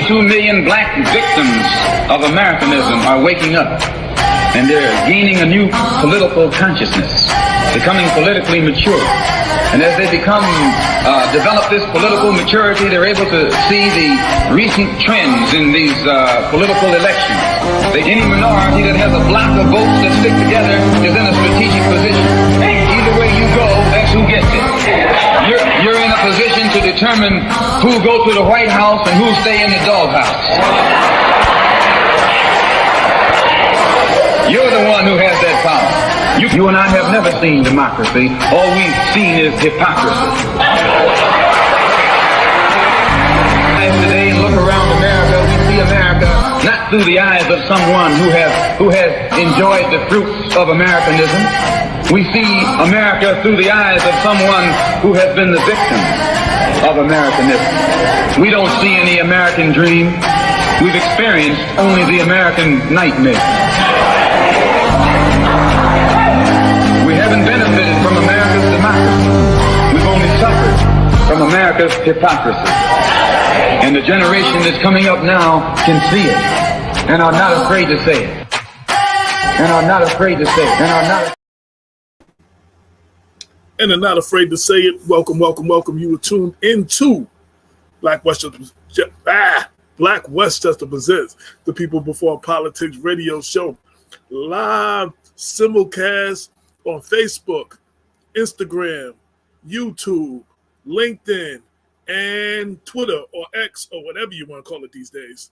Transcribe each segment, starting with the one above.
22 million black victims of Americanism are waking up, and they're gaining a new political consciousness, becoming politically mature. And as they develop this political maturity, they're able to see the recent trends in these political elections. Any minority that has a block of votes that stick together is in a strategic position. Either way you go, that's who gets it. You're in a position to determine who go to the White House and who stay in the doghouse. You're the one who has that power. You and I have never seen democracy. All we've seen is hypocrisy. Today, look around America. We see America not through the eyes of someone who has enjoyed the fruits of Americanism. We see America through the eyes of someone who has been the victim of Americanism. We don't see any American dream. We've experienced only the American nightmare. We haven't benefited from America's democracy. We've only suffered from America's hypocrisy. And the generation that's coming up now can see it and are not afraid to say it. And are not afraid to say it. And are not afraid to say it. Welcome, welcome, welcome. You were tuned into Black Westchester Presents the People Before Politics radio show. Live simulcast on Facebook, Instagram, YouTube, LinkedIn, and Twitter or X or whatever you want to call it these days.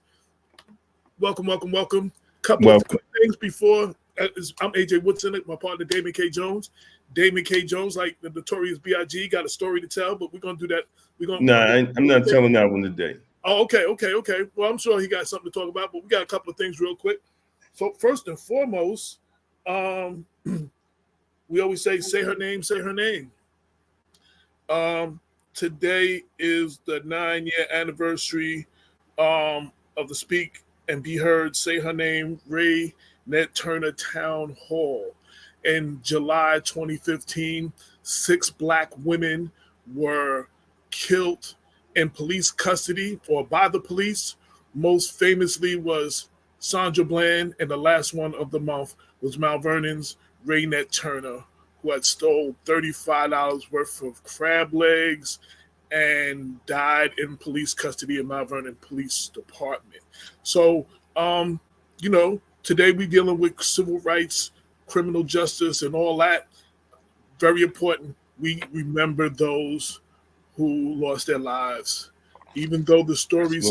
Welcome, welcome, welcome. Couple of quick things before. I'm AJ Woodson, my partner Damon K. Jones. Damon K. Jones, like the notorious B.I.G., got a story to tell, but we're going to do that. I'm not telling that one today. Oh, okay. Well, I'm sure he got something to talk about, but we got a couple of things real quick. So first and foremost, we always say her name. Today is the 9-year anniversary of the Speak and Be Heard, Say Her Name, Ray Ned Turner Town Hall. In July 2015, 6 black women were killed in police custody or by the police. Most famously was Sandra Bland, and the last one of the month was Mount Vernon's Ray Ned Turner, who had stole $35 worth of crab legs and died in police custody in Mount Vernon Police Department. So, today we're dealing with civil rights, criminal justice, and all that. Very important. We remember those who lost their lives. Even though the stories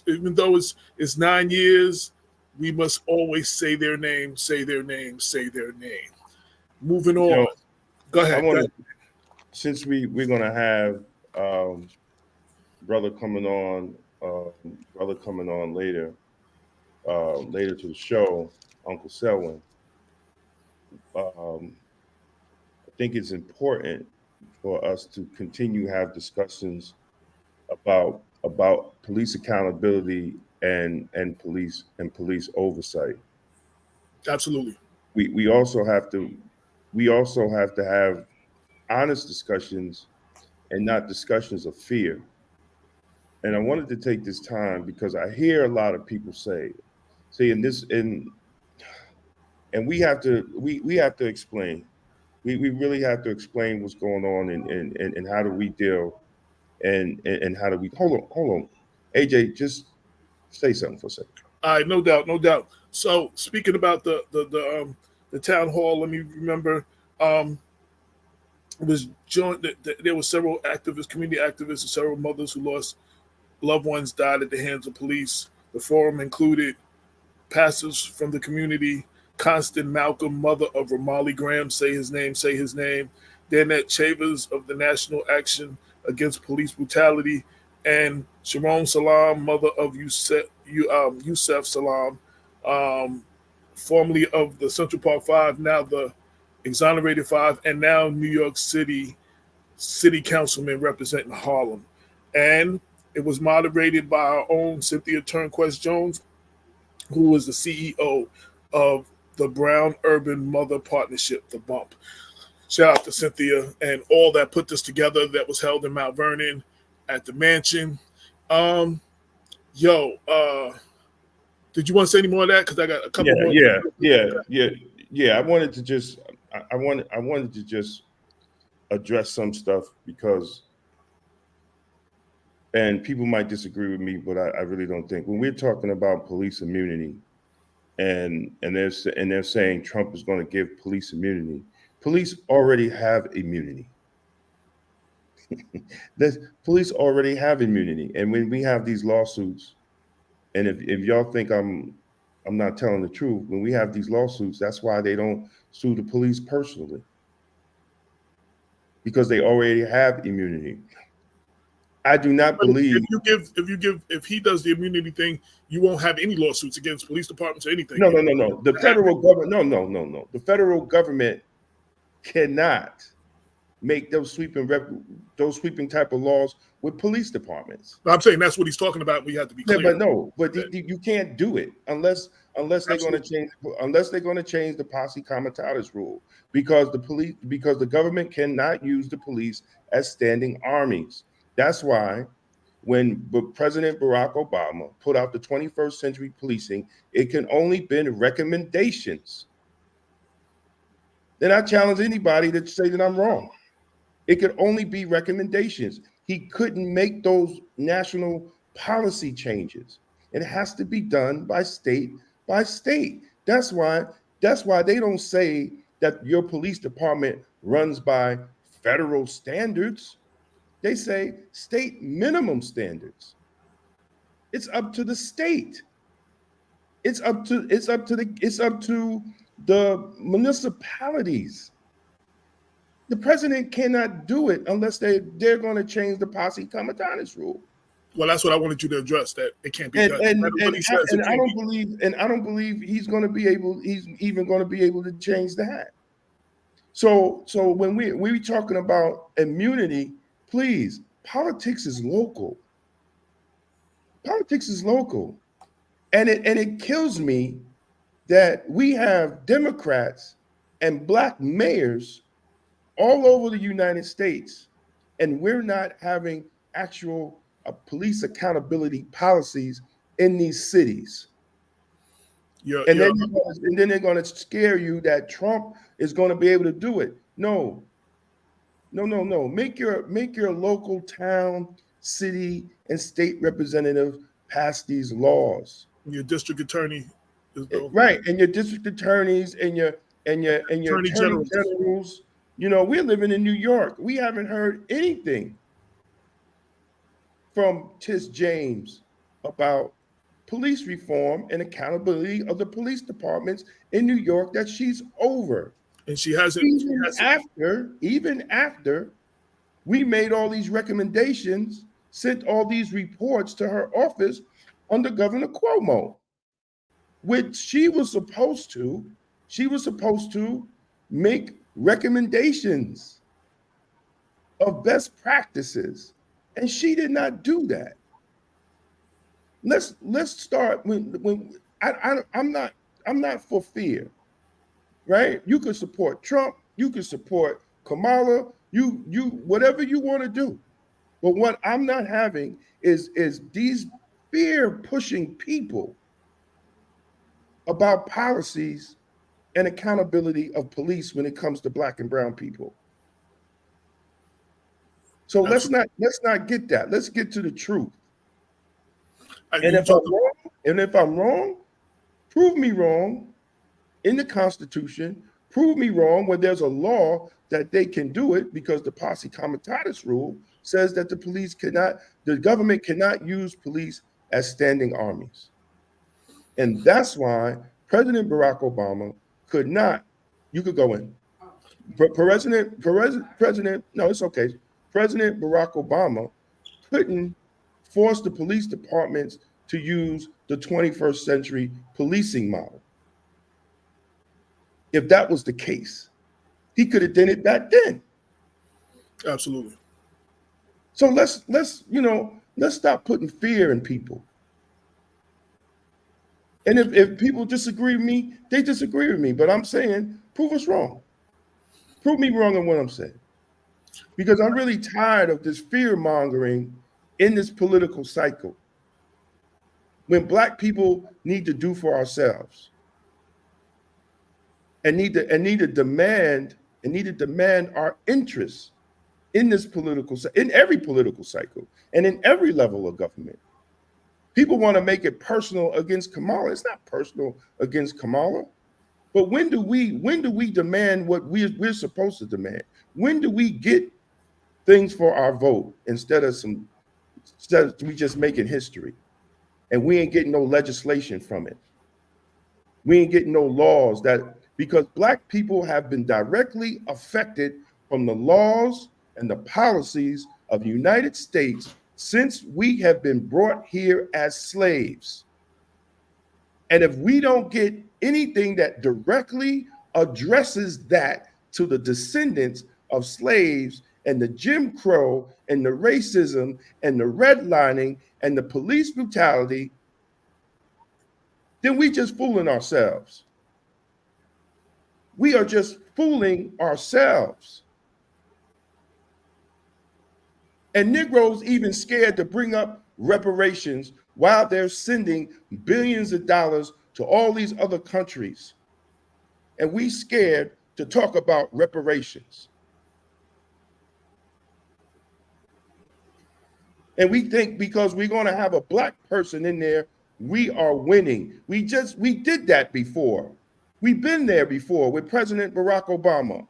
even though it's 9 years, we must always say their name, say their name, say their name. Moving on. Go ahead. Since we're going to have brother coming on later to the show, Uncle Selwyn, I think it's important for us to continue to have discussions about police accountability and police oversight. Absolutely. We also have to have honest discussions and not discussions of fear. And I wanted to take this time because I hear a lot of people say and we have to explain. We really have to explain what's going on and how do we deal and how do we hold on. AJ, just say something for a second. All right, no doubt. So speaking about the town hall, let me remember it was joined. There were several activists, community activists, and several mothers who lost loved ones, died at the hands of police. The forum included pastors from the community, Constant Malcolm, mother of Ramali Graham, say his name. Danette Chavez of the National Action Against Police Brutality, and Sharon Salam, mother of Yusef Salam, formerly of the Central Park Five, now the Exonerated Five, and now New York City Councilman representing Harlem. And it was moderated by our own Cynthia Turnquest Jones, who was the CEO of the Brown Urban Mother Partnership, the BUMP. Shout out to Cynthia and all that put this together, that was held in Mount Vernon at the mansion. Yo, did you want to say any more of that? Because I got a couple more. Yeah. I wanted to just, I wanted to just address some stuff because, and people might disagree with me, but I really don't think when we're talking about police immunity, and they're saying Trump is going to give police immunity. Police already have immunity. The police already have immunity, and when we have these lawsuits, and if y'all think I'm not telling the truth, when we have these lawsuits, that's why they don't sue the police personally, because they already have immunity. I do not believe if he does the immunity thing, you won't have any lawsuits against police departments or anything. No. The federal government, no. The federal government cannot make those sweeping type of laws with police departments. I'm saying that's what he's talking about. We have to be clear. Yeah, but you can't do it unless they're going to change the posse comitatus rule, because the government cannot use the police as standing armies. That's why when President Barack Obama put out the 21st century policing, it can only been recommendations. Then I challenge anybody to say that I'm wrong. It could only be recommendations. He couldn't make those national policy changes. It has to be done by state by state. That's why they don't say that your police department runs by federal standards. They say state minimum standards. It's up to the state. It's up to the municipalities. The president cannot do it unless they're going to change the posse comitatus rule. Well, that's what I wanted you to address, that it can't be done. And I don't believe he's going to be able. He's even going to be able to change that. So when we're talking about immunity, please, politics is local. Politics is local, and it kills me that we have Democrats and Black mayors all over the United States, and we're not having actual police accountability policies in these cities. Then they're going to scare you that Trump is going to be able to do it. No. Make your local town, city, and state representative pass these laws. Your district attorney, right? And your district attorneys and your attorney generals. You know, we're living in New York. We haven't heard anything from Tish James about police reform and accountability of the police departments in New York that she's over. And she hasn't. Even after we made all these recommendations, sent all these reports to her office under Governor Cuomo, which she was supposed to make recommendations of best practices, and she did not do that. Let's start when I'm not for fear, right? You could support Trump, you could support Kamala, you whatever you want to do, but what I'm not having is these fear pushing people about policies and accountability of police when it comes to Black and brown people. So let's not get that. Let's get to the truth. And if I'm wrong, prove me wrong in the Constitution. Prove me wrong when there's a law that they can do it, because the posse comitatus rule says that the government cannot use police as standing armies. And that's why President Barack Obama could not. You could go in. President. No, it's okay. President Barack Obama couldn't force the police departments to use the 21st century policing model. If that was the case, he could have done it back then. Absolutely. So let's stop putting fear in people. And if people disagree with me, they disagree with me. But I'm saying, prove us wrong. Prove me wrong in what I'm saying. Because I'm really tired of this fear mongering in this political cycle. when Black people need to do for ourselves and need to demand our interests in this in every political cycle and in every level of government. People want to make it personal against Kamala. It's not personal against Kamala. But when do we demand what we're supposed to demand? When do we get things for our vote instead of we just making history? And we ain't getting no legislation from it. We ain't getting no laws because Black people have been directly affected from the laws and the policies of the United States since we have been brought here as slaves. And if we don't get anything that directly addresses that to the descendants of slaves and the Jim Crow and the racism and the redlining and the police brutality, then we just fooling ourselves. We are just fooling ourselves. And Negroes even scared to bring up reparations while they're sending billions of dollars to all these other countries. And we scared to talk about reparations. And we think because we're going to have a Black person in there, we are winning. We did that before. We've been there before with President Barack Obama.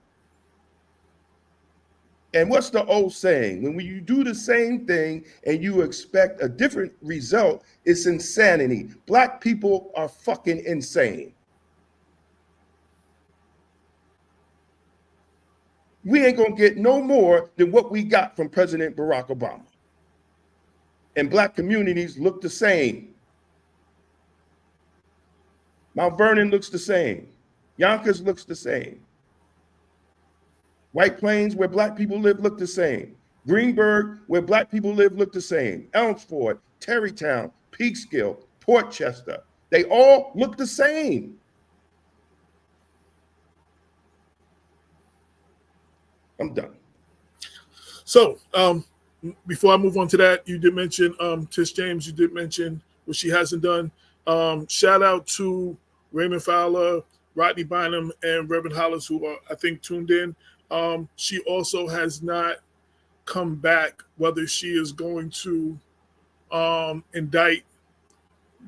And what's the old saying? When you do the same thing and you expect a different result, it's insanity. Black people are fucking insane. We ain't gonna get no more than what we got from President Barack Obama. And Black communities look the same. Mount Vernon looks the same. Yonkers looks the same. White Plains, where Black people live, look the same. Greenburg, where Black people live, look the same. Elmsford, Terrytown, Peekskill, Port Chester, they all look the same. I'm done. So, before I move on to that, you did mention Tish James. You did mention what she hasn't done. Shout out to Raymond Fowler, Rodney Bynum, and Reverend Hollis, who are, I think, tuned in. She also has not come back whether she is going to indict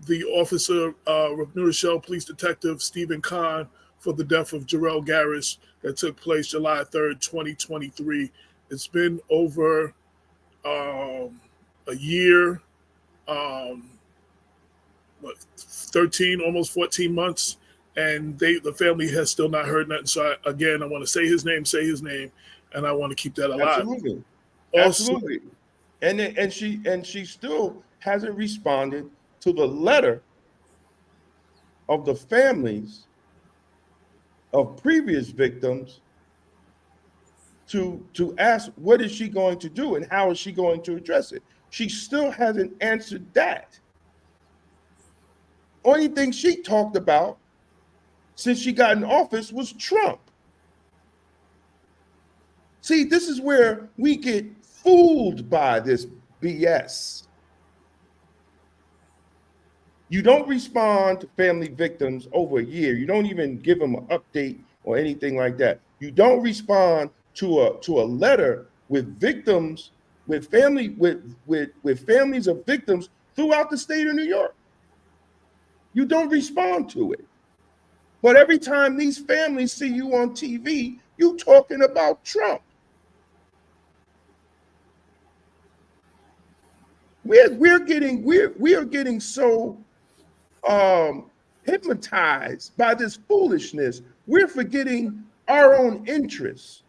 the officer of New Rochelle Police Detective Stephen Kahn for the death of Jarrell Garris that took place July 3rd, 2023. It's been over a year, 13, almost 14 months, and the family has still not heard nothing. So I want to say his name, and I want to keep that alive. Absolutely. Also, absolutely. And she still hasn't responded to the letter of the families of previous victims to ask what is she going to do and how is she going to address it. She still hasn't answered that. Only thing she talked about since she got in office was Trump. See, this is where we get fooled by this BS. You don't respond to family victims over a year. You don't even give them an update or anything like that. You don't respond to a letter with victims, with families of victims throughout the state of New York. You don't respond to it. But every time these families see you on TV, you talking about Trump. We are getting so hypnotized by this foolishness. We're forgetting our own interests.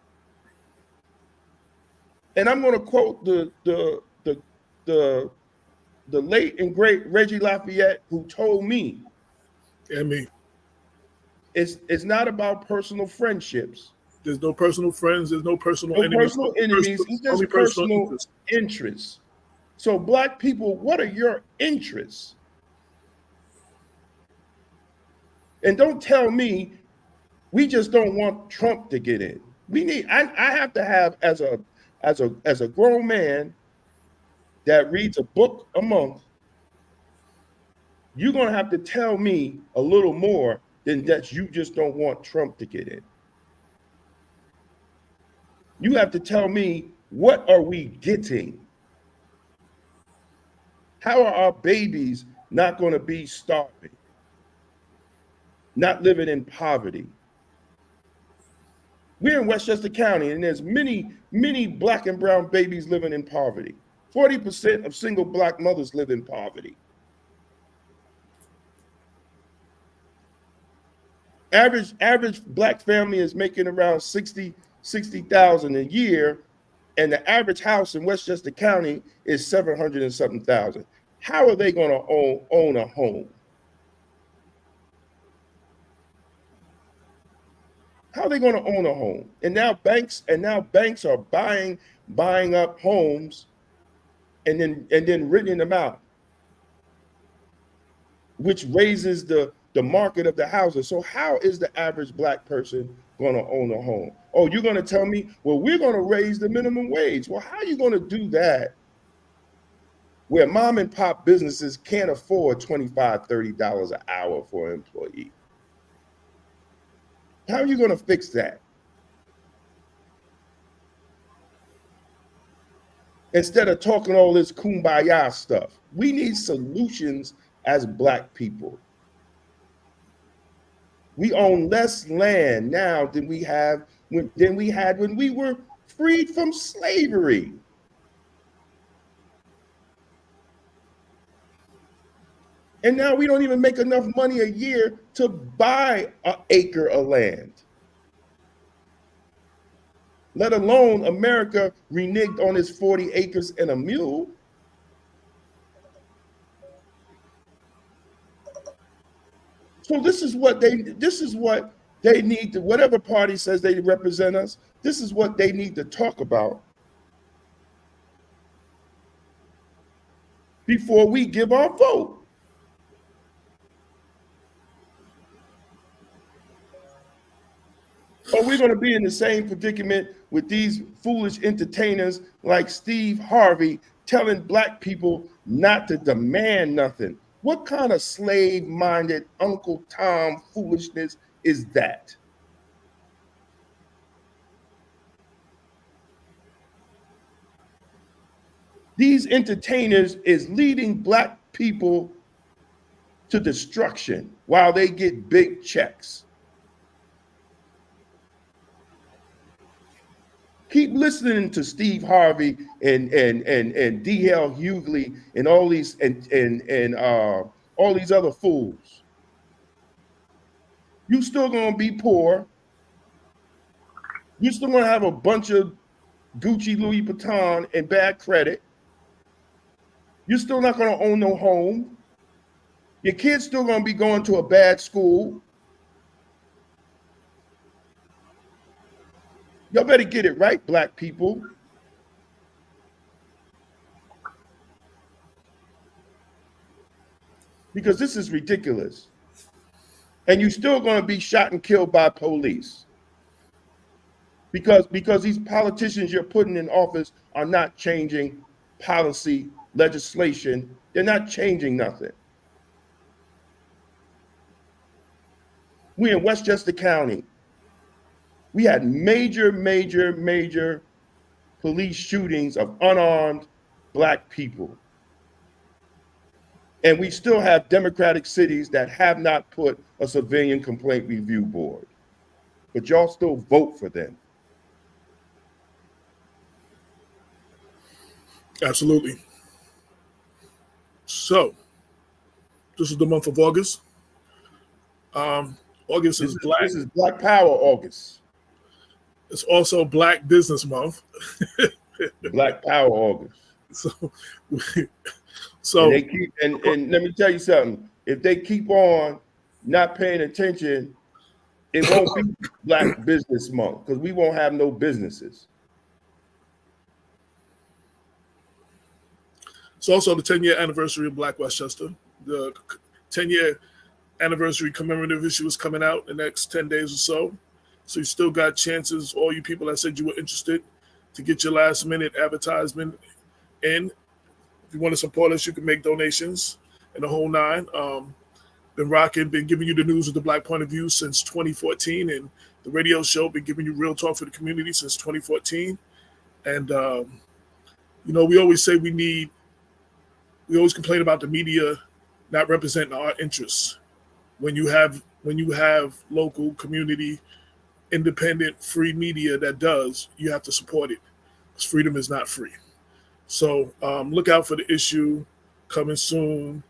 And I'm going to quote the late and great Reggie Lafayette, who told me, and me, it's not about personal friendships. There's no personal friends. There's no personal enemies. It's just personal interests. So Black people, what are your interests? And don't tell me we just don't want Trump to get in. I have to have, as a grown man that reads a book a month, you're going to have to tell me a little more than that you just don't want Trump to get in. You have to tell me, what are we getting? How are our babies not going to be starving, not living in poverty? We're in Westchester County, and there's many, many Black and brown babies living in poverty. 40% of single Black mothers live in poverty. Average Black family is making around 60,000 a year, and the average house in Westchester County is 700 and something thousand. How are they going to own a home? How are they going to own a home? And now banks are buying up homes and then renting them out, which raises the market of the houses. So how is the average Black person going to own a home? Oh, you're going to tell me, well, we're going to raise the minimum wage. Well, how are you going to do that where mom and pop businesses can't afford $25, $30 an hour for an employee? How are you going to fix that? Instead of talking all this kumbaya stuff, we need solutions as Black people. We own less land now than we had when we were freed from slavery. And now we don't even make enough money a year to buy an acre of land, let alone America reneged on its 40 acres and a mule. So this is what they need to, whatever party says they represent us, this is what they need to talk about before we give our vote. Or we're going to be in the same predicament with these foolish entertainers like Steve Harvey telling Black people not to demand nothing. What kind of slave-minded Uncle Tom foolishness is that? These entertainers is leading Black people to destruction while they get big checks. Keep listening to Steve Harvey and D.L. Hughley and all these all these other fools. You still gonna be poor. You still gonna have a bunch of Gucci, Louis Vuitton, and bad credit. You're still not gonna own no home. Your kids still gonna be going to a bad school. Y'all better get it right, Black people. Because this is ridiculous. And you're still going to be shot and killed by police. Because these politicians you're putting in office are not changing policy, legislation. They're not changing nothing. We in Westchester County. We had major police shootings of unarmed Black people. And we still have democratic cities that have not put a civilian complaint review board. But y'all still vote for them. Absolutely. So, this is the month of August. August is Black. This is Black Power August. It's also Black Business Month. Black Power August. So and they keep and let me tell you something. If they keep on not paying attention, it won't be Black Business Month because we won't have no businesses. It's also the 10-year anniversary of Black Westchester. The 10-year anniversary commemorative issue is coming out in the next 10 days or so. So you still got chances, all you people that said you were interested, to get your last minute advertisement in. If you want to support us, you can make donations and the whole nine. Been rocking, been giving you the news with the Black point of view since 2014, and the radio show been giving you real talk for the community since 2014. And we always say we always complain about the media not representing our interests. When you have local, community, independent, free media that does, you have to support it, because freedom is not free. So look out for the issue coming soon.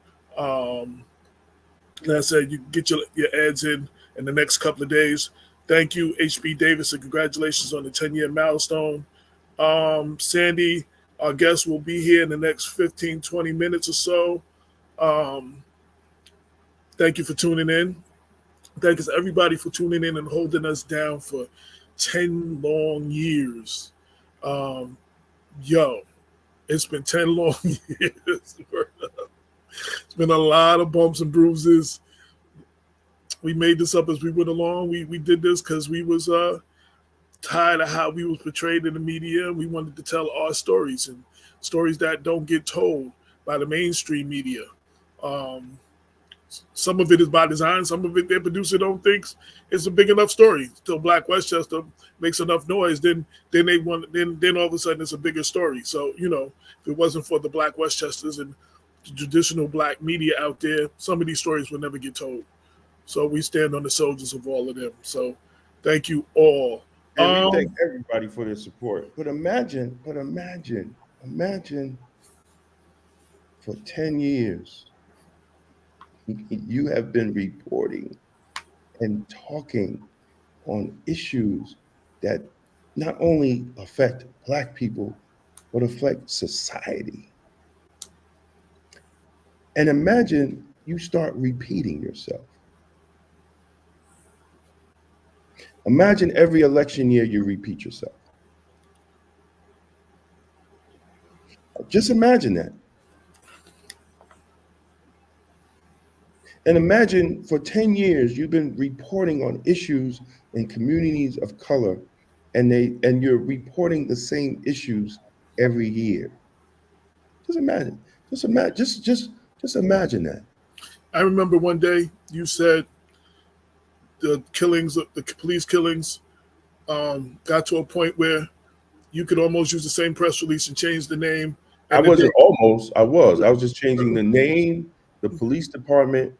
Like I said, you get your ads in the next couple of days. Thank you, HB Davis, and congratulations on the 10-year milestone. Sandy, our guest, will be here in the next 15, 20 minutes or so. Thank you for tuning in. Thank you, everybody, for tuning in and holding us down for 10 long years. It's been 10 long years. It's been a lot of bumps and bruises. We made this up as we went along. We did this because we was tired of how we was portrayed in the media. We wanted to tell our stories, and stories that don't get told by the mainstream media. Some of it is by design. Some of it their producer don't think it's a big enough story. Till Black Westchester makes enough noise, then all of a sudden it's a bigger story. So if it wasn't for the Black Westchesters and the traditional Black media out there, some of these stories will never get told. So we stand on the shoulders of all of them. So thank you all. And we thank everybody for their support. But imagine for 10 years, you have been reporting and talking on issues that not only affect Black people, but affect society. And imagine you start repeating yourself. Imagine every election year you repeat yourself. Just imagine that. And imagine for 10 years you've been reporting on issues in communities of color, and you're reporting the same issues every year. Just imagine that. I remember one day you said the police killings, got to a point where you could almost use the same press release and change the name. I was just changing the name, the police department,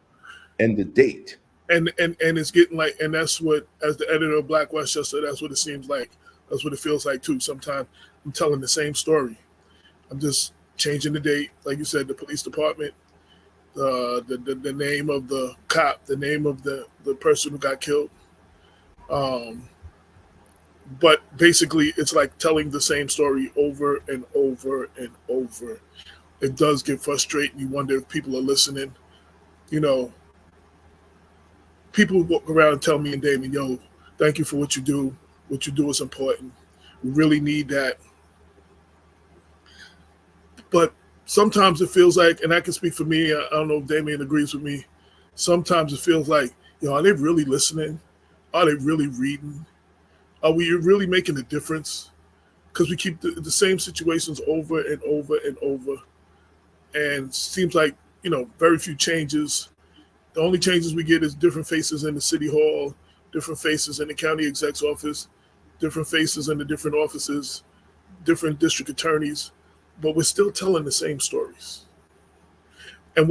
and the date. And it's getting like, and that's what, as the editor of Black Westchester, that's what it seems like. That's what it feels like too. Sometimes I'm telling the same story. I'm just changing the date, like you said, the police department, the name of the cop, the name of the person who got killed. But basically, it's like telling the same story over and over and over. It does get frustrating. You wonder if people are listening. People walk around and tell me and Damon, yo, thank you for what you do. What you do is important. We really need that. But sometimes it feels like, and I can speak for me, I don't know if Damien agrees with me, sometimes it feels like, are they really listening? Are they really reading? Are we really making a difference? Because we keep the same situations over and over and over. And it seems like, very few changes. The only changes we get is different faces in the city hall, different faces in the county exec's office, different faces in the different offices, different district attorneys, but we're still telling the same stories. And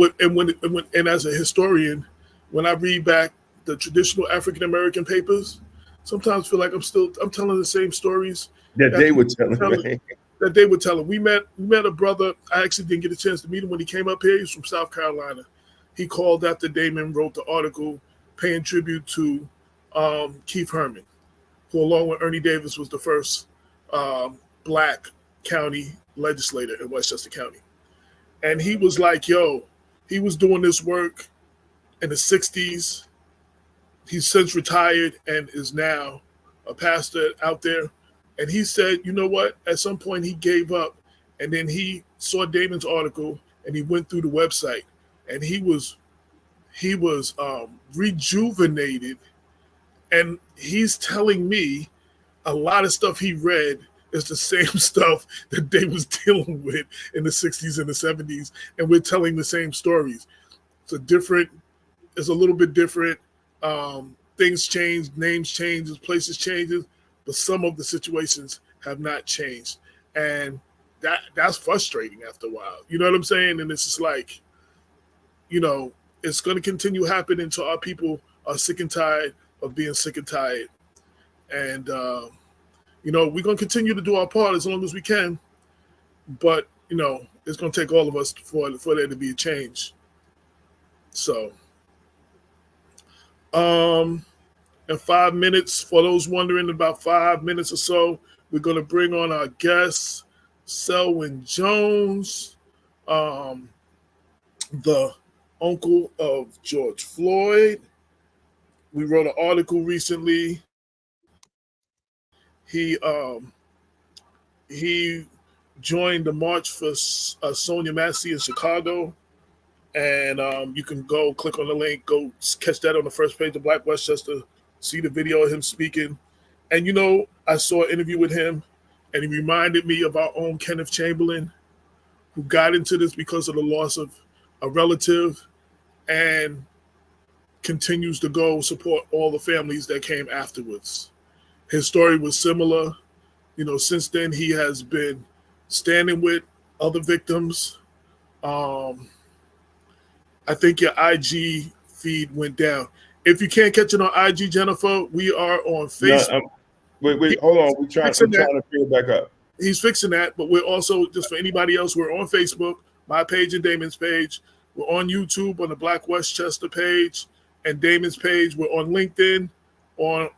as a historian, when I read back the traditional African American papers, sometimes I feel like I'm telling the same stories that they were telling. That they were telling. We met a brother. I actually didn't get a chance to meet him when he came up here. He's from South Carolina. He called after Damon wrote the article paying tribute to Keith Herman, who along with Ernie Davis was the first Black county legislator in Westchester County. And he was like, he was doing this work in the 60s. He's since retired and is now a pastor out there. And he said, you know what? At some point he gave up, and then he saw Damon's article and he went through the website, and he was rejuvenated. And he's telling me a lot of stuff he read is the same stuff that they was dealing with in the 60s and the 70s, and we're telling the same stories. It's a little bit different. Things change, names changes, places changes, but some of the situations have not changed, and that's frustrating after a while. You know what I'm saying? And it's just like, it's going to continue happening until our people are sick and tired of being sick and tired, and we're going to continue to do our part as long as we can, but it's going to take all of us for there to be a change. So. In 5 minutes, for those wondering, about 5 minutes or so, we're going to bring on our guest, Selwyn Jones, the uncle of George Floyd. We wrote an article recently. He joined the March for Sonia Massey in Chicago. And you can go click on the link, go catch that on the first page of Black Westchester, see the video of him speaking. And, I saw an interview with him, and he reminded me of our own Kenneth Chamberlain, who got into this because of the loss of a relative and continues to go support all the families that came afterwards. His story was similar. Since then, he has been standing with other victims. I think your IG feed went down. If you can't catch it on IG, Jennifer, we are on Facebook. No, wait, hold on. I'm trying to feel back up. He's fixing that, but we're also, just for anybody else, we're on Facebook, my page and Damon's page. We're on YouTube on the Black Westchester page and Damon's page. We're on LinkedIn on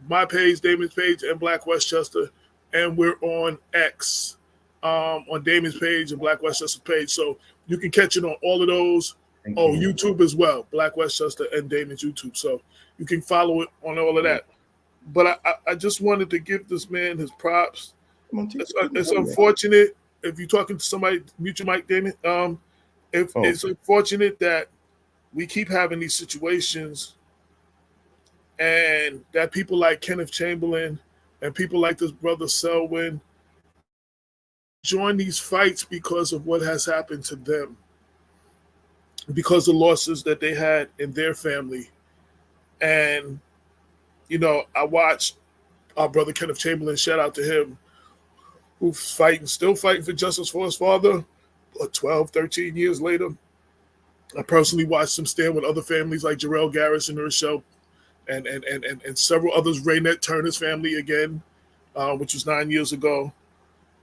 my page, Damon's page, and Black Westchester. And we're on X on Damon's page and Black Westchester's page. So you can catch it on all of those. YouTube as well, Black Westchester and Damon's YouTube. So you can follow it on all of that. But I just wanted to give this man his props. It's unfortunate if you're talking to somebody, mute your mic, Damon. It's unfortunate that we keep having these situations and that people like Kenneth Chamberlain and people like this brother Selwyn join these fights because of what has happened to them, because of losses that they had in their family. And, I watched our brother Kenneth Chamberlain, shout out to him, who's still fighting for justice for his father, 12, 13 years later. I personally watched him stand with other families like Jarrell Garrison and Rochelle and several others, Raynette Turner's family again, which was 9 years ago.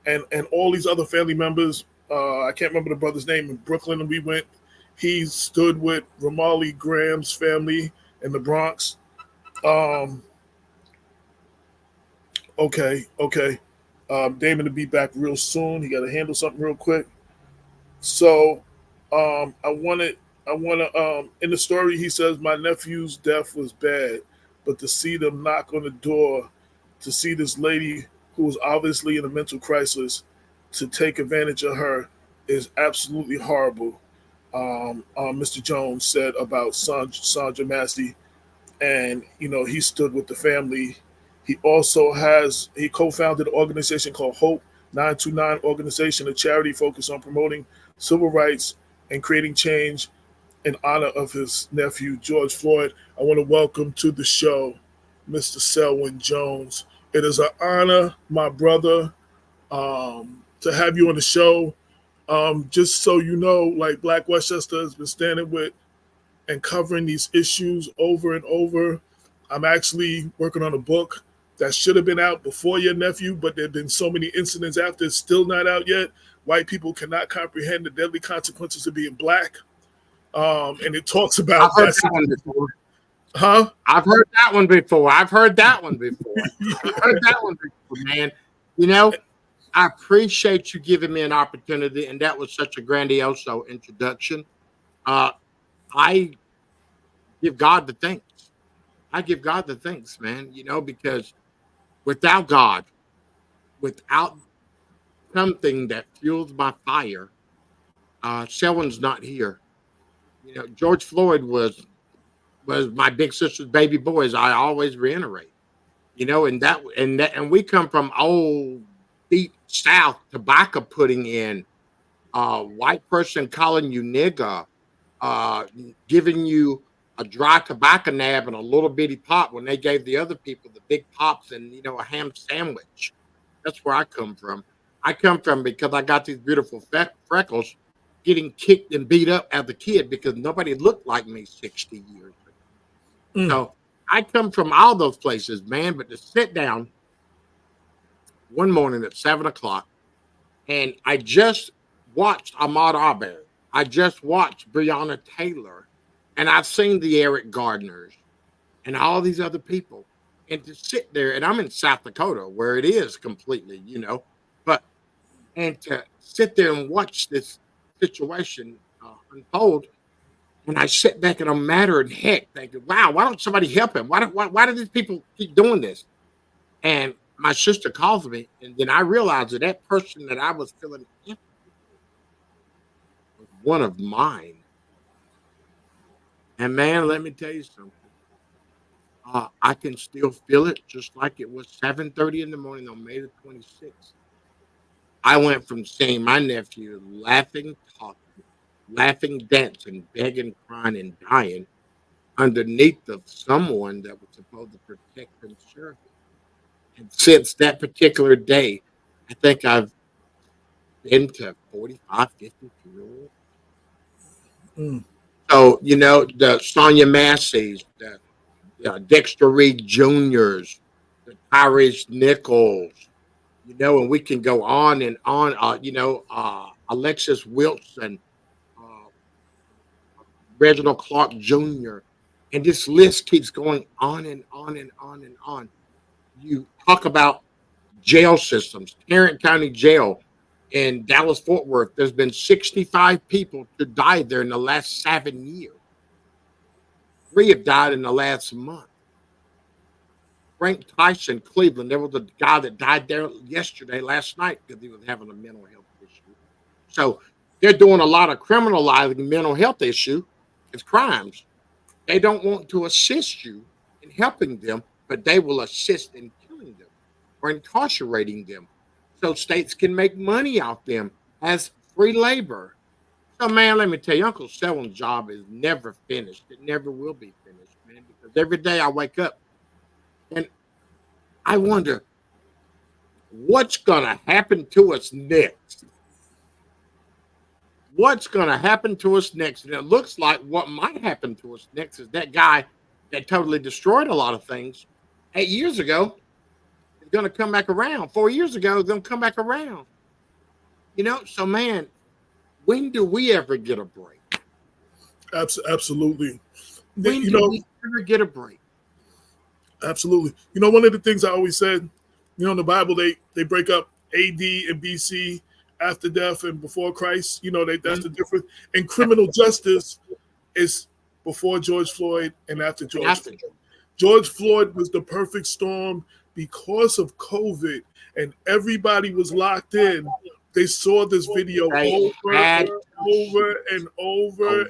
And all these other family members, I can't remember the brother's name, in Brooklyn, and we went. He stood with Ramali Graham's family in the Bronx. Okay. Damon to be back real soon. He got to handle something real quick. So, I want to. In the story, he says my nephew's death was bad, but to see them knock on the door, to see this lady who was obviously in a mental crisis, to take advantage of her is absolutely horrible. Mr. Jones said about Sandra Massey, and he stood with the family. He co-founded an organization called Hope929 Organization, a charity focused on promoting civil rights and creating change in honor of his nephew George Floyd. I want to welcome to the show Mr. Selwyn Jones. It is an honor, my brother, to have you on the show. Just so you know, like Black Westchester has been standing with and covering these issues over and over. I'm actually working on a book that should have been out before your nephew, but there have been so many incidents after it's still not out yet. White people cannot comprehend the deadly consequences of being Black. And it talks about I've heard that one before. Huh? I've heard that one before, man. I appreciate you giving me an opportunity, and that was such a grandiose introduction. I give God the thanks. Man, because without God, without something that fuels my fire, Selwyn's not here. George Floyd was my big sister's baby boy, as I always reiterate. And we come from old deep South, tobacco putting in, white person calling you nigga, uh, giving you a dry tobacco nab and a little bitty pop when they gave the other people the big pops and a ham sandwich. That's where I come from. I come from because I got these beautiful freckles, getting kicked and beat up as a kid because nobody looked like me 60 years ago. So I come from all those places, man. But to sit down one morning at 7 o'clock, and I just watched Ahmaud Arbery. I just watched Breonna Taylor, and I've seen the Eric Gardners and all these other people. And to sit there, and I'm in South Dakota where it is completely, but and to sit there and watch this situation unfold, and I sit back and I'm madder than heck, thinking, "Wow, why don't somebody help him? Why do these people keep doing this?" And my sister calls me, and then I realized that person that I was feeling empathy was one of mine. And man, let me tell you something. I can still feel it, just like it was 7:30 in the morning on May the 26th. I went from seeing my nephew laughing, talking, laughing, dancing, begging, crying, and dying underneath of someone that was supposed to protect and serve him. And since that particular day, I think I've been to 45, 50 funerals. So, the Sonia Massey's, the Dexter Reed Jr.'s, the Tyrese Nichols, and we can go on and on, Alexis Wilson, uh, Reginald Clark Jr., and this list keeps going on and on and on and on. You talk about jail systems, Tarrant County Jail in Dallas Fort Worth. There's been 65 people to die there in the last 7 years. 3 have died in the last month. Frank Tyson, Cleveland. There was a guy that died there last night, because he was having a mental health issue. So they're doing a lot of criminalizing mental health issue as crimes. They don't want to assist you in helping them, but they will assist in killing them or incarcerating them, so states can make money off them as free labor. So, man, let me tell you, Uncle Selwyn's job is never finished. It never will be finished, man, because every day I wake up and I wonder what's going to happen to us next. What's going to happen to us next? And it looks like what might happen to us next is that guy that totally destroyed a lot of things 8 years ago is going to come back around. 4 years ago, is going to come back around. So, man, when do we ever get a break? Absolutely. When do we ever get a break? Absolutely. One of the things I always said, in the Bible, they break up AD and BC, after death and before Christ. That's the difference. And criminal justice is before George Floyd and after George Floyd. George Floyd was the perfect storm because of COVID, and everybody was locked in. They saw this video over and over.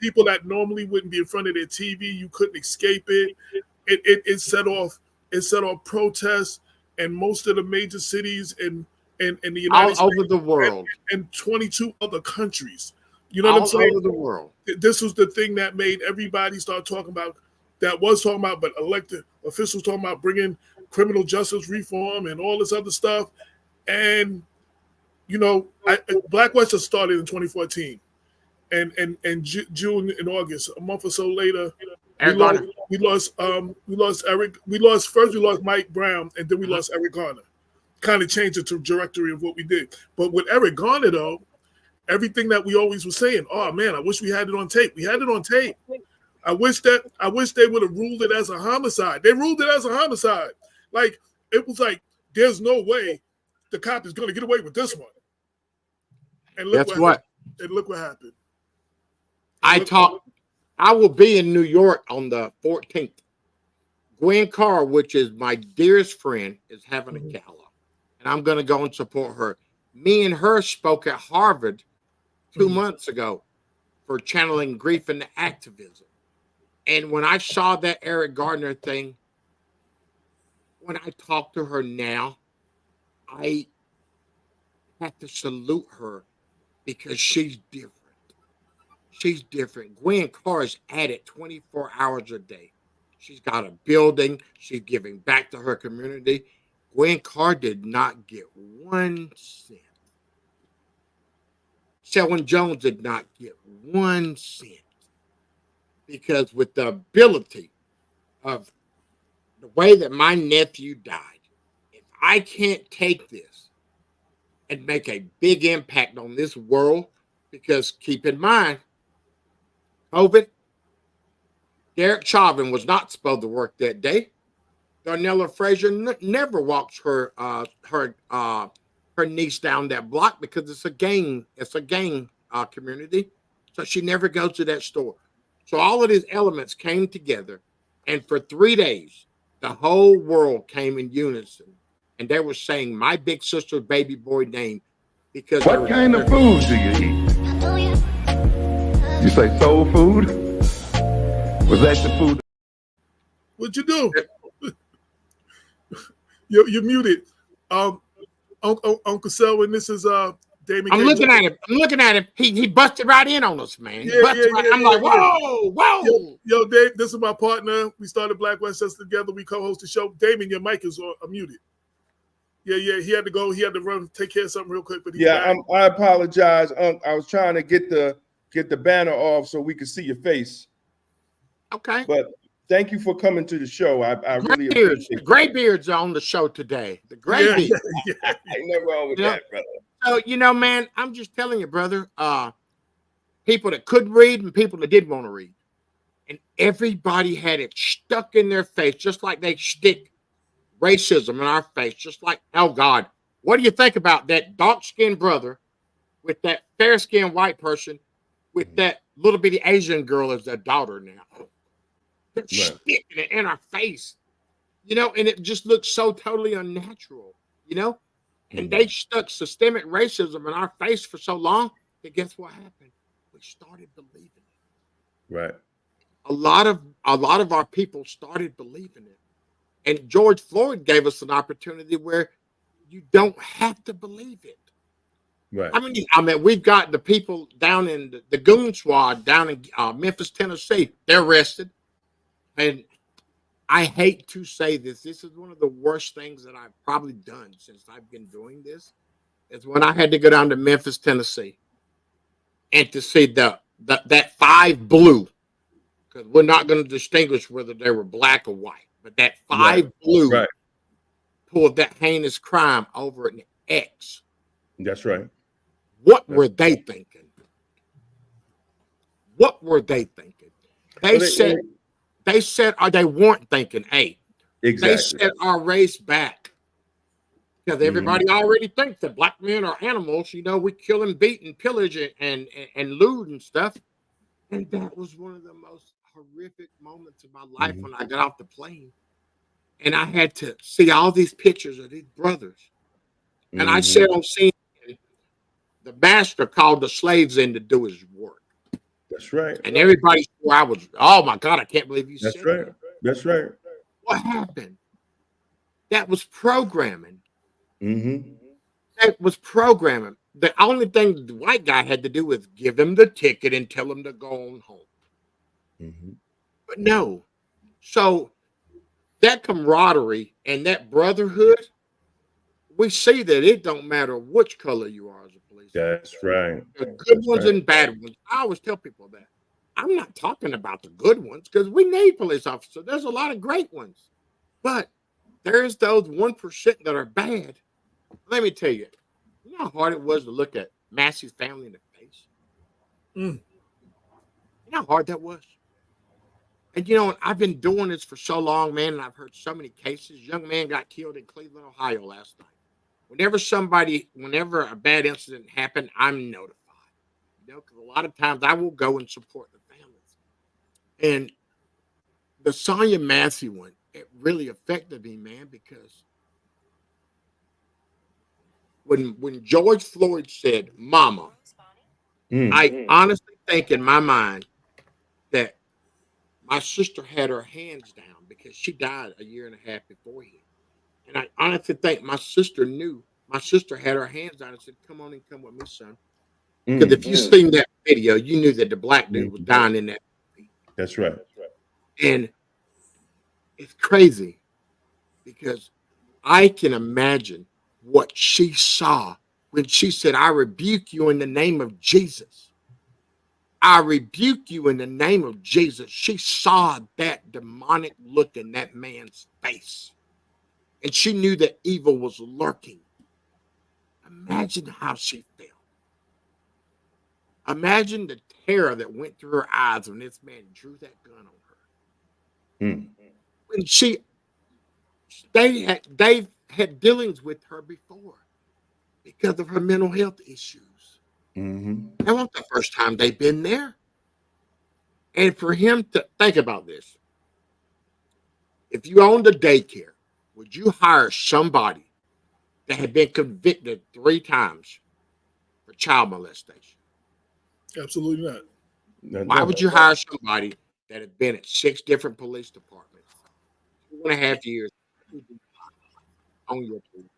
People that normally wouldn't be in front of their TV, you couldn't escape it. It set off protests in most of the major cities in the United States, all over the world, and 22 other countries. You know what I'm saying? All over the world. This was the thing that made everybody start talking about. But elected officials talking about bringing criminal justice reform and all this other stuff. And Black Westchester started in 2014, and June and August, a month or so later, we lost Mike Brown, and then we lost Eric Garner. Kind of changed the trajectory of what we did. But with Eric Garner, though, everything that we always were saying, oh man, I wish we had it on tape. We had it on tape. I wish they would have ruled it as a homicide. They ruled it as a homicide. Like, it was like, there's no way the cop is going to get away with this one. And look what happened. I will be in New York on the 14th. Gwen Carr, which is my dearest friend, is having a gala, and I'm going to go and support her. Me and her spoke at Harvard 2 months ago for channeling grief and activism. And when I saw that Eric Gardner thing, when I talk to her now, I have to salute her because she's different. She's different. Gwen Carr is at it 24 hours a day. She's got a building. She's giving back to her community. Gwen Carr did not get 1 cent. Selwyn Jones did not get 1 cent. Because with the ability of the way that my nephew died, if I can't take this and make a big impact on this world, because keep in mind, COVID, Derek Chauvin was not supposed to work that day. Darnella Frazier never walks her niece down that block because it's a gang community. So she never goes to that store. So all of these elements came together, and for 3 days, the whole world came in unison, and they were saying my big sister's baby boy name because what kind of food do you eat? You say soul food? Was that the food? What'd you do? You're muted. Uncle Selwyn, this is Damon K. I'm looking at him. He busted right in on us, man. I'm like, whoa. Yo, Dave, this is my partner. We started Black Westchester together. We co-host the show. Damon, your mic is muted. Yeah. He had to go. He had to run, take care of something real quick. But I apologize, Unc. I was trying to get the banner off so we could see your face. Okay. But thank you for coming to the show. I really appreciate it. Gray Beard's on the show today. The Gray Beard. Ain't nothing wrong with that, brother. So, man, I'm just telling you, brother, people that couldn't read and people that did want to read. And everybody had it stuck in their face, just like they stick racism in our face, just like, oh, God, what do you think about that dark-skinned brother with that fair-skinned white person with that little bitty Asian girl as their daughter now? They're sticking it in our face, and it just looks so totally unnatural, And they stuck systemic racism in our face for so long that guess what happened? We started believing it. Right. A lot of our people started believing it. And George Floyd gave us an opportunity where you don't have to believe it. Right. I mean, we've got the people down in the goon squad down in Memphis, Tennessee. They're arrested. And I hate to say this. This is one of the worst things that I've probably done since I've been doing this. Is when I had to go down to Memphis, Tennessee, and to see that 5 blue, because we're not going to distinguish whether they were black or white, but that 5 blue pulled that heinous crime over an X. That's right. What were they thinking? What were they thinking? They said, or they weren't thinking, hey, exactly. They set our race back. Because everybody already thinks that black men are animals. We kill and beat and pillage and loot and stuff. And that was one of the most horrific moments of my life when I got off the plane. And I had to see all these pictures of these brothers. And I said on scene, the master called the slaves in to do his work. That's right. And everybody swore I was, oh my God, I can't believe you said that. That's right. What happened? That was programming. That was programming. The only thing the white guy had to do was give him the ticket and tell him to go on home. But no. So that camaraderie and that brotherhood, we see that it don't matter which color you are as a police officer. That's right. The good ones and bad ones. I always tell people that. I'm not talking about the good ones because we need police officers. There's a lot of great ones. But there's those 1% that are bad. Let me tell you, you know how hard it was to look at Massey's family in the face? You know how hard that was? And I've been doing this for so long, man, and I've heard so many cases. Young man got killed in Cleveland, Ohio last night. Whenever a bad incident happened, I'm notified. Because a lot of times I will go and support the families. And the Sonya Massey one, it really affected me, man, because when George Floyd said, "Mama," I honestly think in my mind that my sister had her hands down because she died a year and a half before him. And I honestly think my sister knew. My sister had her hands down and said, "Come on and come with me, son." Because if you seen that video, you knew that the black dude was dying in that. That's right. And it's crazy because I can imagine what she saw when she said, I rebuke you in the name of Jesus. I rebuke you in the name of Jesus. She saw that demonic look in that man's face. And she knew that evil was lurking. Imagine how she felt. Imagine the terror that went through her eyes when this man drew that gun on her. When they had dealings with her before because of her mental health issues. That wasn't the first time they've been there. And for him to think about this, if you owned a daycare, would you hire somebody that had been convicted 3 times for child molestation? Absolutely not. Why would you hire somebody that had been at 6 different police departments, 2.5 years on your team?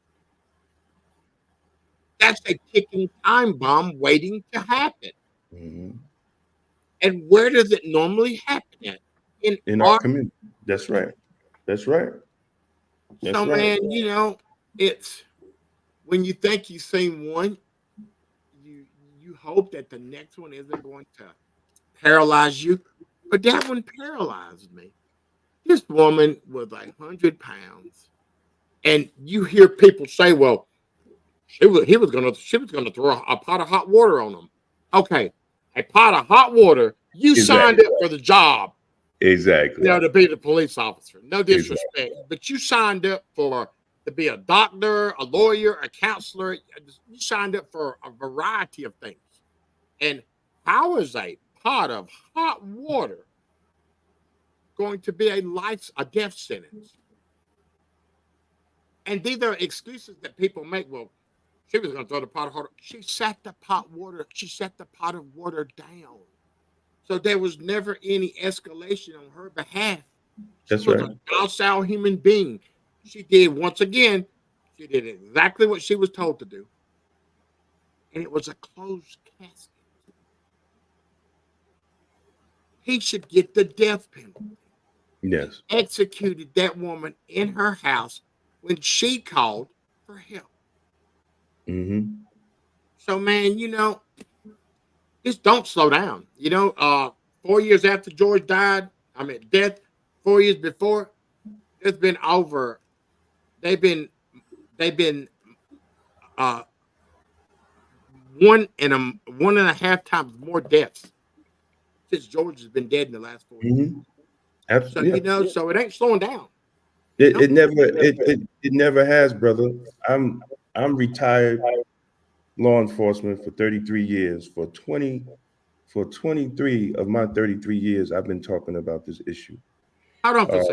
That's a ticking time bomb waiting to happen. And where does it normally happen at? In our community. That's right. That's right. So, man, you know, it's when you think you've seen one, you hope that the next one isn't going to paralyze you. But that one paralyzed me. This woman was 100 pounds. And you hear people say, well, she was gonna throw a pot of hot water on him. Okay, a pot of hot water. You signed up for the job. Exactly. You know, to be the police officer. No disrespect, but you signed up to be a doctor, a lawyer, a counselor. You signed up for a variety of things. And how is a pot of hot water going to be a death sentence? And these are excuses that people make. Well, she was going to throw the pot of water. She set the pot of water down. So there was never any escalation on her behalf. She was a docile human being. She did exactly what she was told to do. And it was a closed casket. He should get the death penalty. Yes. He executed that woman in her house when she called for help. So, man, you know, just don't slow down. You know, 4 years after George died, death, 4 years before, there's been they've been 1.5 times more deaths since George has been dead in the last 4 years. Absolutely. So, you know, so it ain't slowing down. It never has, brother. I'm retired law enforcement for 33 years. For 23 of my 33 years, I've been talking about this issue. Hold on for a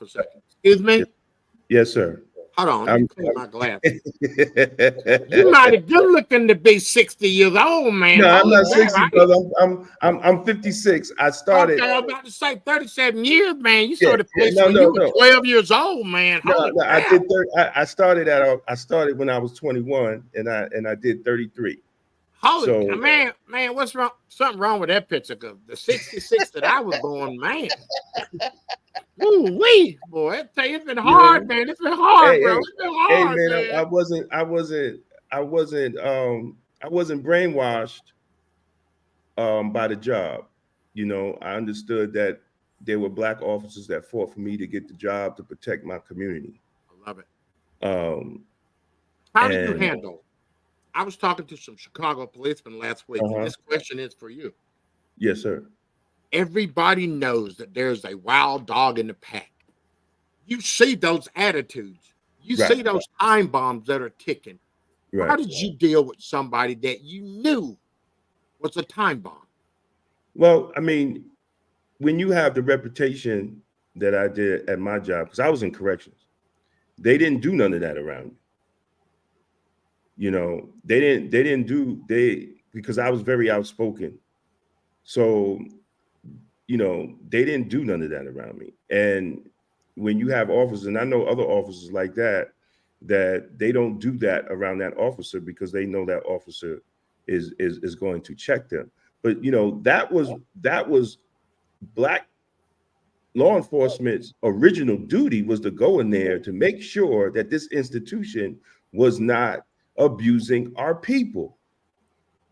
second. Excuse me? Yes, sir. Hold on, let me clean my glasses. You might have good looking to be 60 years old, man. No, I'm not 60, brother. I'm 56. I started. Okay, I was about to say 37 years, man. You Yeah, started police when you were 12 years old, man. No, I did. I started when I was 21, and I did 33. Man, what's wrong? Something wrong with that picture? Cause the 66 that I was born, man. Ooh wee, boy! I tell you, it's been hard, man. It's been hard, bro. It's been hard, man. I wasn't brainwashed by the job. You know, I understood that there were black officers that fought for me to get the job to protect my community. I love it. How did you handle? I was talking to some Chicago policemen last week. And this question is for you. Yes, sir. Everybody knows that there's a wild dog in the pack. You see those attitudes. You see those time bombs that are ticking. How did you deal with somebody that you knew was a time bomb? Well, I mean, when you have the reputation that I did at my job, because I was in corrections, they didn't do none of that around me. You know, because I was very outspoken. So, you know, they didn't do none of that around me. And when you have officers, and I know other officers like that they don't do that around that officer because they know that officer is going to check them. But that was Black law enforcement's original duty, was to go in there to make sure that this institution was not abusing our people.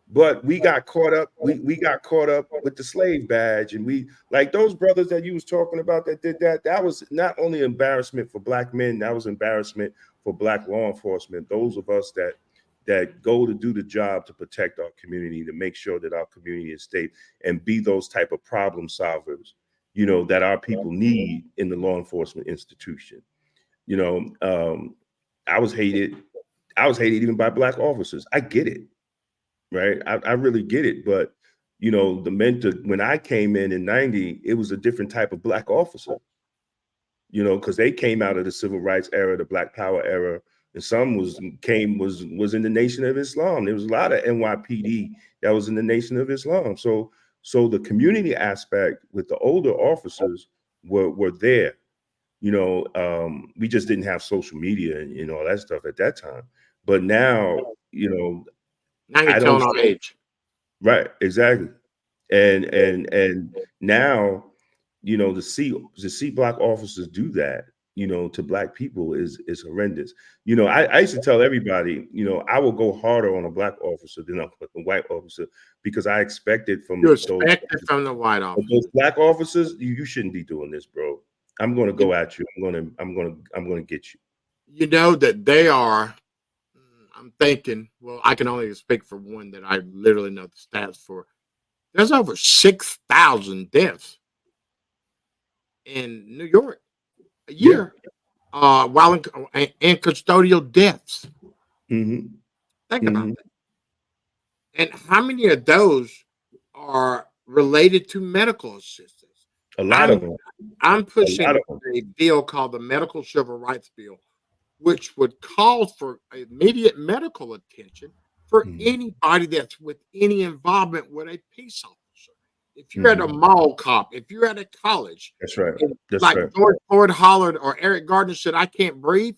But we got caught up. We got caught up with the slave badge, and we, like those brothers that you was talking about that did that. That was not only embarrassment for Black men, that was embarrassment for Black law enforcement. Those of us that go to do the job to protect our community, to make sure that our community is safe, and be those type of problem solvers, that our people need in the law enforcement institution. I was hated. I was hated even by Black officers. I get it. Right. I really get it. But, when I came in 90, it was a different type of Black officer, because they came out of the civil rights era, the Black Power era, and some was in the Nation of Islam. There was a lot of NYPD that was in the Nation of Islam. So the community aspect with the older officers were there. We just didn't have social media and all that stuff at that time. But now, Now you're telling our age. Right, exactly. And now, to see Black officers do that, to Black people is horrendous. I used to tell everybody, I will go harder on a Black officer than a white officer, because I expected from the white officer. Those Black officers, you shouldn't be doing this, bro. I'm going to go at you. I'm going to get you. You know that they are. I'm thinking, well, I can only speak for one that I literally know the stats for. There's over 6,000 deaths in New York a year, while in custodial deaths. Mm-hmm. Think about that. And how many of those are related to medical assistance? A lot of them. I'm pushing a bill called the Medical Civil Rights Bill, which would call for immediate medical attention for anybody that's with any involvement with a peace officer. If you're at a mall cop, if you're at a college, that's right. George Floyd hollered or Eric Gardner said, "I can't breathe,"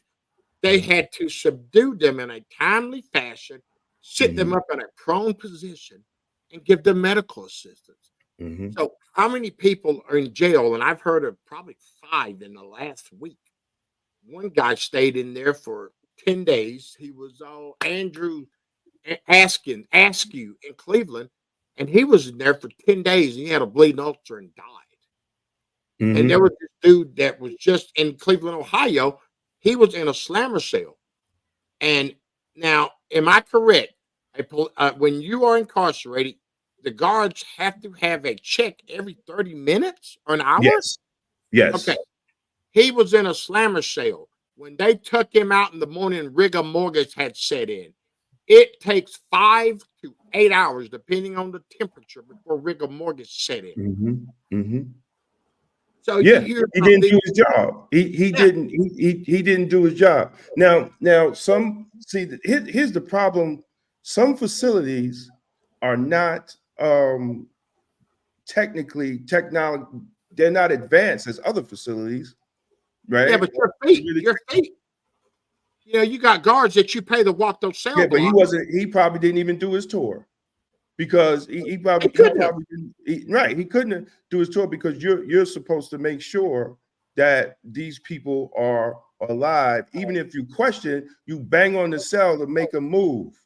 they had to subdue them in a timely fashion, sit them up in a prone position, and give them medical assistance. So how many people are in jail? And I've heard of probably 5 in the last week. One guy stayed in there for 10 days. He was Andrew Askew in Cleveland, and he was in there for 10 days, and he had a bleeding ulcer and died. And there was this dude that was just in Cleveland, Ohio. He was in a slammer cell. And now, am I correct? When you are incarcerated, the guards have to have a check every 30 minutes or an hour? Yes. Okay. He was in a slammer cell. When they took him out in the morning, rigor mortis had set in. It takes 5 to 8 hours, depending on the temperature, before rigor mortis set in. So he didn't do his job. He didn't do his job. Now here's the problem. Some facilities are not technology. They're not advanced as other facilities. Right. Yeah, but your feet. You got guards that you pay to walk those cell blocks. But he probably didn't even do his tour, because he couldn't do his tour, because you're supposed to make sure that these people are alive. Even if you question, you bang on the cell to make them move.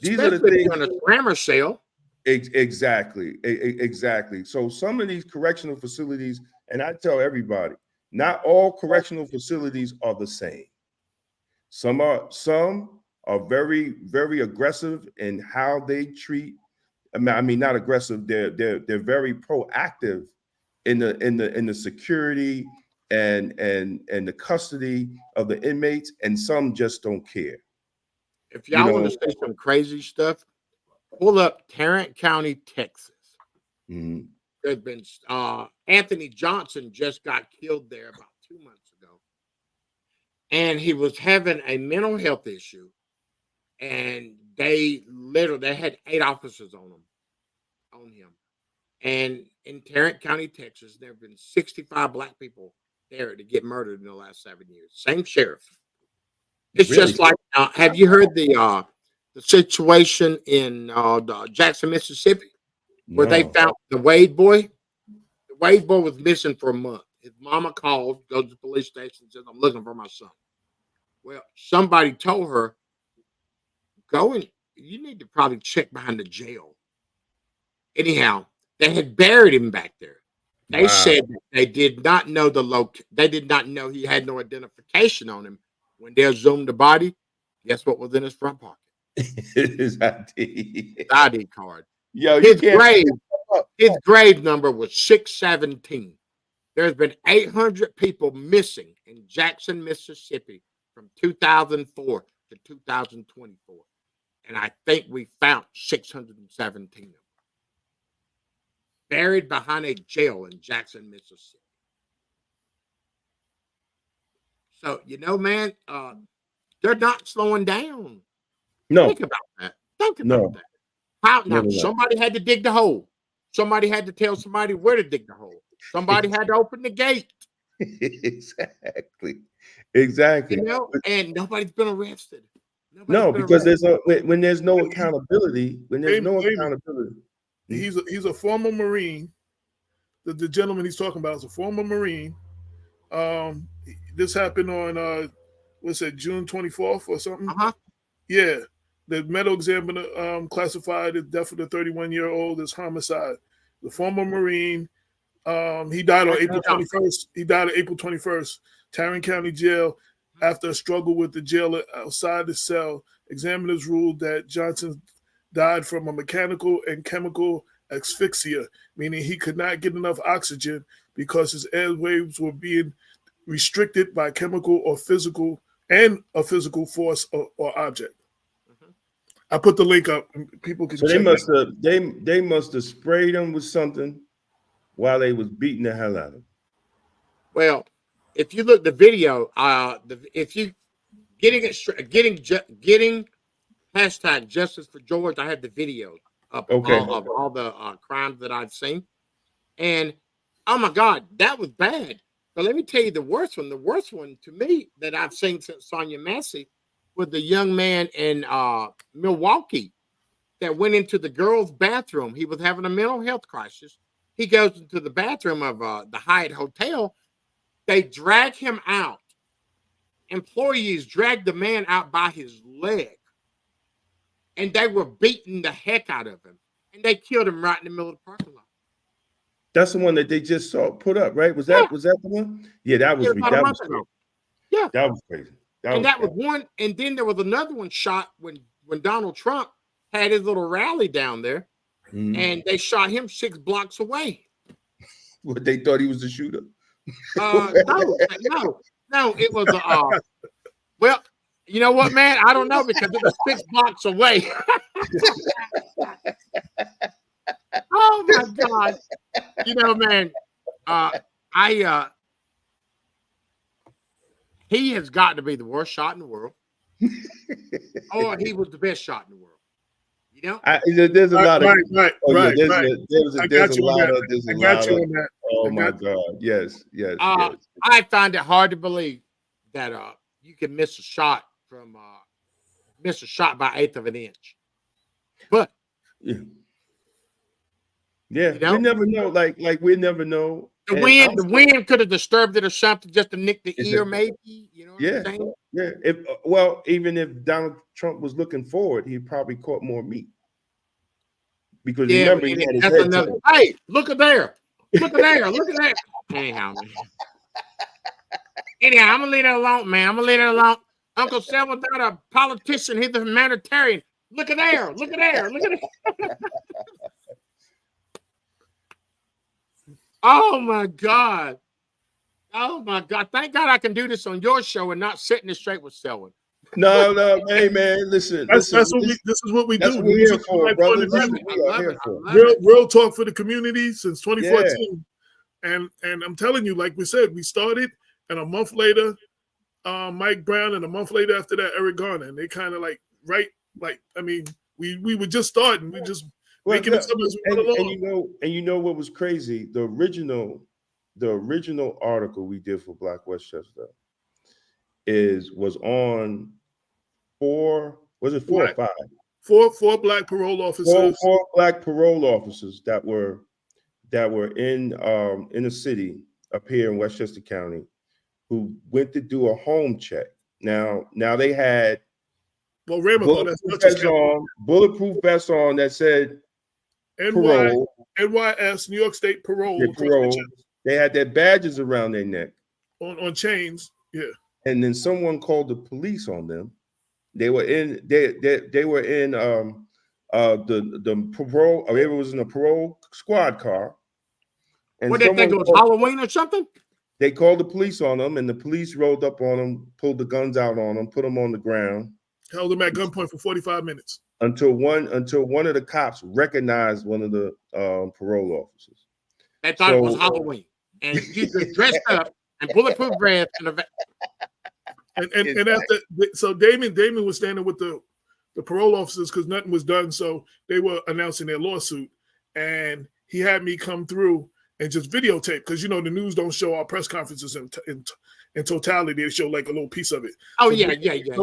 These are the things on a slammer cell. Exactly. So some of these correctional facilities, and I tell everybody, not all correctional facilities are the same. Some are very, very aggressive in how they treat. I mean, not aggressive. They're very proactive in the security and the custody of the inmates, and some just don't care. If y'all want to say some crazy stuff, pull up Tarrant County, Texas. There's been Anthony Johnson just got killed there about 2 months ago, and he was having a mental health issue, and they had 8 officers on him. And in Tarrant County, Texas, there have been 65 Black people there to get murdered in the last 7 years. Same sheriff. It's really? Just like, have you heard the the situation in Jackson, Mississippi, where they No. found the Wade boy? The Wade boy was missing for a month. His mama called, goes to the police station, and says, "I'm looking for my son." Well, somebody told her, "Go and you need to probably check behind the jail." Anyhow, they had buried him back there. They Wow. said that they did not know they did not know he had no identification on him. When they exhumed the body, guess what was in his front pocket? His ID. His ID card. Yo, you can't. His grave number was 617. There's been 800 people missing in Jackson, Mississippi from 2004 to 2024. And I think we found 617 of them buried behind a jail in Jackson, Mississippi. So, man, they're not slowing down. No. Think about that. Think about that. How now? Somebody had to dig the hole. Somebody had to tell somebody where to dig the hole. Somebody had to open the gate. Exactly. And nobody's been arrested. Because when there's no accountability, accountability. He's a former Marine. The gentleman he's talking about is a former Marine. This happened on June 24th or something. Yeah. The medical examiner classified the death of the 31-year-old as homicide. The former Marine, he died on April 21st. He died on April 21st, Tarrant County Jail, after a struggle with the jailer outside the cell. Examiners ruled that Johnson died from a mechanical and chemical asphyxia, meaning he could not get enough oxygen because his airwaves were being restricted by chemical or physical force or object. I put the link up. And people can. So they must have sprayed him with something while they was beating the hell out of him. Well, if you look at the video, if you getting hashtag Justice for George, I had the video up of all the crimes that I've seen, and oh my God, that was bad. But let me tell you the worst one. The worst one to me that I've seen since Sonia Massey was the young man in Milwaukee that went into the girls' bathroom. He was having a mental health crisis. He goes into the bathroom of the Hyatt Hotel. They drag him out. Employees dragged the man out by his leg. And they were beating the heck out of him. And they killed him right in the middle of the parking lot. That's the one that they just saw put up, right? Was that the one? Yeah, that was crazy. Yeah. That was crazy. That was one. And then there was another one shot when Donald Trump had his little rally down there, and they shot him 6 blocks away. What, they thought he was the shooter? No, it was well, you know what, man? I don't know, because it was 6 blocks away. Oh my God. Man, he has got to be the worst shot in the world. Or he was the best shot in the world. There's a lot of right. There's a lot of oh my God. Yes. I find it hard to believe that you can miss a shot by 1/8 of an inch. But yeah, we never know. Like we never know. The wind could have disturbed it or something, just to nick the ear, maybe. You know what I'm saying? Yeah. Even if Donald Trump was looking forward, he probably caught more meat. Because remember, he had his head hey, look at there. Look at there. Anyhow, I'm gonna leave it alone, man. Uncle Selwyn's not a politician, he's a humanitarian. Look at there. Oh my God. Thank God I can do this on your show and not sitting it straight with Selwyn. No, hey man, listen. This is what we do. We're here for, brother. Real talk for the community since 2014. And I'm telling you, like we said, we started, and a month later, Mike Brown, and a month later after that, Eric Garner. And they kind of we were just starting. We just making it something as we went along. And you know what was crazy? The original article we did for Black Westchester was on 4 or 5? Four black parole officers. Four black parole officers that were in the city up here in Westchester County, who went to do a home check. Now they had bulletproof vests on that said parole. NYS, New York State parole. They had their badges around their neck. On chains. Yeah. And then someone called the police on them. They were in the parole, or it was in a parole squad car. And what, they think it was Halloween or something? They called the police on them, and the police rolled up on them, pulled the guns out on them, put them on the ground, held them at gunpoint for 45 minutes until one of the cops recognized one of the parole officers. They thought it was Halloween, and you just dressed up and bulletproof vests and after, so Damon was standing with the parole officers because nothing was done, so they were announcing their lawsuit, and he had me come through and just videotape, because the news don't show our press conferences in totality. They show like a little piece of it. Oh,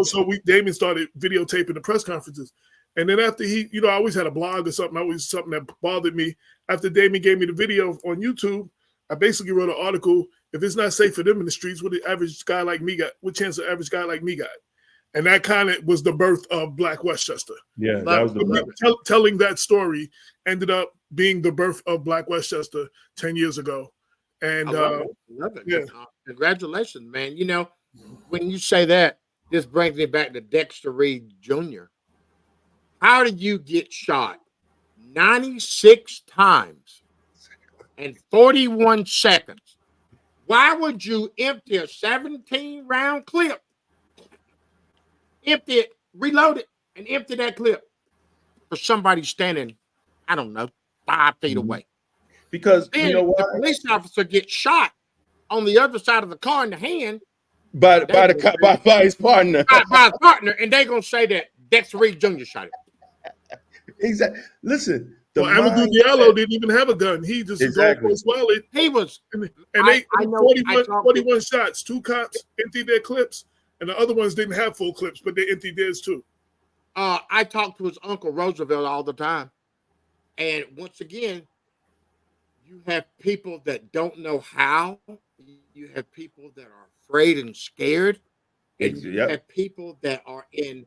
so Damon started videotaping the press conferences, and then after he, I always had a blog or something. Always something that bothered me. After Damon gave me the video on YouTube, I basically wrote an article. If it's not safe for them in the streets, what the average guy like me got? What chance the average guy like me got? And that kind of was the birth of Black Westchester. Yeah, that was the birth. Telling that story ended up being the birth of Black Westchester 10 years ago. And love it. Yeah. Congratulations, man. When you say that, this brings me back to Dexter Reed Jr. How did you get shot 96 times in 41 seconds? Why would you empty a 17-round clip, empty it, reload it, and empty that clip for somebody standing, I don't know, 5 feet away? Because then the police officer gets shot on the other side of the car in the hand by his partner. By his partner, and they're gonna say that Dexter Reed Jr. shot him. Exactly. Listen. Amadou Diallo didn't even have a gun. He just He was, and they 41 shots. 2 cops emptied their clips, and the other ones didn't have full clips, but they emptied theirs too. I talk to his uncle Roosevelt all the time, and once again, you have people that don't know how. You have people that are afraid and scared, and you have people that are in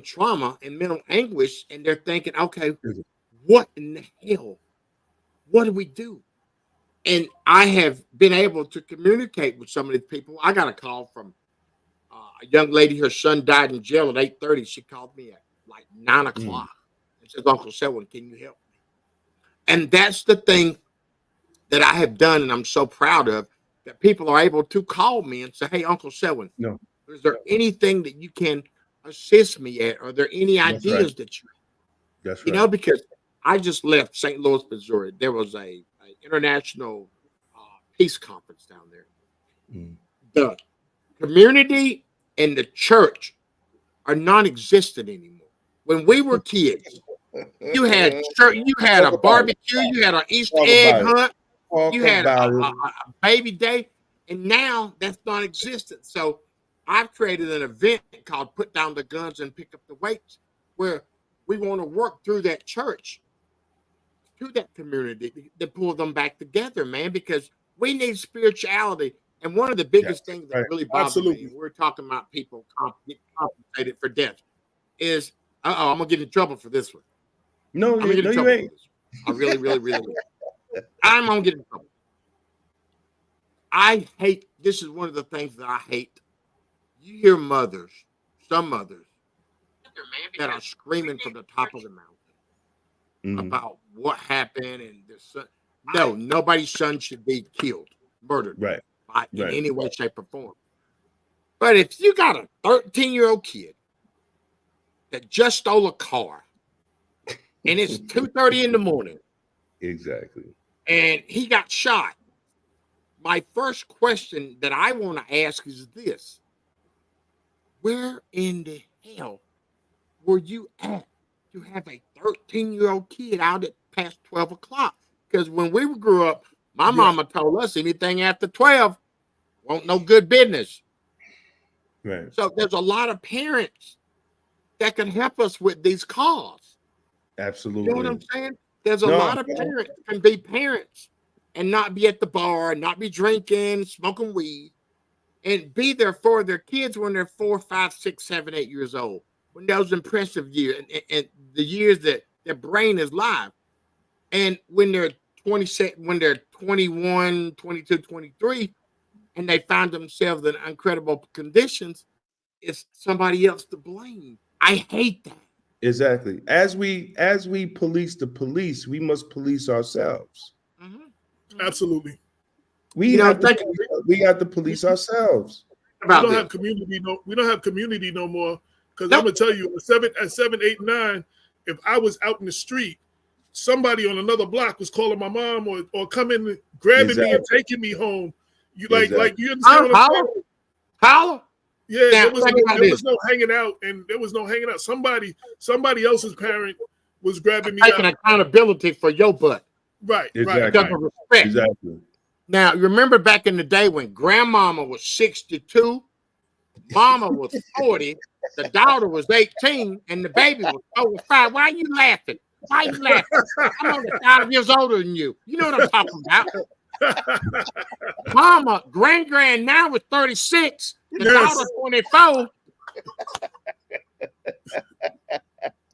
trauma and mental anguish, and they're thinking, okay, what in the hell? What do we do? And I have been able to communicate with some of these people. I got a call from a young lady. Her son died in jail at 8:30. She called me at like 9 o'clock and said, Uncle Selwyn, can you help me? And that's the thing that I have done, and I'm so proud of, that people are able to call me and say, hey, Uncle Selwyn, is there anything that you can assist me at? Are there any ideas that you have? That's right. Because I just left St. Louis, Missouri. There was a international peace conference down there. The community and the church are non-existent anymore. When we were kids, you had a barbecue, you had an Easter egg hunt, you had a baby day, and now that's non-existent. So I've created an event called Put Down the Guns and Pick Up the Weights, where we want to work through that church, through that community, to pull them back together, man, because we need spirituality. And one of the biggest things that really bothers me, we're talking about people getting compensated for death, is, I'm going to get in trouble for this one. No, you ain't. I really, really, really I'm going to get in trouble. I hate, this is one of the things that I hate. You hear mothers, some mothers, that are screaming from the top of the mountain about what happened, and their son. No, nobody's son should be killed, murdered, in any way, shape, or form. But if you got a 13-year-old kid that just stole a car, and it's 2:30 in the morning, exactly, and he got shot, my first question that I want to ask is this: where in the hell were you at to have a 13-year-old kid out at past 12 o'clock? Because when we grew up, my mama told us anything after 12 won't no good business. Right. So there's a lot of parents that can help us with these cause. Absolutely. You know what I'm saying? There's a No, lot of parents can be parents and not be at the bar, not be drinking, smoking weed, and be there for their kids when they're 4, 5, 6, 7, 8 years old. When those impressive years and the years that their brain is live. And when they're 21, 22, 23, and they find themselves in incredible conditions, it's somebody else to blame. I hate that. Exactly. As we police the police, we must police ourselves. Absolutely. We have to police ourselves. We don't have community no more. Because I'm gonna tell you, at 7, 8, 9, if I was out in the street, somebody on another block was calling my mom or coming, grabbing me and taking me home. You like you understand what I'm saying? Holla. Yeah, there was no hanging out, and there was no hanging out. Somebody else's parent was grabbing me taking out. accountability for your butt. Right, exactly. right. Respect. Exactly. Now, you remember back in the day when grandmama was 62, mama was 40, the daughter was 18, and the baby was over 5. Why are you laughing? Why are you laughing? I'm only 5 years older than you. You know what I'm talking about. Mama, grand now is 36, the daughter 24.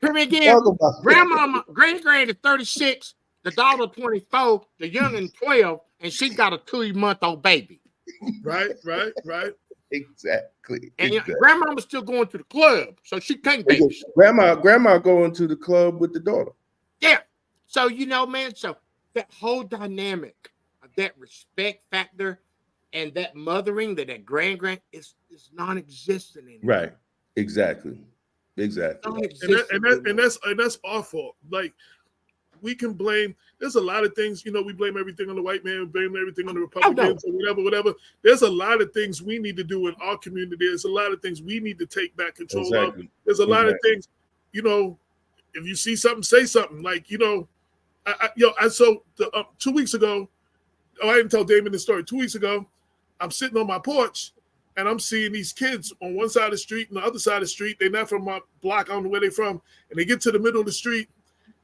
Hear me again. Grandmama, grand is 36, the daughter 24, the young 12, and she got a 2-month-old baby. Right. Exactly. And grandmama's still going to the club, so she can't babysit. Grandma going to the club with the daughter. Yeah. So man, so that whole dynamic of that respect factor and that mothering, that grand is non-existent anymore. Right. Exactly. And that's our fault. Like, we can blame. There's a lot of things, we blame everything on the white man, blame everything on the Republicans or whatever. There's a lot of things we need to do in our community. There's a lot of things we need to take back control of. There's a lot of things, if you see something, say something. Like, I saw 2 weeks ago, I didn't tell Damon this story. 2 weeks ago, I'm sitting on my porch and I'm seeing these kids on one side of the street and the other side of the street. They're not from my block. I don't know where they're from. And they get to the middle of the street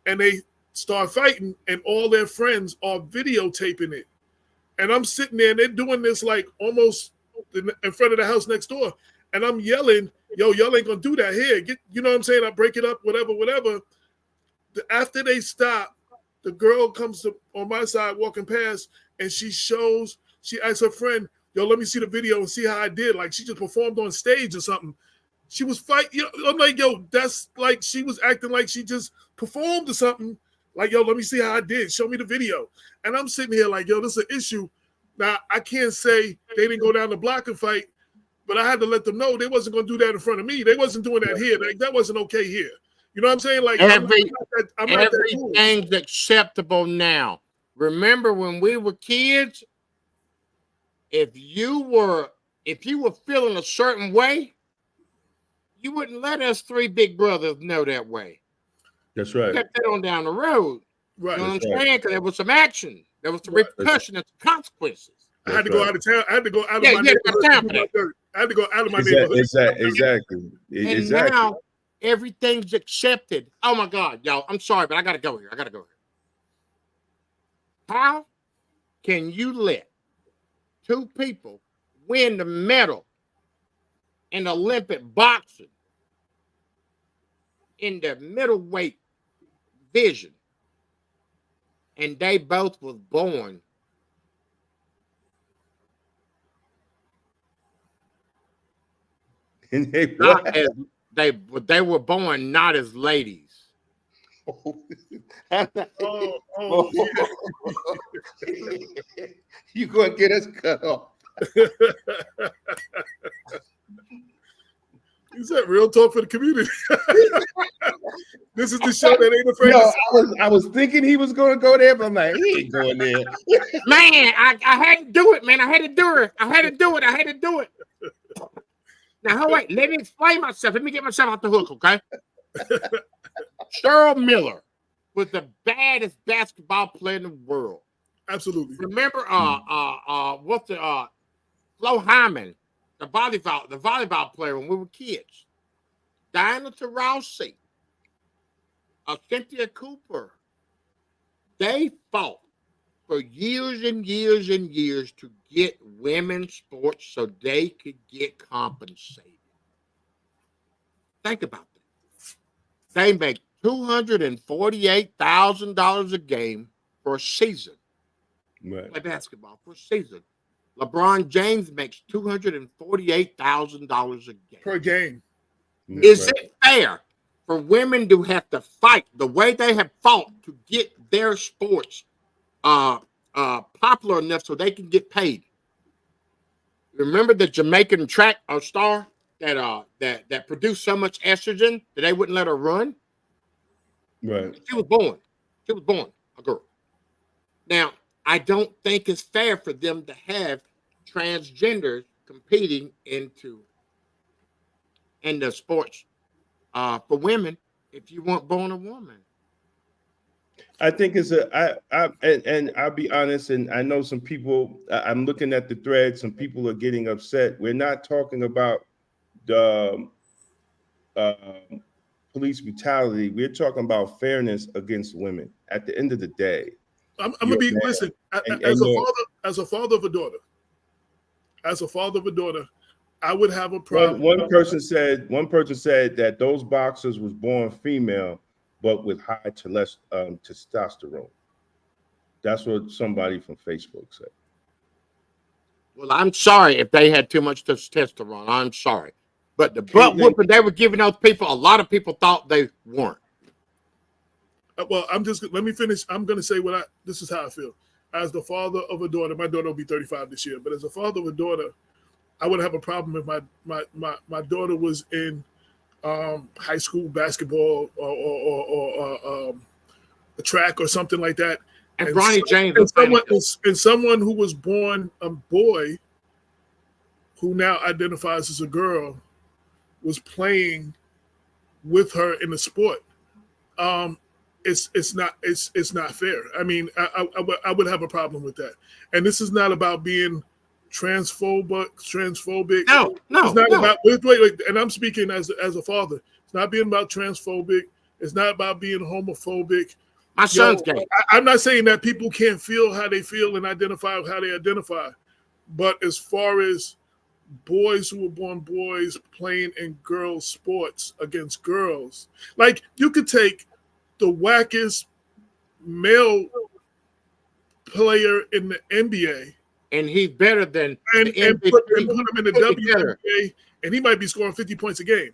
and they start fighting, and all their friends are videotaping it. And I'm sitting there and they're doing this like almost in front of the house next door. And I'm yelling, yo, y'all ain't gonna do that here. You know what I'm saying? I break it up, whatever. After they stop, the girl comes on my side walking past and she asks her friend, yo, let me see the video and see how I did. Like, she just performed on stage or something. She was fighting. I'm like, yo, that's like, she was acting like she just performed or something. Like, yo, let me see how I did. Show me the video. And I'm sitting here like, yo, this is an issue. Now, I can't say they didn't go down the block and fight, but I had to let them know they wasn't going to do that in front of me. They wasn't doing that here. Like, that wasn't okay here. You know what I'm saying? Like, everything's acceptable now. Remember when we were kids, if you were feeling a certain way, you wouldn't let us 3 big brothers know that way. That's right. You kept that on down the road. Right. You know what I'm saying? Because there was some action. There was some repercussion and some consequences. I had to go out of town. I had to go out of my neighborhood. I had to go out of my neighborhood. Exactly. And now everything's accepted. Oh my God, y'all. I'm sorry, but I gotta go here. How can you let 2 people win the medal in Olympic boxing in the middleweight division, and they both was born they were born not as ladies? You gonna get us cut off. Is that real talk for the community? This is the show that ain't afraid to say. I was thinking he was going to go there, but I'm like, he ain't going there. Man, I had to do it, man. I had to do it. Now, wait, let me explain myself. Let me get myself off the hook, okay? Cheryl Miller was the baddest basketball player in the world. Absolutely. Remember, Flo Hyman, the volleyball player when we were kids. Diana Taurasi, Cynthia Cooper, they fought for years and years and years to get women's sports so they could get compensated. Think about that. They make $248,000 a game for a season. Right. Play basketball for a season. LeBron James makes $248,000 a game. Per game. Is it fair for women to have to fight the way they have fought to get their sports popular enough so they can get paid? Remember the Jamaican track star that produced so much estrogen that they wouldn't let her run? Right. She was born a girl. Now, I don't think it's fair for them to have transgenders competing in the sports for women if you weren't born a woman. I think it's and I'll be honest, and I know some people, I'm looking at the thread, some people are getting upset. We're not talking about the police brutality. We're talking about fairness against women. At the end of the day, I'm gonna be listen. As a father of a daughter, I would have a problem. One person said that those boxers was born female, but with high testosterone. That's what somebody from Facebook said. Well, I'm sorry if they had too much testosterone. I'm sorry. But the butt whooping they were giving those people, a lot of people thought they weren't. Well, let me finish. I'm going to say this is how I feel. As the father of a daughter, my daughter will be 35 this year, but as a father of a daughter, I would have a problem if my daughter was in high school basketball or a track or something like that. And Bronny James and someone who was born a boy who now identifies as a girl was playing with her in the sport. It's not fair. I mean, I would have a problem with that. And this is not about being transphobic. No. It's not about wait. And I'm speaking as a father. It's not being about transphobic. It's not about being homophobic. My son's gay. I'm not saying that people can't feel how they feel and identify how they identify, but as far as boys who were born boys playing in girls' sports against girls, like you could take the wackest male player in the NBA, and he's better than and put him in the WNBA, and he might be scoring 50 points a game.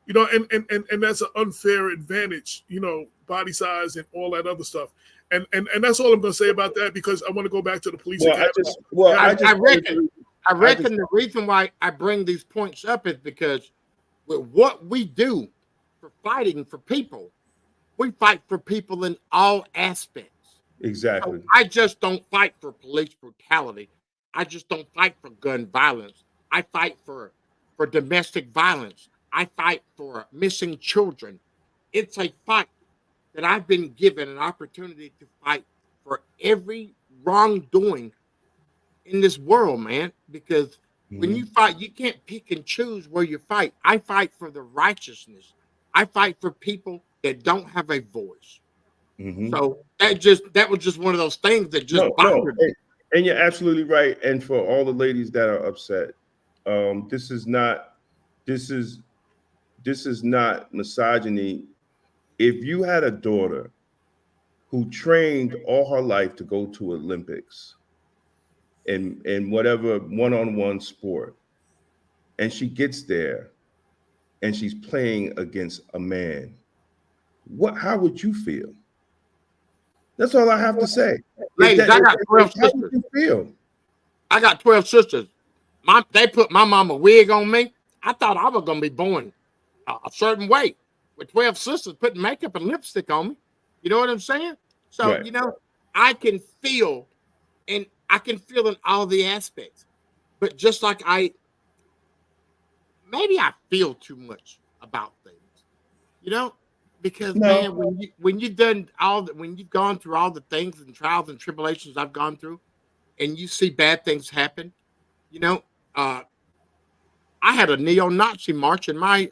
You know, and that's an unfair advantage, you know, body size and all that other stuff. And that's all I'm going to say about that, because I want to go back to the police academy. I reckon the reason why I bring these points up is because with what we do for fighting for people, we fight for people in all aspects. Exactly. So I just don't fight for police brutality. I just don't fight for gun violence. I fight for domestic violence. I fight for missing children. It's a fight that I've been given an opportunity to fight for every wrongdoing in this world, man. Because when you fight, you can't pick and choose where you fight. I fight for the righteousness. I fight for people that don't have a voice. So that was just one of those things that just bothered me. And you're absolutely right. And for all the ladies that are upset, this is not misogyny. If you had a daughter who trained all her life to go to Olympics in whatever one-on-one sport, and she gets there and she's playing against a man, how would you feel? That's all I have to say. Ladies, I got 12 sisters. How would you feel? I got 12 sisters. They put my mama wig on me. I thought I was going to be born a certain way with 12 sisters putting makeup and lipstick on me. You know what I'm saying? So, Right. You know, I can feel in all the aspects. But just like maybe I feel too much about things, you know, because man, when you've gone through all the things and trials and tribulations I've gone through, and you see bad things happen, you know, I had a neo-Nazi march in my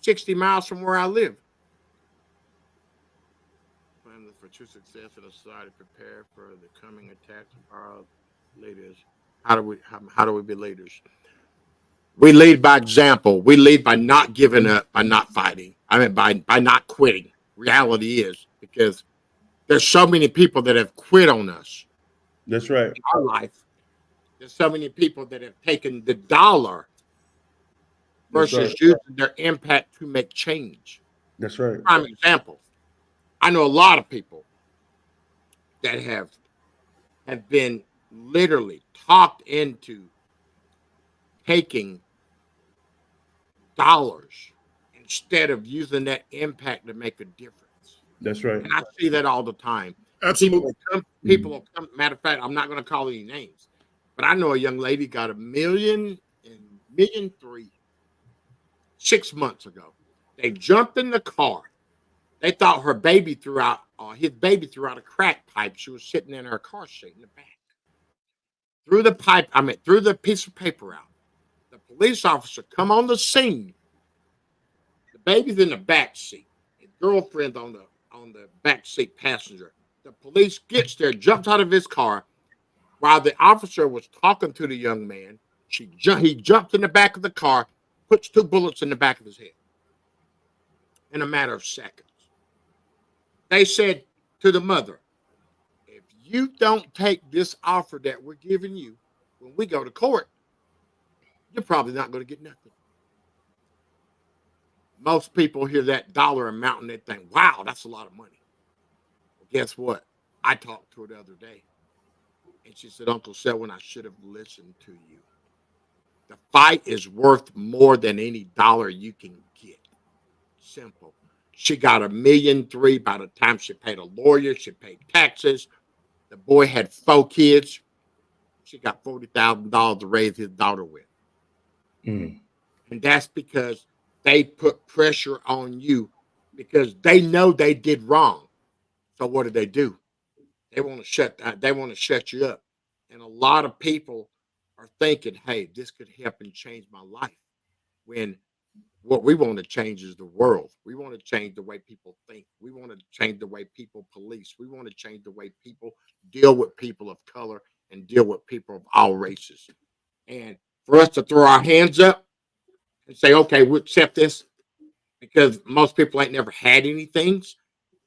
60 miles from where I live. Plan for true success in a society, prepare for the coming attacks of our leaders. How do we be leaders? We lead by example. We lead by not giving up, by not fighting. I mean, by not quitting. Reality is, because there's so many people that have quit on us. That's right. In our life. There's so many people that have taken the dollar versus using their impact to make change. That's right. Prime example. I know a lot of people that have been literally talked into taking dollars instead of using that impact to make a difference. That's right. And I see that all the time. Absolutely. People will come. Matter of fact, I'm not going to call any names, but I know a young lady got $1.3 million 6 months ago. They jumped in the car. They thought her baby threw out, his baby threw out a crack pipe. She was sitting in her car seat in the back. Threw the piece of paper out. The police officer come on the scene. The baby's in the back seat. His girlfriend's on the back seat passenger. The police gets there, jumps out of his car. While the officer was talking to the young man, he jumped in the back of the car, puts 2 bullets in the back of his head in a matter of seconds. They said to the mother, if you don't take this offer that we're giving you when we go to court, you're probably not going to get nothing. Most people hear that dollar amount and they think, wow, that's a lot of money. Well, guess what? I talked to her the other day. And she said, Uncle Selwyn, I should have listened to you. The fight is worth more than any dollar you can get. Simple. She got $1.3 million by the time she paid a lawyer. She paid taxes. The boy had 4 kids. She got $40,000 to raise his daughter with. And that's because they put pressure on you because they know they did wrong. So what do? They want to shut you up. And a lot of people are thinking, hey, this could help and change my life. When what we want to change is the world. We want to change the way people think. We want to change the way people police. We want to change the way people deal with people of color and deal with people of all races. And for us to throw our hands up and say, okay, we'll accept this because most people ain't never had any things.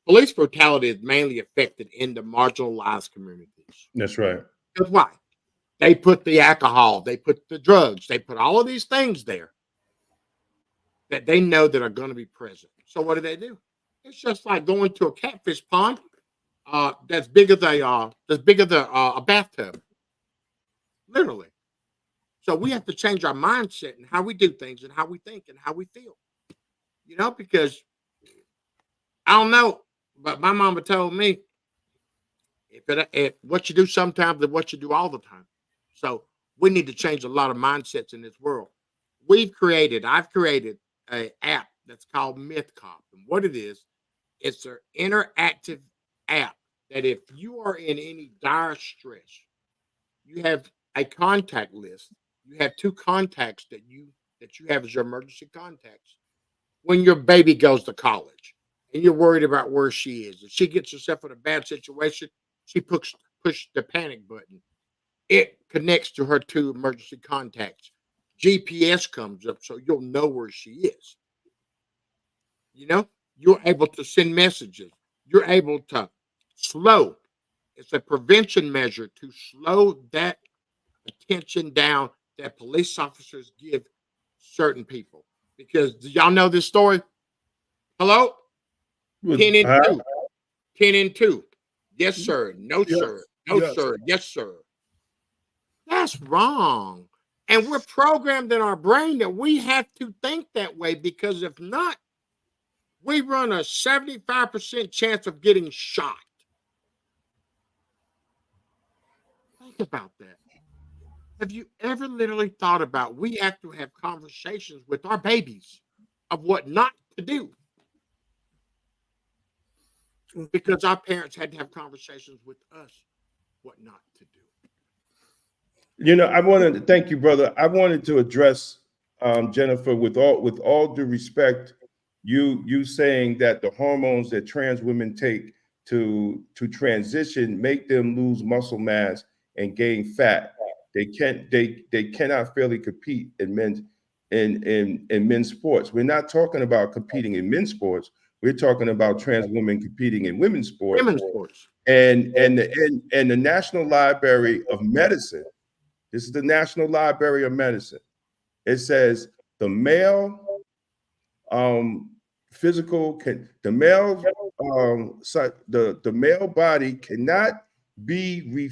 Police brutality is mainly affected in the marginalized communities. That's right. Because why? They put the alcohol, they put the drugs, they put all of these things there that they know that are going to be present. So what do? It's just like going to a catfish pond that's big as a bathtub, literally. So we have to change our mindset and how we do things and how we think and how we feel. Because I don't know, but my mama told me if what you do sometimes is what you do all the time. So we need to change a lot of mindsets in this world. I've created an app that's called Myth Cop. And what it is, it's an interactive app that if you are in any dire stress, you have a contact list. You have 2 contacts that you have as your emergency contacts. When your baby goes to college and you're worried about where she is, if she gets herself in a bad situation, she push the panic button. It connects to her 2 emergency contacts. GPS comes up so you'll know where she is. You're able to send messages. You're able to slow. It's a prevention measure to slow that attention down that police officers give certain people. Because do y'all know this story? Hello? 10 and 2. 10 and 2. Yes, sir. No, Yes. sir. No, Yes. sir. Yes, sir. That's wrong. And we're programmed in our brain that we have to think that way because if not, we run a 75% chance of getting shot. Think about that. Have you ever literally thought about we have to have conversations with our babies of what not to do? Because our parents had to have conversations with us what not to do. I wanted to thank you, brother. I wanted to address Jennifer with all due respect. you saying that the hormones that trans women take to transition make them lose muscle mass and gain fat. They cannot fairly compete in men's sports. We're not talking about competing in men's sports. We're talking about trans women competing in women's sports. And the National Library of Medicine. This is the National Library of Medicine. It says the male the male body cannot be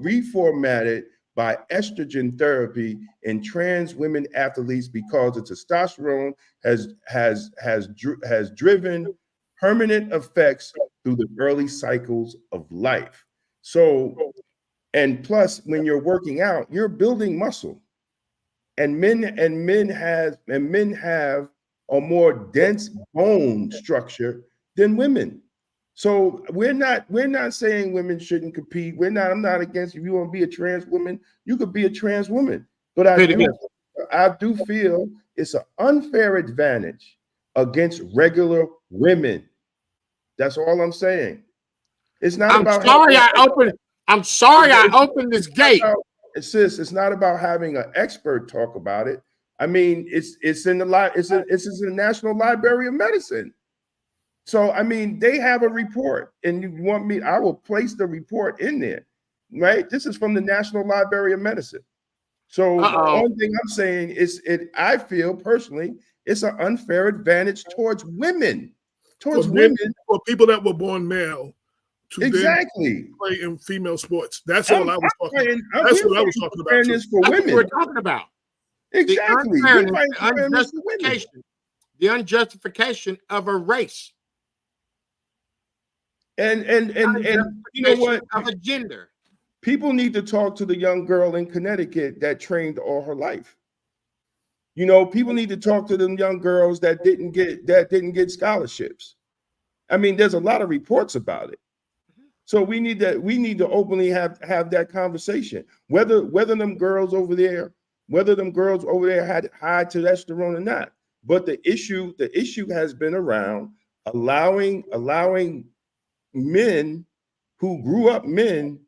reformatted by estrogen therapy in trans women athletes because the testosterone has driven permanent effects through the early cycles of life. So, and plus, when you're working out, you're building muscle, and men have a more dense bone structure than women. So we're not saying women shouldn't compete. I'm not against, if you want to be a trans woman, you could be a trans woman. But I do feel it's an unfair advantage against regular women. That's all I'm saying. It's not about. I'm sorry I opened this gate. It's not about having an expert talk about it. I mean, it's in the National Library of Medicine. So, I mean, they have a report, and you want me, I will place the report in there, right? This is from the National Library of Medicine. So the only thing I'm saying is I feel personally, it's an unfair advantage towards women, for people that were born male. Exactly. Play in female sports. That's all I was talking about. That's what I was talking about. Fairness for women. We're talking about. Exactly. The unjustification of a race. And you know what? Of a gender. People need to talk to the young girl in Connecticut that trained all her life. You know, people need to talk to them young girls that didn't get scholarships. I mean, there's a lot of reports about it. So we need to openly have that conversation. Whether them girls over there had high testosterone or not. But the issue has been around allowing men who grew up men,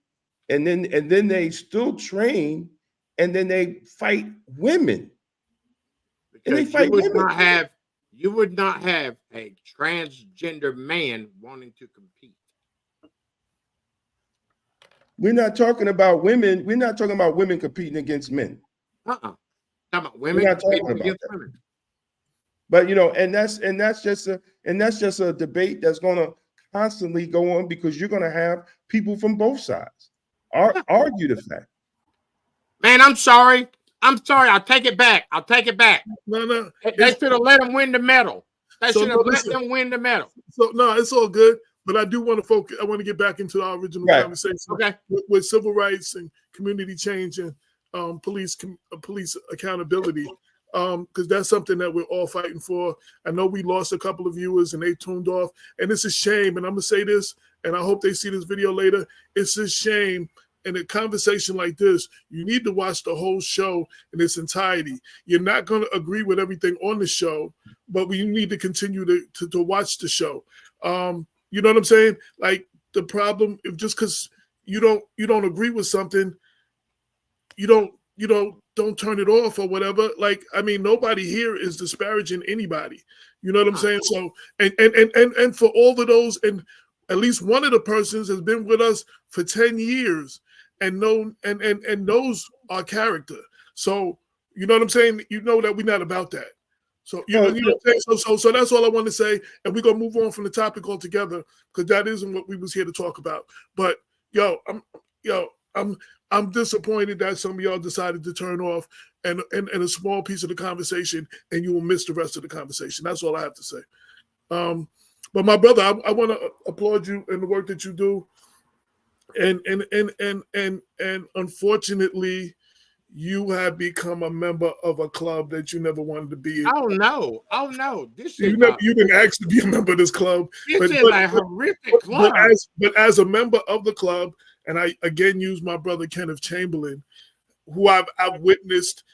and then they still train, and then they fight women. And they fight women. You would not have a transgender man wanting to compete. We're not talking about women. We're not talking about women competing against men. Talking about women competing against women. But you know, and that's just a debate that's going to constantly go on, because you're going to have people from both sides argue the fact. Man, I'm sorry. I'll take it back. No. They should have let them win the medal. Let them win the medal. So no, it's all good. But I do want to focus. I want to get back into our original conversation with civil rights and community change and police accountability, because that's something that we're all fighting for. I know we lost a couple of viewers and they tuned off, and it's a shame. And I'm gonna say this, and I hope they see this video later. It's a shame. In a conversation like this, you need to watch the whole show in its entirety. You're not going to agree with everything on the show, but you need to continue to watch the show. You know what I'm saying? Like, the problem, if just because you don't agree with something, you don't turn it off or whatever. Like, I mean, nobody here is disparaging anybody. You know what I'm saying? So, and for all of those, and at least one of the persons has been with us for 10 years and knows our character. So, you know what I'm saying? You know that we're not about that. So, you know what I'm saying? So that's all I want to say. And we're going to move on from the topic altogether, because that isn't what we was here to talk about. But I'm disappointed that some of y'all decided to turn off and a small piece of the conversation, and you will miss the rest of the conversation. That's all I have to say. But my brother, I want to applaud you in the work that you do. And unfortunately, you have become a member of a club that you never wanted to be in. Oh no! You didn't ask to be a member of this club. This is a horrific club. But as a member of the club, and I again use my brother Kenneth Chamberlain, who I've witnessed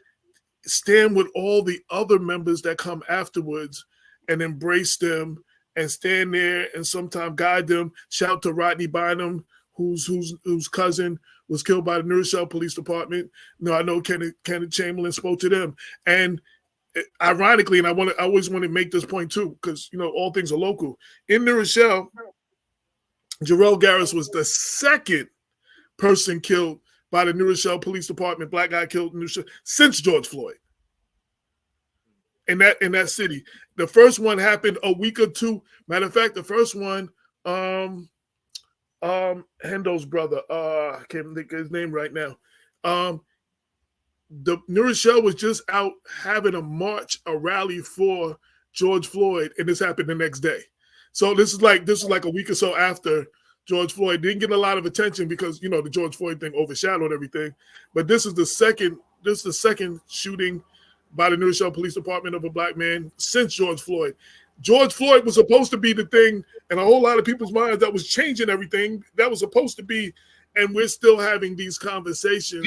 stand with all the other members that come afterwards and embrace them and stand there and sometimes guide them. Shout to Rodney Bynum, whose cousin was killed by the New Rochelle Police Department. No, I know Kenneth Chamberlain spoke to them. And ironically, and I always want to make this point too, because all things are local. In New Rochelle, Jarrell Garris was the second person killed by the New Rochelle Police Department, black guy killed in New Rochelle, since George Floyd. In that city. The first one happened a week or two. Matter of fact, the first one, Hendo's brother, I can't think of his name right now. The New Rochelle was just out having a rally for George Floyd, and this happened the next day. So this is like a week or so after George Floyd. Didn't get a lot of attention because the George Floyd thing overshadowed everything. But this is the second shooting by the New Rochelle Police Department of a black man since George Floyd. George Floyd was supposed to be the thing in a whole lot of people's minds that was changing everything. That was supposed to be, and we're still having these conversations.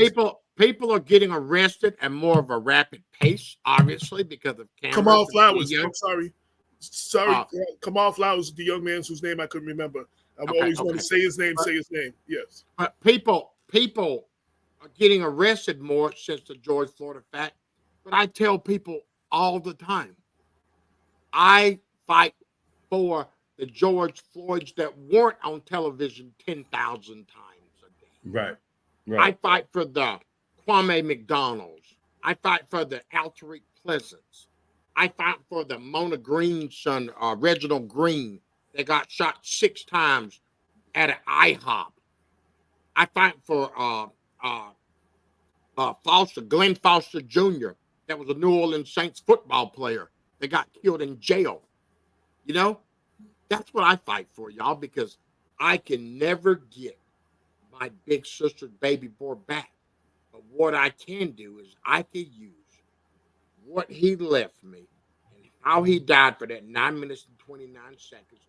People are getting arrested at more of a rapid pace, obviously, because of cameras. Kamal Flowers. I'm sorry. Kamal Flowers, the young man whose name I couldn't remember. I always want to say his name. Yes. But people are getting arrested more since the George Floyd effect. But I tell people all the time, I fight for the George Floyds that weren't on television 10,000 times a day. Right. I fight for the Kwame McDonald's. I fight for the Alteric Pleasants. I fight for the Mona Green's son, Reginald Green, that got shot 6 times at an IHOP. I fight for Glenn Foster Jr., that was a New Orleans Saints football player that got killed in jail. That's what I fight for, y'all, because I can never get my big sister's baby boy back. But what I can do is I can use what he left me and how he died for that 9 minutes and 29 seconds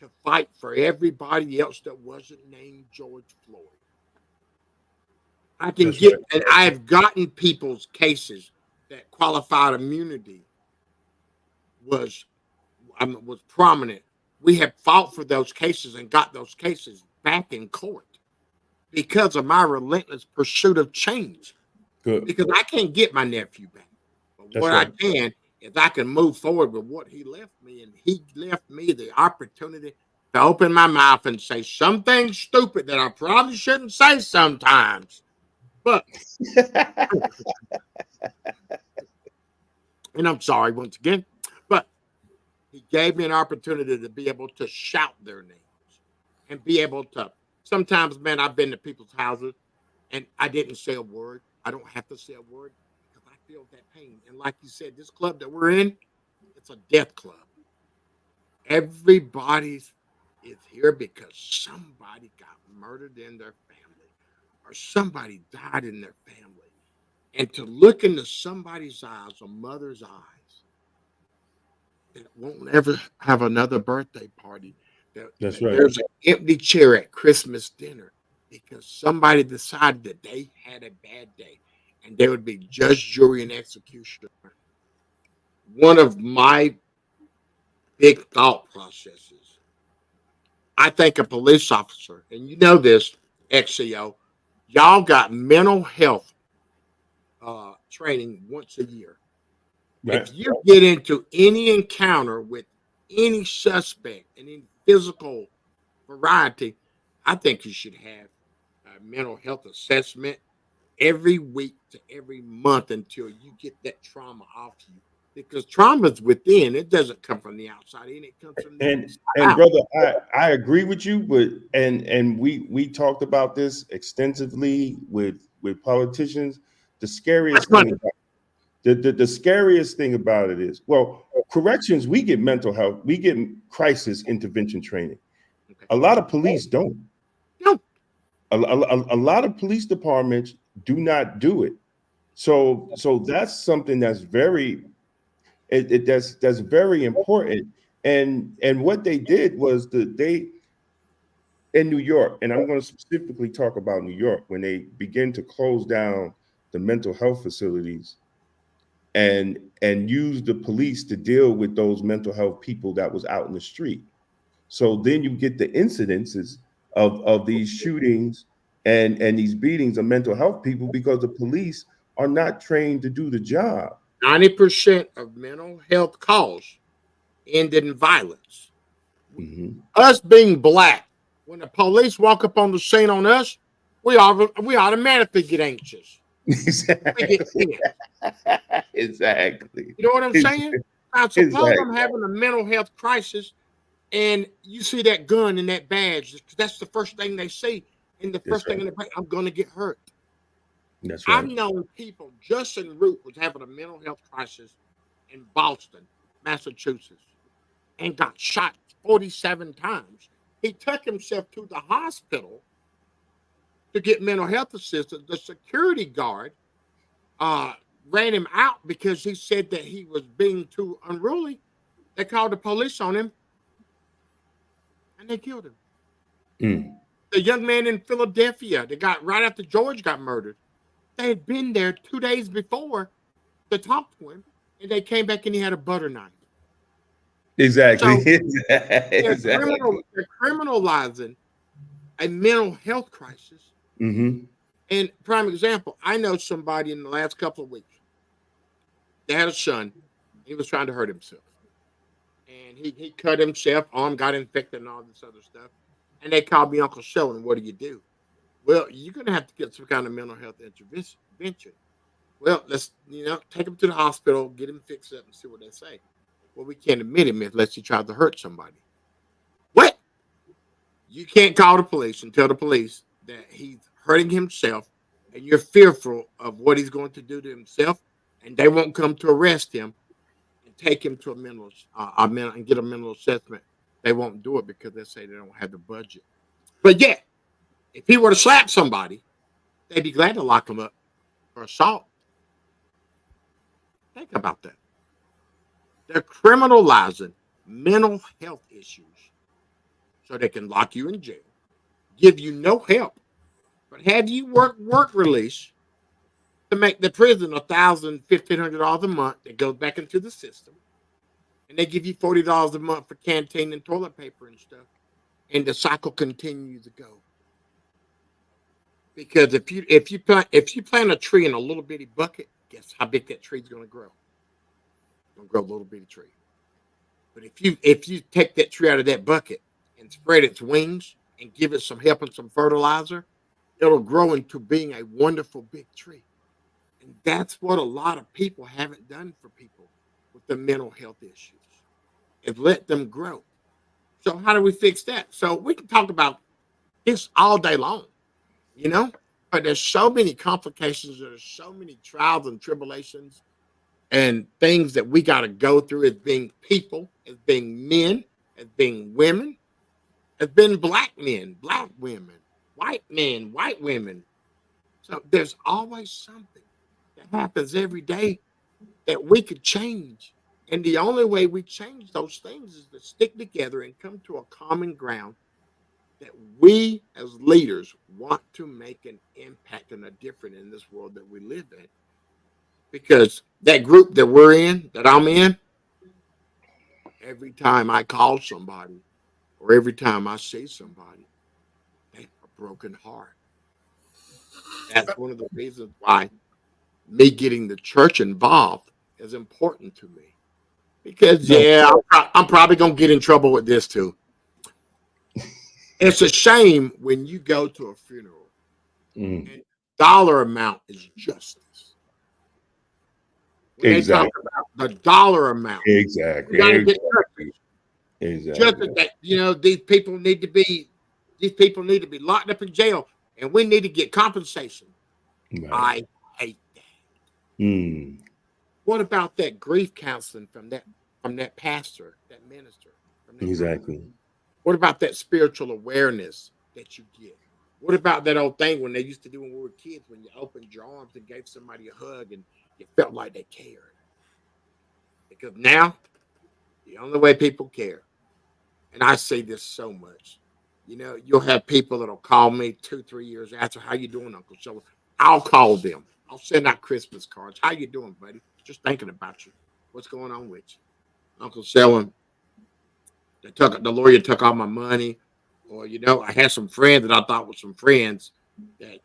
to fight for everybody else that wasn't named George Floyd. I can and I've gotten people's cases that qualified immunity was prominent. We have fought for those cases and got those cases back in court because of my relentless pursuit of change. Good. Because I can't get my nephew back. But what I can is I can move forward with what he left me, and he left me the opportunity to open my mouth and say something stupid that I probably shouldn't say sometimes. But and I'm sorry once again, but he gave me an opportunity to be able to shout their names and be able to. Sometimes, man, I've been to people's houses and I didn't say a word. I don't have to say a word because I feel that pain. And like you said, this club that we're in, it's a death club. Everybody is here because somebody got murdered in their family or somebody died in their family. And to look into somebody's eyes, a mother's eyes, that won't ever have another birthday party. That's right. There's an empty chair at Christmas dinner because somebody decided that they had a bad day and there would be judge, jury, and executioner. One of my big thought processes, I think a police officer, and you know this, XCO, y'all got mental health training once a year. Right. If you get into any encounter with any suspect and any physical variety, I think you should have a mental health assessment every week to every month until you get that trauma off you. Because trauma is within; it doesn't come from the outside in; it comes from the inside. And brother, I agree with you, but and we talked about this extensively with politicians. The scariest thing the scariest thing about it is, well, corrections, we get mental health, we get crisis intervention training. Okay. A lot of police don't. No. A lot of police departments do not do it. So that's something that's very that's very important. And what they did was they in New York, and I'm going to specifically talk about New York, when they begin to close down the mental health facilities, and use the police to deal with those mental health people that was out in the street. So then you get the incidences of these shootings and these beatings of mental health people because the police are not trained to do the job. 90% of mental health calls ended in violence. Mm-hmm. Us being black, when the police walk up on the scene on us, we automatically get anxious. We get tense. Exactly. You know what I'm saying? Now, suppose Exactly. I'm having a mental health crisis and you see that gun and that badge. That's the first thing they see. And the first thing in the brain, I'm going to get hurt. That's right. I've known people, Justin Root was having a mental health crisis in Boston, Massachusetts, and got shot 47 times. He took himself to the hospital to get mental health assistance. The security guard ran him out because he said that he was being too unruly. They called the police on him, and they killed him. Mm. The young man in Philadelphia that got right after George got murdered, they had been there 2 days before to talk to him, and they came back and he had a butter knife. Exactly. So Exactly. they're criminalizing a mental health crisis. Mm-hmm. And prime example, I know somebody in the last couple of weeks. They had a son. He was trying to hurt himself. And he cut himself, arm got infected and all this other stuff. And they called me Uncle Selwyn. What do you do? Well, you're going to have to get some kind of mental health intervention. Well, let's, take him to the hospital, get him fixed up and see what they say. Well, we can't admit him unless he tried to hurt somebody. What? You can't call the police and tell the police that he's hurting himself and you're fearful of what he's going to do to himself, and they won't come to arrest him and take him to a mental and get a mental assessment. They won't do it because they say they don't have the budget. But yeah, if he were to slap somebody, they'd be glad to lock him up for assault. Think about that. They're criminalizing mental health issues so they can lock you in jail, give you no help, but have you work release to make the prison $1,000, $1,500 a month that goes back into the system, and they give you $40 a month for canteen and toilet paper and stuff, and the cycle continues to go. Because if you plant a tree in a little bitty bucket, guess how big that tree's going to grow? It's going to grow a little bitty tree. But if you take that tree out of that bucket and spread its wings and give it some help and some fertilizer, it'll grow into being a wonderful big tree. And that's what a lot of people haven't done for people with the mental health issues, is let them grow. So how do we fix that? So we can talk about this all day long, but there's so many complications. There's so many trials and tribulations and things that we got to go through as being people, as being men, as being women, as being black men, black women, white men, white women. So there's always something that happens every day that we could change. And the only way we change those things is to stick together and come to a common ground that we as leaders want to make an impact and a difference in this world that we live in. Because that group that we're in, that I'm in, every time I call somebody or every time I see somebody, they have a broken heart. That's one of the reasons why me getting the church involved is important to me. Because, I'm probably going to get in trouble with this too. It's a shame when you go to a funeral and dollar amount is justice. When they talk about the dollar amount, Exactly. you got to get Exactly. justice. That these people need to be locked up in jail, and we need to get compensation. Right. I hate that. What about that grief counseling from that pastor, that minister? Exactly. What about that spiritual awareness that you get? What about that old thing when they used to do when we were kids, when you opened your arms and gave somebody a hug and you felt like they cared? Because now, the only way people care, and I say this so much, you'll have people that'll call me 2-3 years after, how you doing, Uncle? So I'll call them. I'll send out Christmas cards. How you doing, buddy? just thinking about you. What's going on with you? Uncle Selwyn, the lawyer took all my money. Or, I had some friends that I thought were some friends that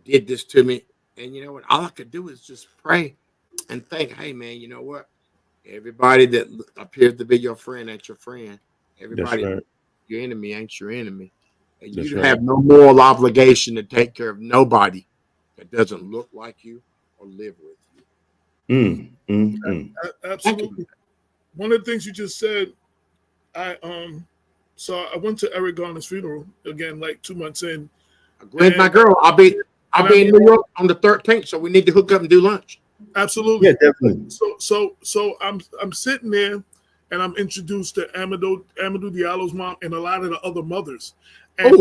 did this to me. And you know what? All I could do is just pray and think, hey, man, you know what? Everybody that appears to be your friend ain't your friend. Everybody, That's right. your enemy ain't your enemy. And That's you right. have no moral obligation to take care of nobody that doesn't look like you or live with you. Absolutely. One of the things you just said, I went to Eric Garner's funeral again, like 2 months in. With my girl, I'll be in New York on the 13th, so we need to hook up and do lunch. Absolutely. Yeah, definitely. So I'm sitting there and I'm introduced to Amadou Diallo's mom and a lot of the other mothers. And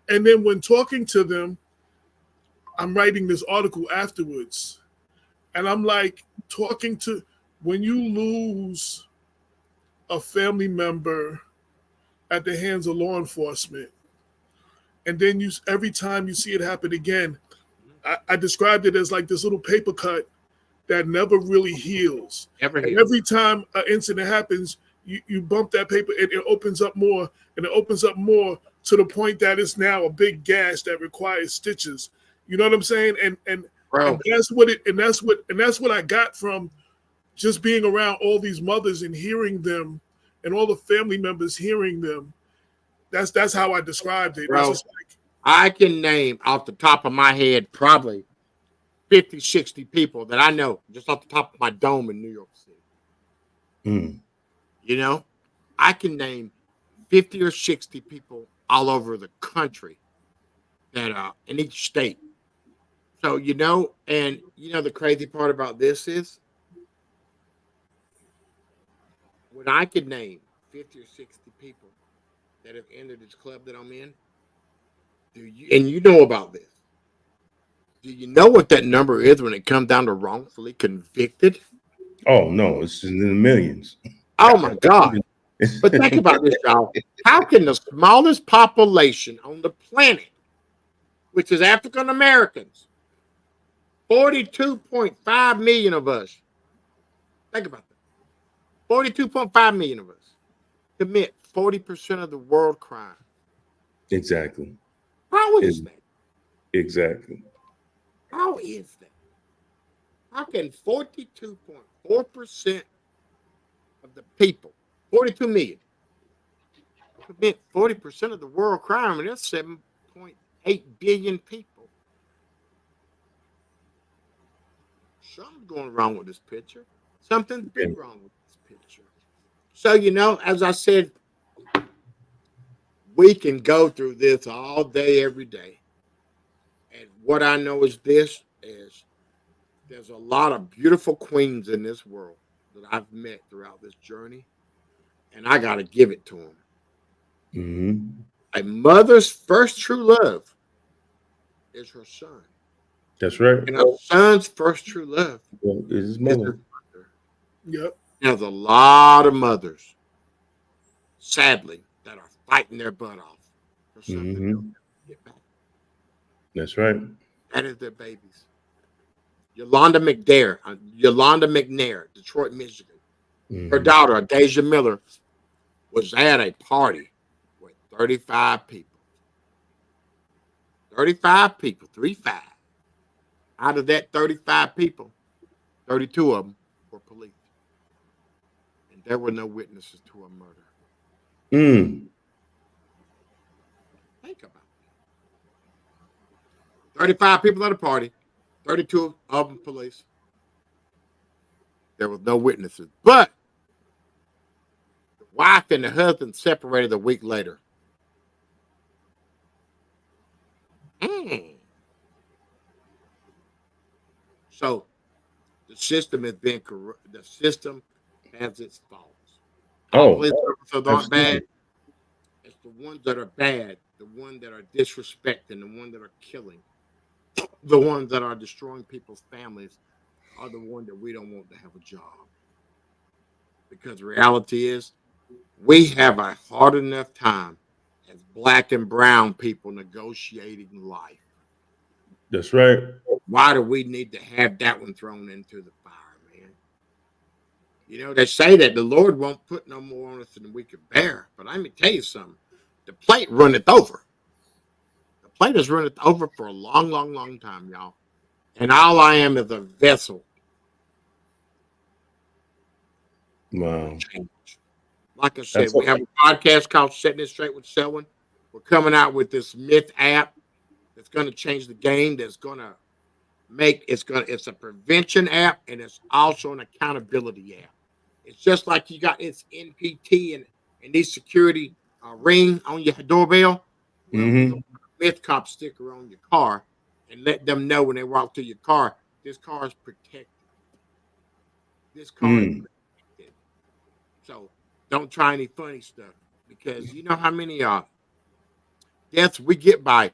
then when talking to them, I'm writing this article afterwards. And I'm like, when you lose a family member at the hands of law enforcement, and then every time you see it happen again, I described it as like this little paper cut that never really heals. Every time an incident happens, you bump that paper and it opens up more, and it opens up more to the point that it's now a big gash that requires stitches. You know what I'm saying? And that's what I got from just being around all these mothers and hearing them, and all the family members hearing them. That's how I described it. Bro, I can name off the top of my head probably 50, 60 people that I know just off the top of my dome in New York City. I can name 50 or 60 people all over the country that are in each state. So, the crazy part about this is when I could name 50 or 60 people that have entered this club that I'm in, and you know about this. Do you know what that number is when it comes down to wrongfully convicted? Oh, no, it's in the millions. Oh, my God. But think about this, y'all. How can the smallest population on the planet, which is African Americans, 42.5 million of us, think about that, 42.5 million of us, commit 40% of the world crime? Exactly. How is that? Exactly. How is that? How can 42.4% of the people, 42 million, commit 40% of the world crime, and that's 7.8 billion people? Something's going wrong with this picture. Something's big wrong with this picture. So, as I said, we can go through this all day, every day. And what I know is there's a lot of beautiful queens in this world that I've met throughout this journey, and I got to give it to them. Mm-hmm. A mother's first true love is her son. That's right. And a son's first true love is his mother. Yep. There's a lot of mothers, sadly, that are fighting their butt off for something they'll never get back. That's right. That is their babies. Yolanda McNair, Detroit, Michigan. Her daughter, Deja Miller, was at a party with 35 people. 35 people, 35. Out of that 35 people, 32 of them were police. And there were no witnesses to a murder. Think about it. 35 people at a party, 32 of them police. There was no witnesses. But the wife and the husband separated a week later. So the system has been corrupt. The system has its faults. Police officers aren't bad. It's the ones that are bad, the ones that are disrespecting, the ones that are killing, the ones that are destroying people's families are the ones that we don't want to have a job. Because the reality is, we have a hard enough time as black and brown people negotiating life. That's right. Why do we need to have that one thrown into the fire, man? You know, they say that the Lord won't put no more on us than we can bear. But let me tell you something. The plate runneth over. The plate has runneth over for a long, long, long time, y'all. And all I am is a vessel. Wow. Like I said, we have a podcast called Setting It Straight with Selwyn. We're coming out with this Myth app that's going to change the game. That's going to it's a prevention app, and it's also an accountability app. It's just like you got it's NPT and these security ring on your doorbell. Well, we're gonna put a Myth Cop sticker on your car and let them know when they walk to your car, this car is protected. This car is protected. So don't try any funny stuff, because you know how many deaths we get by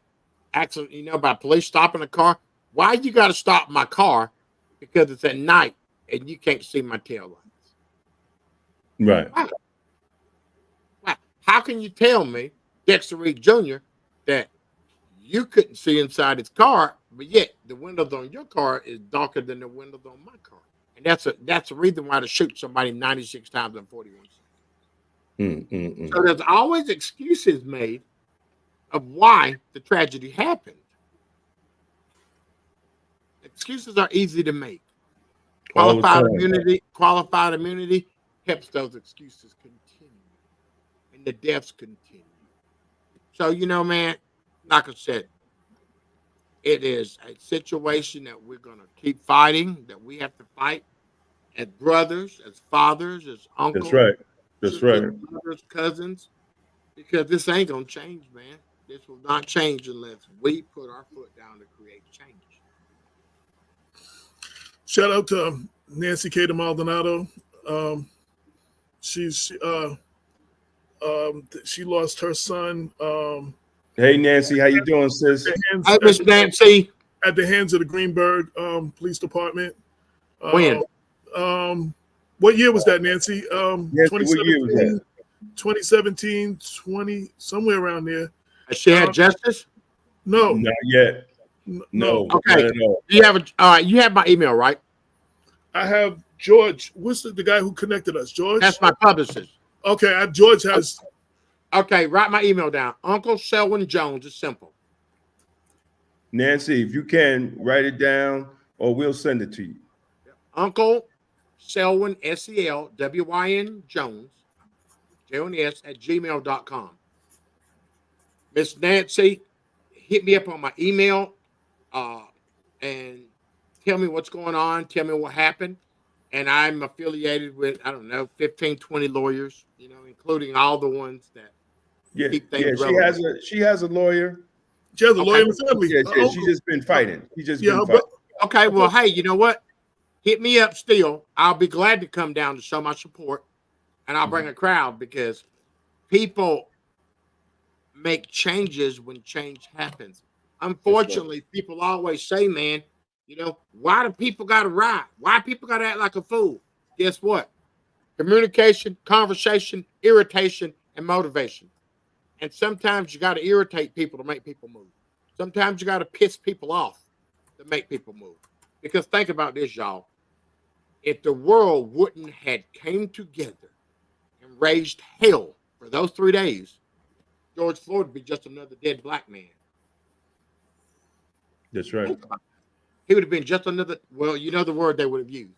accident, you know, by police stopping a car. Why you got to stop my car? Because it's at night and you can't see my tail lights. Right. Wow. How can you tell me, Dexter Reed Jr., that you couldn't see inside his car, but yet the windows on your car is darker than the windows on my car? And that's a reason why to shoot somebody 96 times in 41 seconds. So there's always excuses made of why the tragedy happened. Excuses are easy to make. Qualified immunity helps those excuses continue, and the deaths continue. So, you know, man, like I said, it is a situation that we're going to keep fighting, that we have to fight as brothers, as fathers, as uncles. That's right. That's right. Brothers, cousins, because this ain't going to change, man. This will not change unless we put our foot down to create change. Shout out to Nancy K. Maldonado. She lost her son. Hey, Nancy, how you doing, sis? Hi, Miss Nancy. At the hands of the Greenberg Police Department. When? What year was that, Nancy? Nancy, what year was that? 2017, 20, somewhere around there. Has she had justice? No. Not yet. No. Okay. You have you have my email, right? I have George. What's the guy who connected us? George? That's my publicist. Okay, George has. Okay, write my email down. Uncle Selwyn Jones. It's simple. Nancy, if you can, write it down or we'll send it to you. Uncle Selwyn, SELWYN Jones, JONS @gmail.com. Miss Nancy, hit me up on my email and tell me what's going on. Tell me what happened. And I'm affiliated with, I don't know, 15, 20 lawyers, you know, including all the ones that keep things relevant. She has a lawyer. She has a lawyer in the family. Yeah, she's just been fighting. Okay, well, hey, you know what? Hit me up still. I'll be glad to come down to show my support. And I'll bring a crowd, because people make changes when change happens. Unfortunately, people always say, man, you know, why do people got to riot? Why people got to act like a fool? Guess what? Communication, conversation, irritation, and motivation. And sometimes you got to irritate people to make people move. Sometimes you got to piss people off to make people move. Because think about this, y'all. If the world wouldn't had came together and raised hell for those 3 days, George Floyd would be just another dead black man. That's right. He would have been just another, well, you know the word they would have used.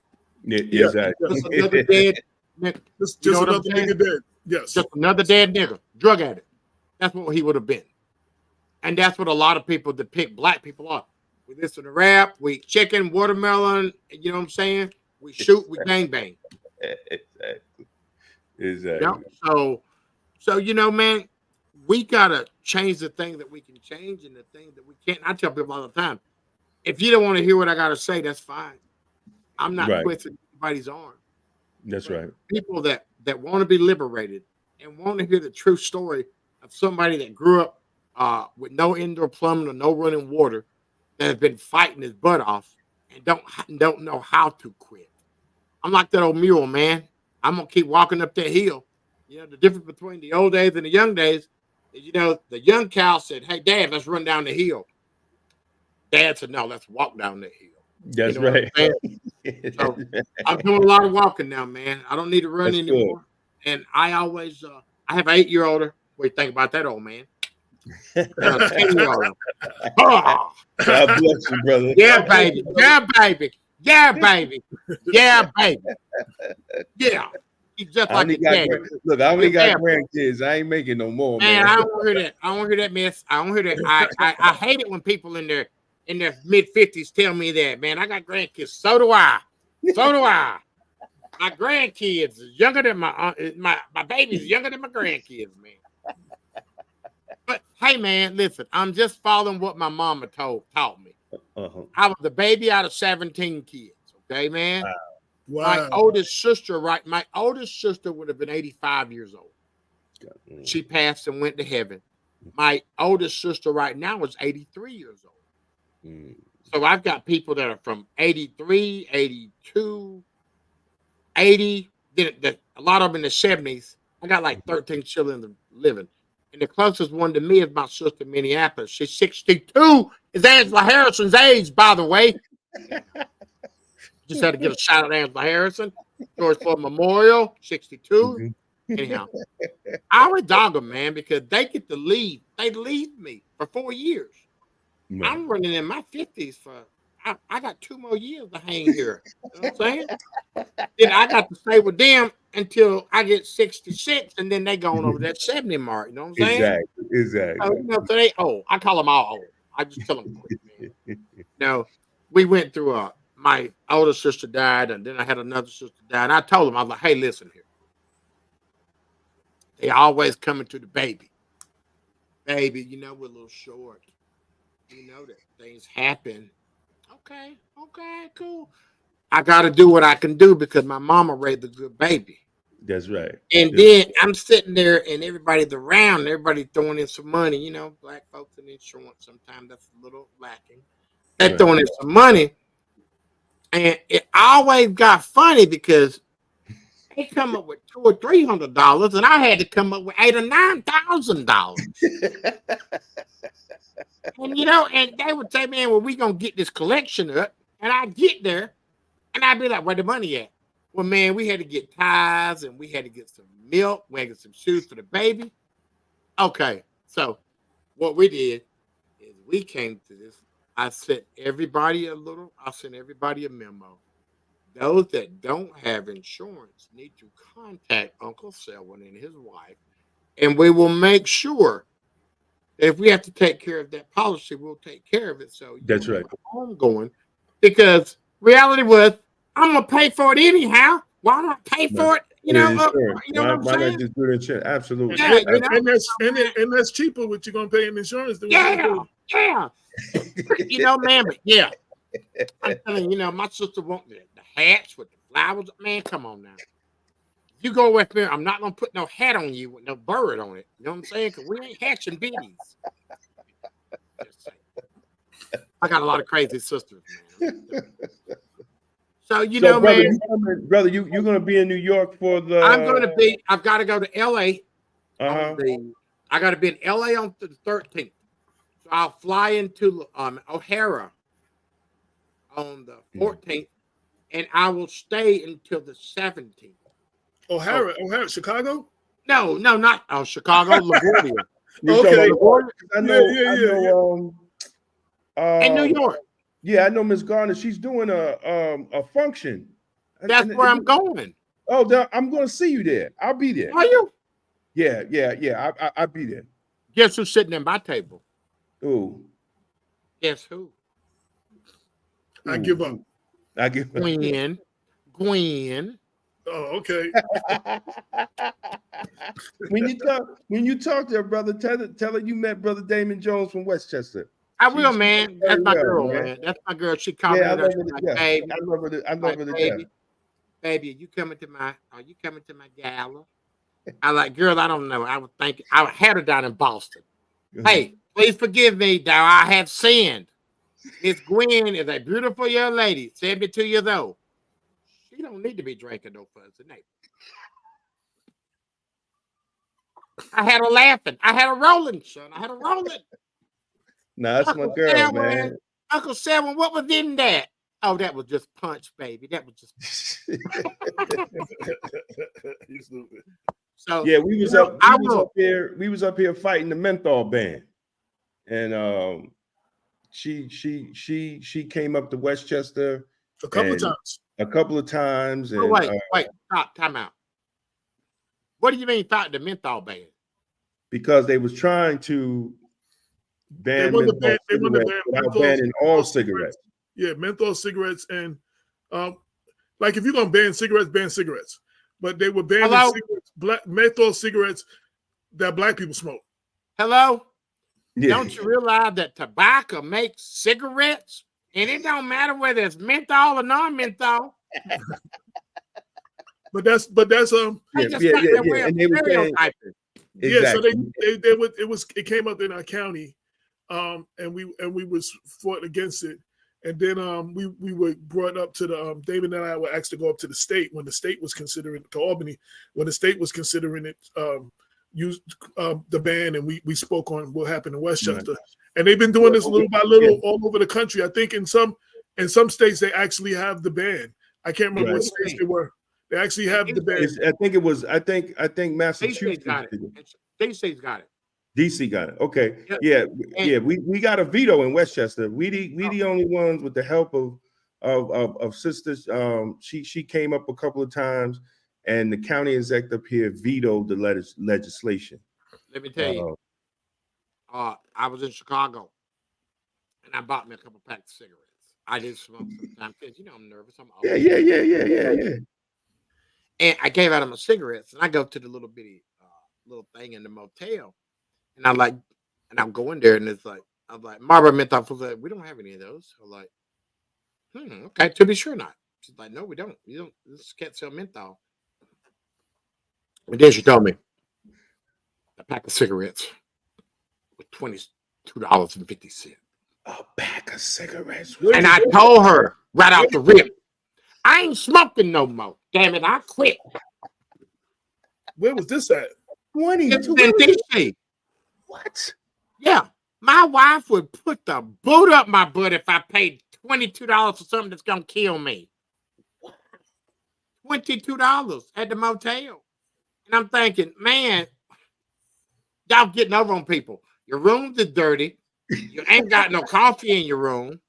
Yeah, exactly. Just another dead nigga. Just another nigga dead. Yes. Just another dead nigga. Drug addict. That's what he would have been. And that's what a lot of people depict black people are. We listen to rap, we eat chicken, watermelon, you know what I'm saying? We shoot, we gangbang. Exactly. Yep. So you know, man, we gotta change the thing that we can change and the thing that we can't. I tell people all the time, if you don't want to hear what I gotta say, that's fine. I'm not twisting anybody's arm. That's right. People that want to be liberated and want to hear the true story of somebody that grew up with no indoor plumbing or no running water, that has been fighting his butt off and don't know how to quit. I'm like that old mule, man. I'm gonna keep walking up that hill. You know, the difference between the old days and the young days is, you know, the young cow said, "Hey, Dad, let's run down the hill." Dad said, no, let's walk down that hill. That's You know right. So I'm doing a lot of walking now, man. I don't need to run That's anymore. And I always, I have an 8-year-old. What do you think about that, old man? And a 10-year-old. Oh, God bless you, brother. yeah, baby. Yeah, baby. Yeah, baby. Yeah, baby. Yeah. He's just I like only a got daddy. look, I only got Yeah. grandkids. I ain't making no more, Man, man. I don't want to hear that. I don't want to hear that mess. I don't hear that. I hate it when people in their mid-50s tell me that, man. I got grandkids. So do I. So do I. My grandkids is younger than my baby's younger than my grandkids, man. But hey, man, listen, I'm just following what my mama taught me. I was the baby out of 17 kids. Okay, man. Wow. My oldest sister would have been 85 years old. She passed and went to heaven. My oldest sister right now is 83 years old. So I've got people that are from 83, 82, 80, then a lot of them in the 70s. I got like 13 children living. And the closest one to me is my sister in Minneapolis. She's 62. Is Angela Harrison's age, by the way. Just had to give a shout out to Angela Harrison. George Floyd Memorial, 62. Anyhow, I would dog them, man, because they get to leave. They leave me for 4 years. Right. I'm running in my 50s I got 2 more years to hang here. You know what I'm saying? Then I got to stay with them until I get 66, and then they going over that 70 mark. You know what I'm saying? Exactly. So, so they old. I call them all old. I just tell them quick, man. No, we went through my older sister died, and then I had another sister die. And I told them, I was like, hey, listen here. They always coming to the baby. Baby, you know, we're a little short. You know that things happen. Okay, cool. I got to do what I can do because my mama raised a good baby. That's right. And then I'm sitting there and everybody's around, everybody throwing in some money. You know, black folks in insurance, sometimes that's a little lacking. They're throwing in some money. And it always got funny because they come up with $200 or $300, and I had to come up with $8,000 or $9,000. And you know, and they would say, "Man, well, we gonna get this collection up." And I get there, and I'd be like, "Where the money at?" Well, man, we had to get ties, and we had to get some milk, we had to get some shoes for the baby. Okay, so what we did is we came to this. I sent everybody a memo. Those that don't have insurance need to contact Uncle Selwyn and his wife, and we will make sure that if we have to take care of that policy, we'll take care of it. So that's right. Home going, because reality was, I'm gonna pay for it anyhow. Why not pay for it? You know, why not just do the insurance? Absolutely. Yeah, and that's cheaper. What you're gonna pay in insurance? Yeah. You know, man, but yeah. I'm telling you, my sister wants the hats with the flowers. Man, come on now. You go up there, I'm not gonna put no hat on you with no bird on it. You know what I'm saying? Because we ain't hatching biddies. I got a lot of crazy sisters, man. So brother, man, brother, you're gonna be in New York for the. I've got to go to LA. I got to be in LA on the 13th. So I'll fly into O'Hara on the 14th, and I will stay until the 17th. O'Hara, Chicago? No, not Chicago, LaGuardia. Okay. I know. In New York. Yeah, I know Miss Garner. She's doing a function. That's where I'm going. Oh, I'm going to see you there. I'll be there. Are you? Yeah. I'll be there. Guess who's sitting at my table? Who? Guess who? I give up. Gwen. Oh, okay. When you talk to her, brother, tell her you met Brother Damon Jones from Westchester. I will, man. That's my girl, man. That's my girl. She called me. I love her. I love her to death. Baby, are you coming to my gala? I like, girl, I don't know. I was thinking I had her down in Boston. Hey, please forgive me, though. I have sinned. Miss Gwen is a beautiful young lady, 72 years old. She don't need to be drinking no fuzzy name. I had her laughing. I had her rolling, son. I had her rolling. Nah, that's my girl, man. Uncle Selwyn, what was in that? Oh, that was just punch, baby. That was just. He's stupid. So yeah, we was up here. We was up here fighting the menthol ban, and she came up to Westchester a couple of times. A couple of times. And, wait, stop, time out. What do you mean fight the menthol ban? Because they was trying to ban menthol cigarettes without banning all cigarettes. Yeah, menthol cigarettes and like if you're gonna ban cigarettes. But they were banning menthol cigarettes that black people smoke. Hello? Yeah. Don't you realize that tobacco makes cigarettes? And it don't matter whether it's menthol or non-menthol. But that's And they were saying, so it came up in our county, and we was fought against it. And then we were brought up to the David and I were asked to go up to the state when the state was considering to Albany when the state was considering it use the ban, and we spoke on what happened in Westchester. Right. And they've been doing this little by little all over the country. I think in some states they actually have the ban. I can't remember what states they were. They actually have the ban. I think Massachusetts got it. DC's got it. DC got it. Okay. Yeah. We got a veto in Westchester. We the only ones with the help of sisters. She came up a couple of times, and the county executive here vetoed the legislation. Let me tell you. I was in Chicago, and I bought me a couple packs of cigarettes. I did smoke sometimes because I'm nervous. I'm old. Yeah. And I gave out of my cigarettes, and I go to the little bitty little thing in the motel. And I'm going there, and it's like, I'm like, Marlboro menthol. Like, we don't have any of those. I'm like, okay, to be sure not. She's like, no, we don't. You don't. This can't sell menthol. And then she told me a pack of cigarettes with $22.50. A pack of cigarettes. And I told her right out the rip, I ain't smoking no more. Damn it, I quit. Where was this at? 22. In DC. What? Yeah, my wife would put the boot up my butt if I paid $22 for something that's gonna kill me. $22 at the motel, and I'm thinking, man, y'all getting over on people. Your rooms are dirty. You ain't got no coffee in your room.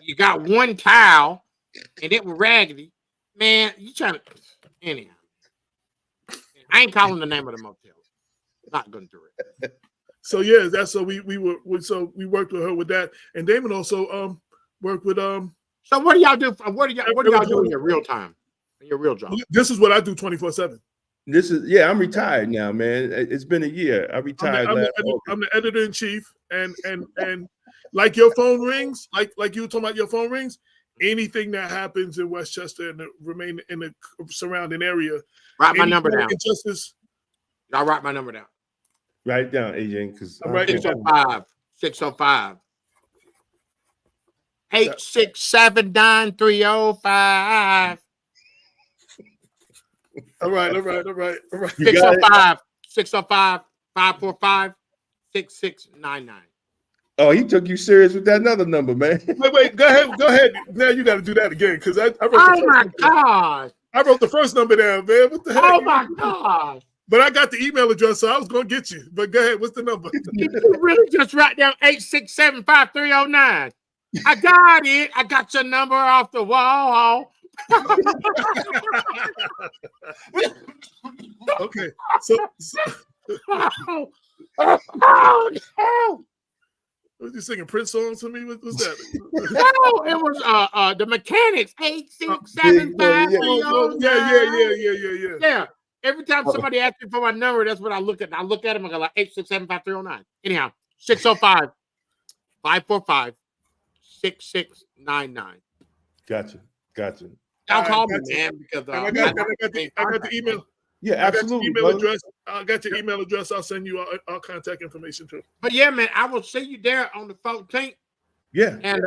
You got one towel, and it was raggedy. Man, you trying to anyhow? I ain't calling the name of the motel. Not gonna do it. So yeah, that's so we worked with her with that, and Damon also worked with So what do y'all do? What do y'all do in your real time? In your real job? This is what I do 24/7. I'm retired now, man. It's been a year. I retired. I'm the editor in chief, and like your phone rings, like you were talking about your phone rings. Anything that happens in Westchester and remain in the surrounding area, write my number down. Injustice. I'll write my number down. Write it down, AJ, because 605 867-9305. All right. 605-545-6699. Oh, he took you serious with that other number, man. Wait, go ahead. Now you got to do that again because I wrote. Oh my God! I wrote the first number down, man. What the heck? Oh my God! But I got the email address, so I was going to get you. But go ahead. What's the number? You really just write down 867-5309. I got it. I got your number off the wall. Okay. So was you singing Prince songs to me? What's that? No, it was the Mechanics. 867-5309. Yeah. Every time somebody asks me for my number, that's what I look at. I look at them and go like 867-5309. Anyhow, 605-545-6699. Gotcha. Y'all call me, man, because I got the email. Yeah, absolutely. I got your email address. I'll send you our contact information too. But yeah, man, I will see you there on the 14th. Yeah. And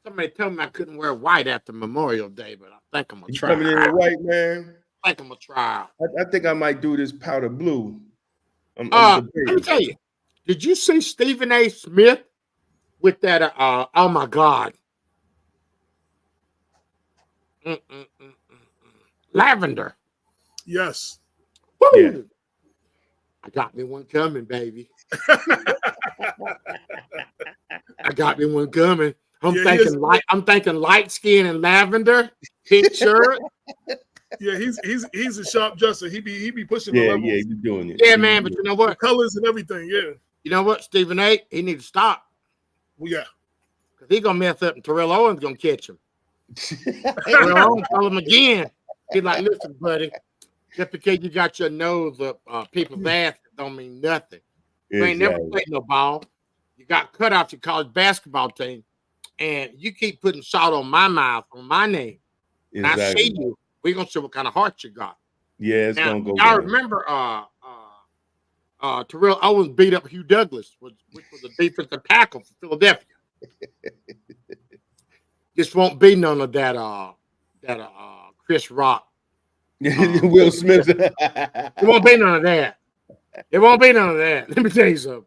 somebody told me I couldn't wear white after Memorial Day, but I think I'm gonna try. Coming in white, man. I think I'm gonna try. I think I might do this powder blue. Let me tell you. Did you see Stephen A. Smith with that. Oh my God. Lavender. Yes. Woo! Yeah. I got me one coming, baby. I got me one coming. I'm thinking light skin and lavender, pink shirt. Yeah, he's a sharp dresser. He be pushing the Yeah, levels. yeah, he's doing it. Yeah, man. But you know The what? colors and everything. Yeah. You know what? Stephen A. He needs to stop Well, yeah. because he's gonna mess up, and Terrell Owens gonna catch him. Terrell Owens tell him again. He's like, "Listen, buddy, just because you got your nose up people's ass, don't mean nothing. You ain't never played no ball. You got cut off your college basketball team, and you keep putting salt on my mouth, on my name. And I see you. We're gonna see what kind of heart you got." Yeah, it's Now, gonna go. y'all down. remember Terrell Owens beat up Hugh Douglas, which was a defensive tackle for Philadelphia. This won't be none of that Chris Rock. Will Smith. It won't be none of that. It won't be none of that. Let me tell you something.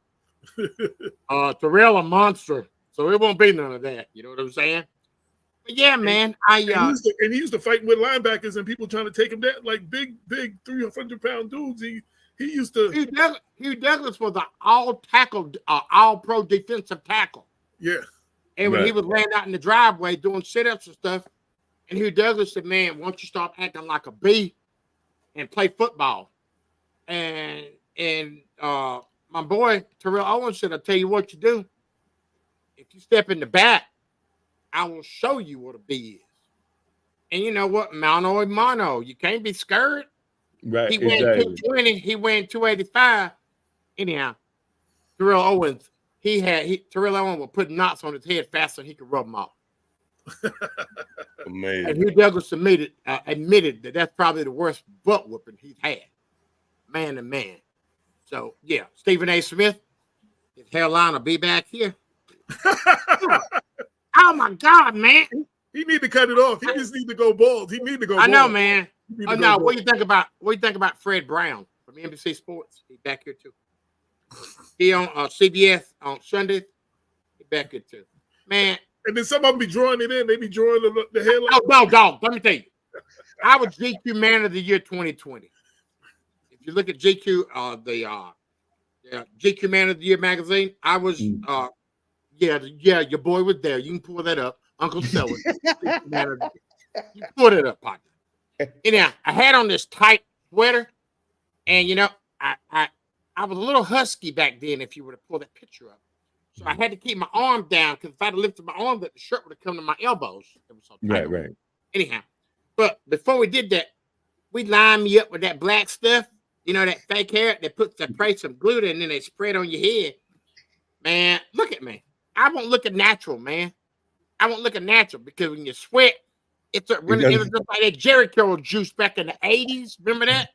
Terrell a monster, so it won't be none of that. You know what I'm saying? But yeah, man. He used to fight with linebackers and people trying to take him down, like big 300-pound dudes. He used to. Hugh Douglas was an all-pro defensive tackle. Yeah. And when he was laying out in the driveway doing sit-ups and stuff, and Hugh Douglas said, "Man, why don't you stop acting like a bee and play football?" And my boy Terrell Owens said, "I'll tell you what you do. If you step in the back, I will show you what a bee is." And you know what? Mano a mano. You can't be scared. Right. He went 220. He went 285. Anyhow, Terrell Owens, Terrell Owens would put knots on his head faster than he could rub them off. Amazing. And Hugh Douglas admitted that that's probably the worst butt whooping he's had, man to man. So yeah, Stephen A. Smith, his hairline will be back here. Oh my God, man! He need to cut it off. He just need to go bald. He need to go. I know, bald. man. Oh no, what do you think about Fred Brown from NBC Sports? He's back here too. He on CBS on Sunday. He's back here too, man. And then some of them be drawing it in. They be drawing the headline. Oh no, dog. Let me tell you, I was GQ Man of the Year 2020. If you look at GQ, the GQ Man of the Year magazine, I was your boy was there. You can pull that up, Uncle Selwyn. You pull it up, partner. Anyhow, I had on this tight sweater, and I was a little husky back then. If you were to pull that picture up, so I had to keep my arm down because if I'd lifted my arm, the shirt would have come to my elbows. It was so tight. Right. Anyhow, but before we did that, we lined me up with that black stuff. You know, that fake hair. They spray some glue and then they spray it on your head. Man, look at me. I won't look natural, man. I won't look natural because when you sweat, it was just like that Jerry Curl juice back in the 80s. Remember that?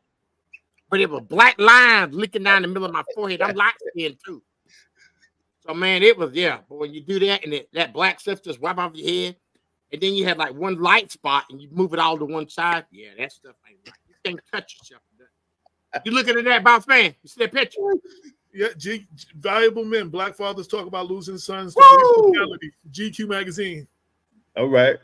But it was black lines licking down the middle of my forehead. I'm light skinned too. So, man, it was, but when you do that and that black stuff just wipe off your head, and then you had like one light spot and you move it all to one side, that stuff ain't right. You can't touch yourself. You looking at that, boss man? You see that picture? Yeah, valuable men. Black fathers talk about losing sons to brutality. GQ magazine. All right.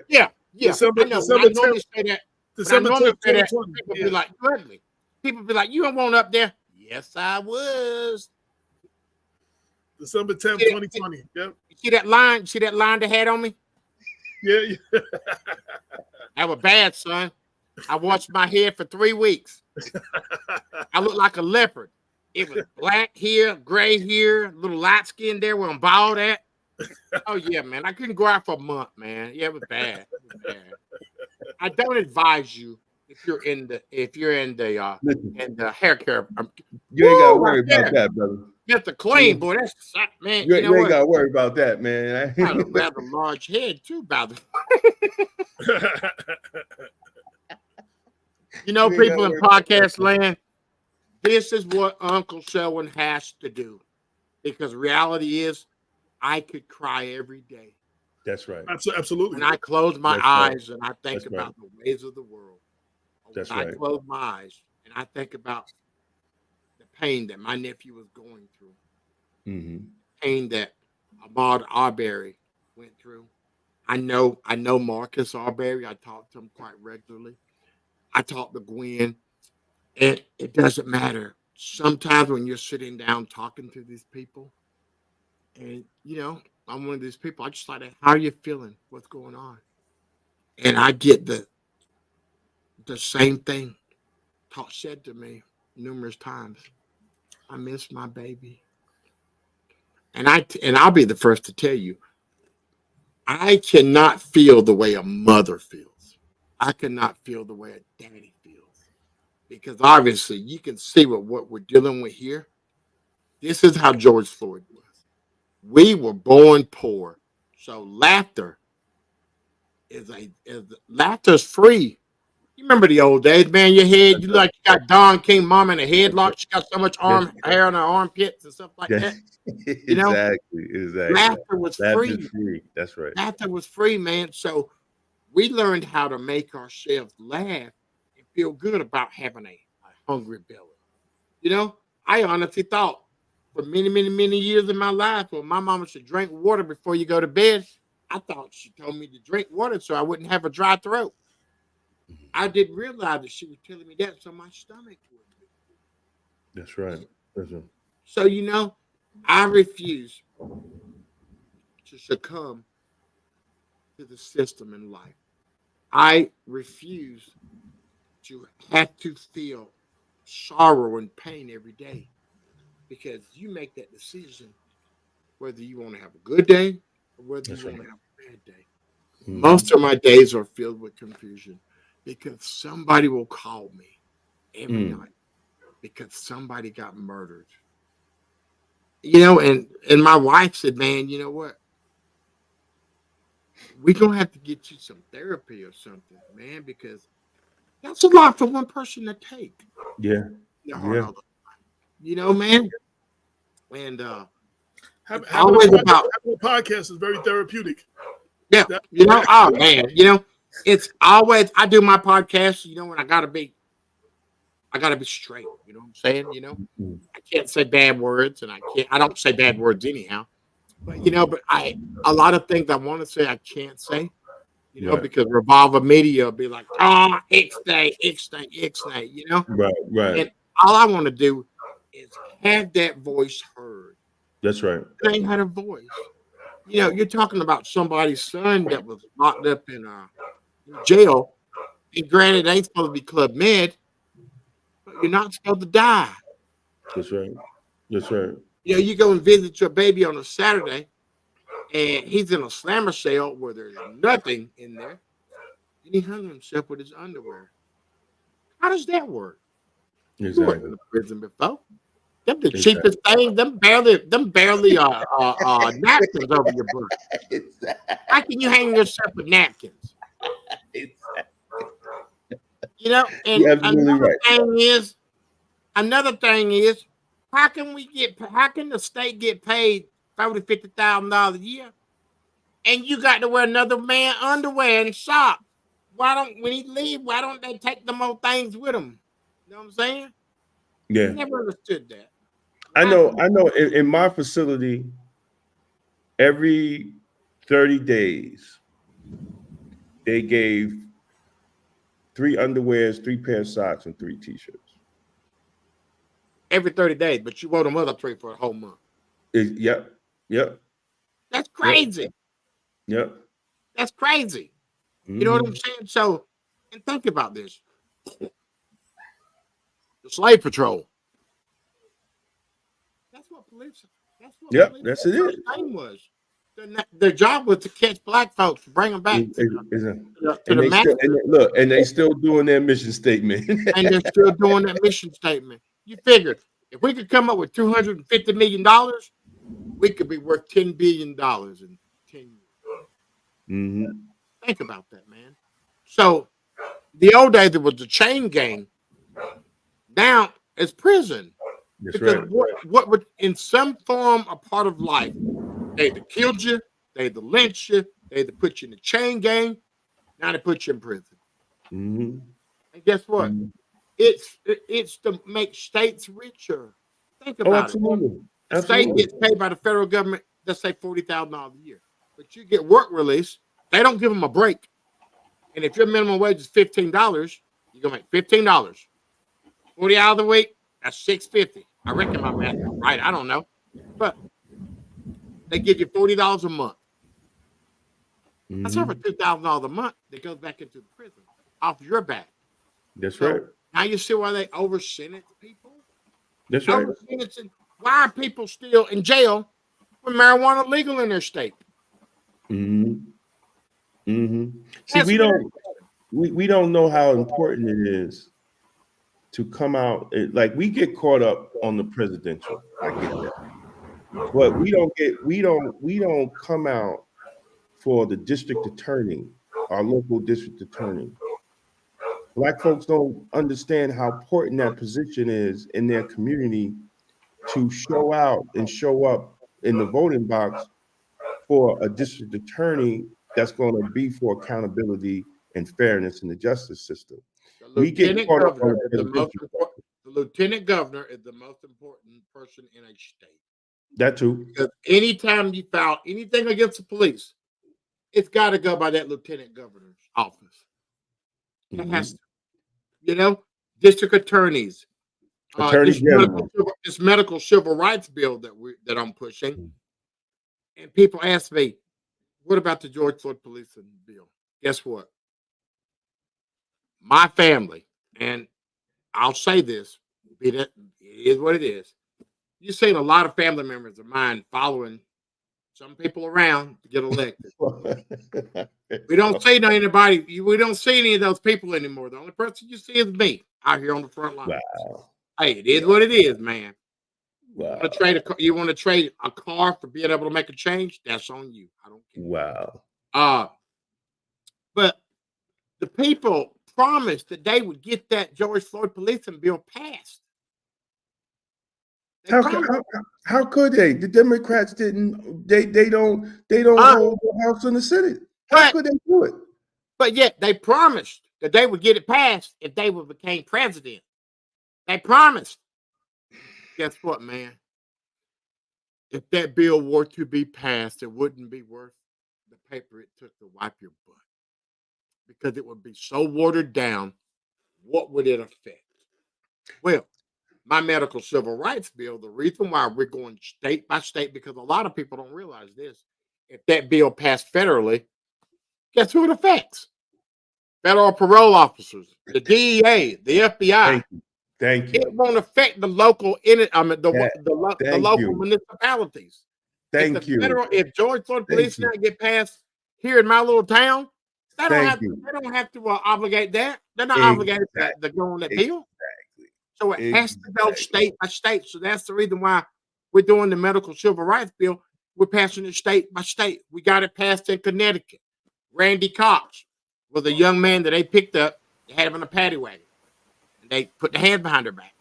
Yeah. December 10th, December 10th, people be like, "You ugly." People be like, "You don't want up there." Yes, I was. December 10th, 2020. Yep. You see that line? See that line they had on me? Yeah. That was bad, son. I washed my hair for 3 weeks. I looked like a leopard. It was black here, gray here, little light skin there where I'm bald at. Oh yeah, man. I couldn't go out for a month, man. Yeah, it was bad. I don't advise you if you're in the hair care. You ain't gotta worry about that, brother. Get the clean, boy. That's man. You ain't gotta worry about that, man. I have a rather large head too, by the way. People in podcast land, this is what Uncle Selwyn has to do. Because reality is, I could cry every day. That's right. Absolutely. When I close my eyes and I think about the ways of the world. That's I close my eyes and I think about the pain that my nephew was going through. Mm-hmm. Pain that Ahmaud Arbery went through. I know Marcus Arbery. I talk to him quite regularly. I talk to Gwen, and it doesn't matter. Sometimes when you're sitting down talking to these people, and I'm one of these people. I just like, how are you feeling? What's going on? And I get the same thing said to me numerous times. I miss my baby, and I'll be the first to tell you, I cannot feel the way a mother feels. I cannot feel the way a daddy feels, because obviously you can see what we're dealing with here. This is how George Floyd was. We were born poor, so laughter laughter's free. You remember the old days, man? Your head, you like you got Don King mom in a headlock. She got so much hair on her armpits and stuff like that. Exactly. Laughter was free. Free. That's right. Laughter was free, man. So we learned how to make ourselves laugh and feel good about having a hungry belly. I honestly thought for many, many, many years in my life, well, my mama should drink water before you go to bed. I thought she told me to drink water so I wouldn't have a dry throat. I didn't realize that she was telling me that so my stomach wouldn't be. That's right. So, I refuse to succumb to the system in life. I refuse to have to feel sorrow and pain every day, because you make that decision whether you want to have a good day or whether you want to have a bad day. Mm-hmm. Most of my days are filled with confusion because somebody will call me every night because somebody got murdered. And my wife said, man, you know what? We're going to have to get you some therapy or something, man, because that's a lot for one person to take. Yeah. Man. And having a podcast is very therapeutic. Yeah. Man, it's always, I do my podcast, when I gotta be straight. You know what I'm saying? I can't say bad words, and I don't say bad words anyhow. But a lot of things I want to say I can't say, because Revolver Media will be like, ixnay, Right. And all I want to do is have that voice heard. That's right. I ain't had a voice. You're talking about somebody's son that was locked up in jail. And granted, it ain't supposed to be Club Med, but you're not supposed to die. That's right. You go and visit your baby on a Saturday, and he's in a slammer cell where there's nothing in there, and he hung himself with his underwear. How does that work? Exactly. You weren't in the prison before. Them the cheapest things. Them barely napkins over your butt. Exactly. How can you hang yourself with napkins? And another thing is, how can the state get paid $50,000 a year, and you got to wear another man underwear and socks? When he leave, why don't they take them old things with them? You know what I'm saying? Yeah. I never understood that. I know. In my facility, every 30 days, they gave 3 underwears, 3 pair of socks, and 3 t-shirts. Every 30 days, but you wore them other 3 for a whole month. Yep. That's crazy. Yep. That's crazy. You know what I'm saying? So, and think about this. The slave patrol. That's what police. That's it. Name was. Their job was to catch black folks, bring them back and they still doing their mission statement. And they're still doing that mission statement. You figure if we could come up with $250 million, we could be worth $10 billion in 10 years. Mm-hmm. Think about that, man. So the old days it was the chain gang. Now it's prison. That's because right. What would in some form a part of life, they either killed you, they either lynched you, they either put you in the chain gang, now they put you in prison. Mm-hmm. And guess what? Mm-hmm. It's to make states richer. Think about it. Absolutely. The state gets paid by the federal government. let's say $40,000 a year, but you get work release, they don't give them a break. And if your minimum wage is $15, you're gonna make $15. 40 hours a week, that's $650. I reckon my math is right. I don't know. But they give you $40 a month. That's over $2,000 a month that goes back into the prison off your back. That's right. Now you see why they over-sentence people? That's right. Why are people still in jail when marijuana legal in their state? See, we don't know how important it is to come out. Like, we get caught up on the presidential. I get that, but we don't come out for the district attorney, our local district attorney. Black folks don't understand how important that position is in their community to show out and show up in the voting box for a district attorney that's going to be for accountability and fairness in the justice system. The lieutenant governor is the most important person in a state. That too. Because anytime you file anything against the police, it's got to go by that lieutenant governor's office. It has to, district attorneys, this medical civil rights bill that I'm pushing, and people ask me, "What about the George Floyd policing bill?" Guess what? My family, and I'll say this, it is what it is. You've seen a lot of family members of mine following some people around to get elected. We don't see anybody. We don't see any of those people anymore. The only person you see is me out here on the front line. Wow. Hey, it is what it is, man. Wow. You want to trade a car for being able to make a change? That's on you. I don't care. Wow. But the people promised that they would get that George Floyd policing bill passed. How could they? The Democrats didn't. They don't hold the House and the Senate. How could they do it? But yet they promised that they would get it passed if they became president. They promised. Guess what, man? If that bill were to be passed, it wouldn't be worth the paper it took to wipe your butt, because it would be so watered down. What would it affect? Well, my medical civil rights bill, the reason why we're going state by state, because a lot of people don't realize this. If that bill passed federally, guess who it affects? Federal parole officers, the DEA, the FBI. Thank you. It won't affect the local local municipalities. If George Floyd police now get passed here in my little town, they don't have to obligate that. They're not obligated to go on that bill. So it has to go state by state. So that's the reason why we're doing the medical civil rights bill. We're passing it state by state. We got it passed in Connecticut. Randy Cox was a young man that they picked up. They had him in a paddy wagon. And they put the hands behind her back.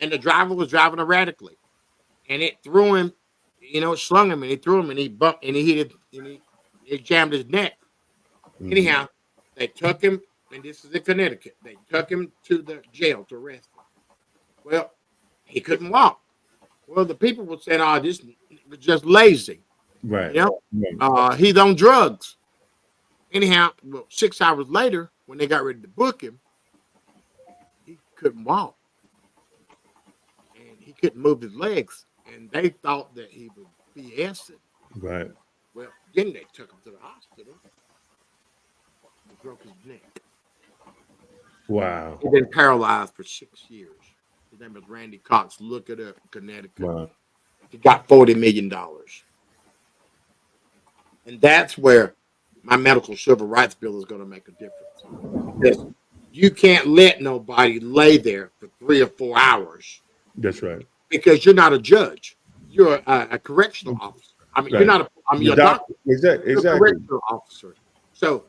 And the driver was driving erratically. And it threw him, it slung him, and it threw him, and he bumped, and he hit it, and he jammed his neck. Anyhow, they took him, and this is in Connecticut. They took him to the jail to arrest him. Well, he couldn't walk. Well, the people were saying, "Oh, this was just lazy." Right. He's on drugs. Anyhow, 6 hours later, when they got ready to book him, he couldn't walk, and he couldn't move his legs, and they thought that he was BSing. Right. Well, then they took him to the hospital. He broke his neck. Wow. He's been paralyzed for 6 years. His name is Randy Cox. Look it up in Connecticut. Wow. He got $40 million. And that's where my medical civil rights bill is going to make a difference. Because you can't let nobody lay there for 3 or 4 hours. That's right. Because you're not a judge. You're a correctional officer. I mean, you're not you're a doctor. Exactly. You're a correctional officer. So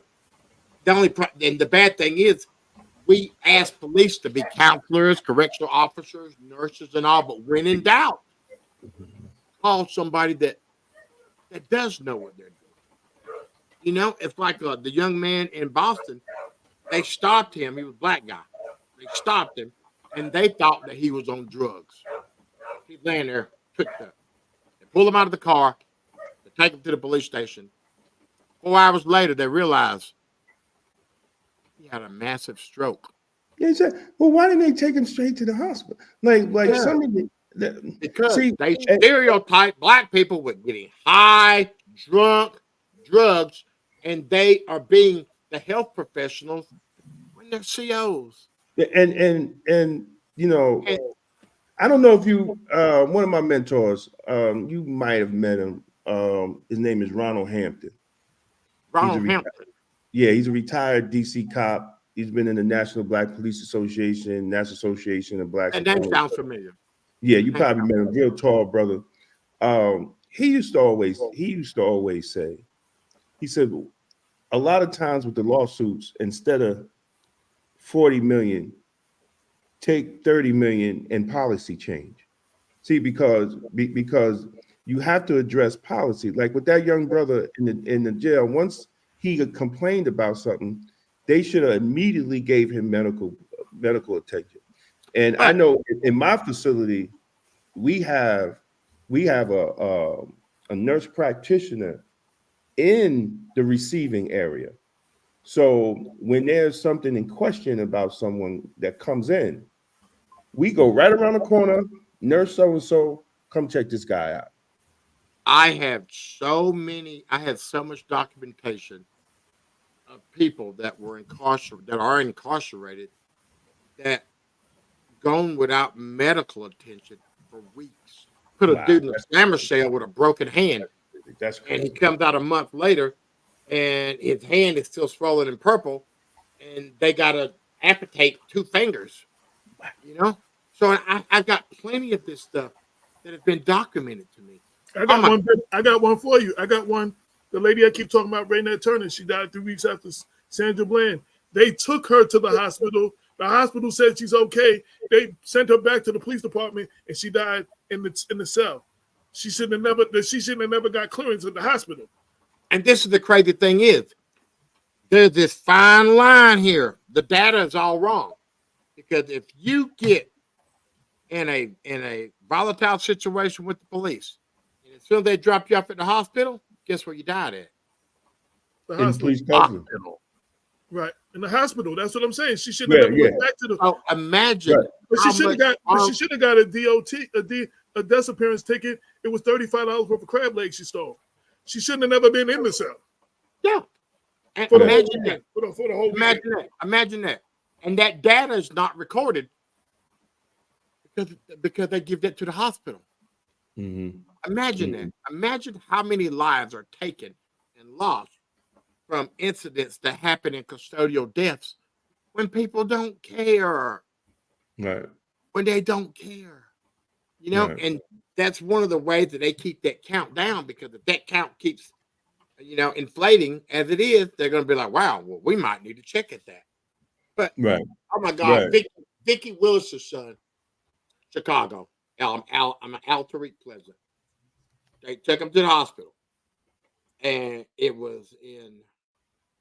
the bad thing is, we ask police to be counselors, correctional officers, nurses, and all, but when in doubt, call somebody that does know what they're doing. It's like the young man in Boston. They stopped him. He was a black guy. They stopped him, and they thought that he was on drugs. He's laying there, picked up. They pull him out of the car, to take him to the police station. 4 hours later, they realized he had a massive stroke. They said, well, why didn't they take him straight to the hospital? Like Yeah. somebody Because see, they stereotype black people with getting high, drunk, drugs, and they are being the health professionals when they're COs. and you know, I don't know if you one of my mentors, you might have met him. His name is Ronald Hampton. Ronald Hampton. Yeah, he's a retired DC cop. He's been in the National Black Police Association, National Association of Blacks. And that sounds familiar. Yeah, you probably met him. Real tall brother. He used to always say, he said, a lot of times with the lawsuits, instead of 40 million, take 30 million in policy change. See, because you have to address policy. Like with that young brother in the jail, once he complained about something, they should have immediately gave him medical attention. And I know in my facility, we have a nurse practitioner in the receiving area. So when there's something in question about someone that comes in, we go right around the corner, nurse so-and-so, come check this guy out. I have so much documentation of people that were incarcerated that gone without medical attention for weeks. Put a dude in a slammer cell with a broken hand. That's crazy. And he comes out a month later and his hand is still swollen and purple, and they got to amputate 2 fingers, you know? So I've got plenty of this stuff that has been documented to me. I got one for you. I got one. The lady I keep talking about, Raynette Turner, she died 3 weeks after Sandra Bland. They took her to the hospital. The hospital said she's okay. They sent her back to the police department, and she died in the cell. She shouldn't have never got clearance at the hospital. And this is the crazy thing is, there's this fine line here. The data is all wrong, because if you get in a volatile situation with the police, and as soon as they drop you off at the hospital, guess where you died at? The hospital. Right, in the hospital. That's what I'm saying. She shouldn't have went back to the. Oh, imagine. Right. But she should have got a disappearance ticket. It was $35 worth of crab legs she stole. She shouldn't have never been in the cell. Yeah. And for imagine that. For the whole Imagine that. And that data is not recorded because they give that to the hospital. Mm-hmm. Imagine that. Imagine how many lives are taken and lost from incidents that happen in custodial deaths when people don't care. Right. When they don't care. You know, right. And that's one of the ways that they keep that count down, because if that count keeps, inflating as it is, they're going to be like, wow, well, we might need to check at that. But, oh my God, Vicki Willis' son, Chicago, I'm Alterique Pleasant. They took him to the hospital. And it was in,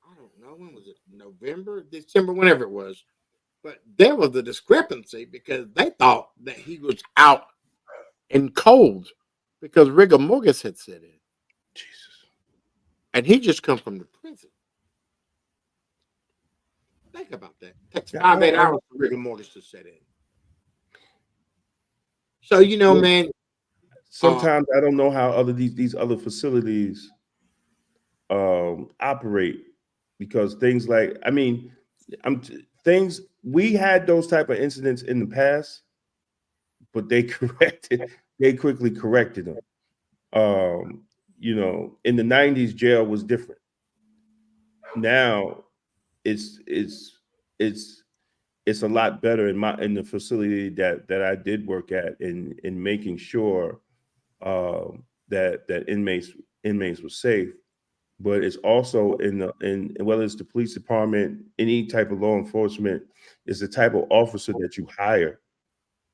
I don't know, when was it? November, December, whenever it was. But there was a discrepancy because they thought that he was out in cold because rigor mortis had set in. Jesus. And he just come from the prison. Think about that. It takes 5-8 hours for rigor mortis to set in. So, man. Sometimes I don't know how these other facilities operate, because things like, we had those type of incidents in the past, but they quickly corrected them. In the 90s, jail was different. Now it's a lot better in the facility that I did work at, in making sure that inmates were safe. But it's also in whether it's the police department, any type of law enforcement, is the type of officer that you hire.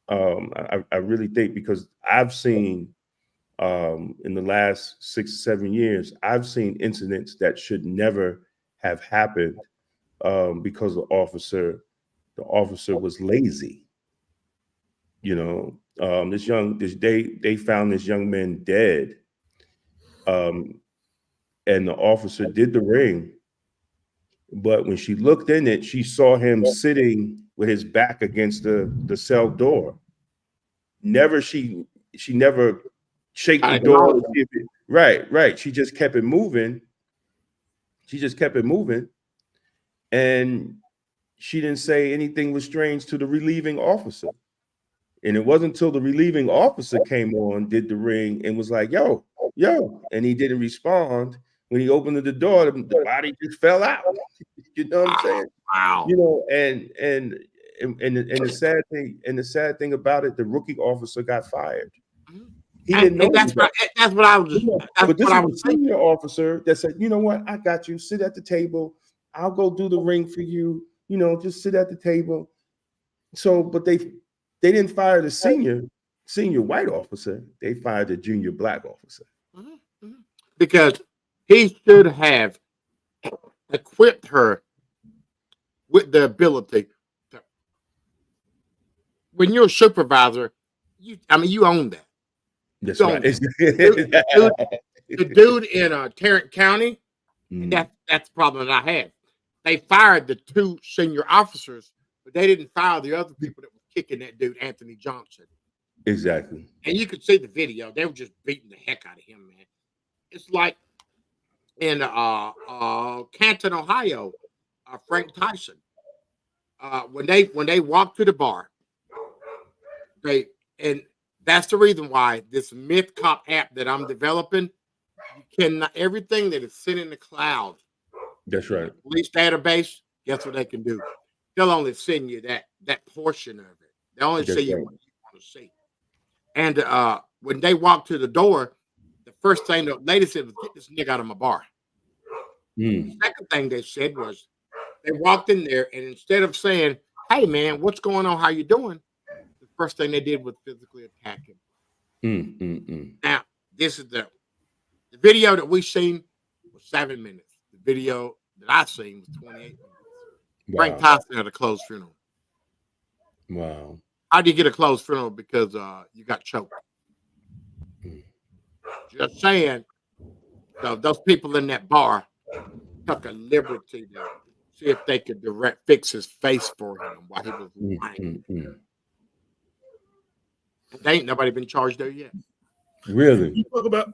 I really think, because I've seen in the last 6 or 7 years, I've seen incidents that should never have happened because the officer was lazy. They found this young man dead. And the officer did the ring, but when she looked in it, she saw him sitting with his back against the cell door. She never shake the door. Right. She just kept it moving. And she didn't say anything was strange to the relieving officer. And it wasn't until the relieving officer came on, did the ring, and was like, yo, and he didn't respond. When he opened the door, the body just fell out. You know what I'm saying? Wow. You know, and the sad thing about it, the rookie officer got fired. He didn't know. That's what I was. But this was a senior officer that said, you know what, I got you. Sit at the table. I'll go do the ring for you. You know, just sit at the table. So, but they didn't fire the senior white officer. They fired the junior black officer. Because he should have equipped her with the ability to, when you're a supervisor, you own that. That's right. The dude in Tarrant County, that's the problem that I have. They fired the 2 senior officers, but they didn't fire the other people that were kicking that dude, Anthony Johnson. Exactly. And you could see the video. They were just beating the heck out of him, man. It's like in Canton, Ohio, Frank Tyson. When they walk to the bar, and that's the reason why this Myth Cop app that I'm developing, you cannot, everything that is sent in the cloud. That's right. Police database, guess what they can do? They'll only send you that portion of it. They only see you what you want to see. And when they walked to the door, the first thing the lady said was, "Get this nigga out of my bar." The second thing they said was, they walked in there, and instead of saying, "Hey man, what's going on? How you doing?" the first thing they did was physically attack him. Now, this is the video that we seen was 7 minutes. The video that I seen was 28 minutes. Wow. Frank Tyson had a closed funeral. Wow. How do you get a closed funeral? Because you got choked. Just saying. So those people in that bar took a liberty to see if they could fix his face for him while he was lying. There ain't nobody been charged there yet. Really? You talk about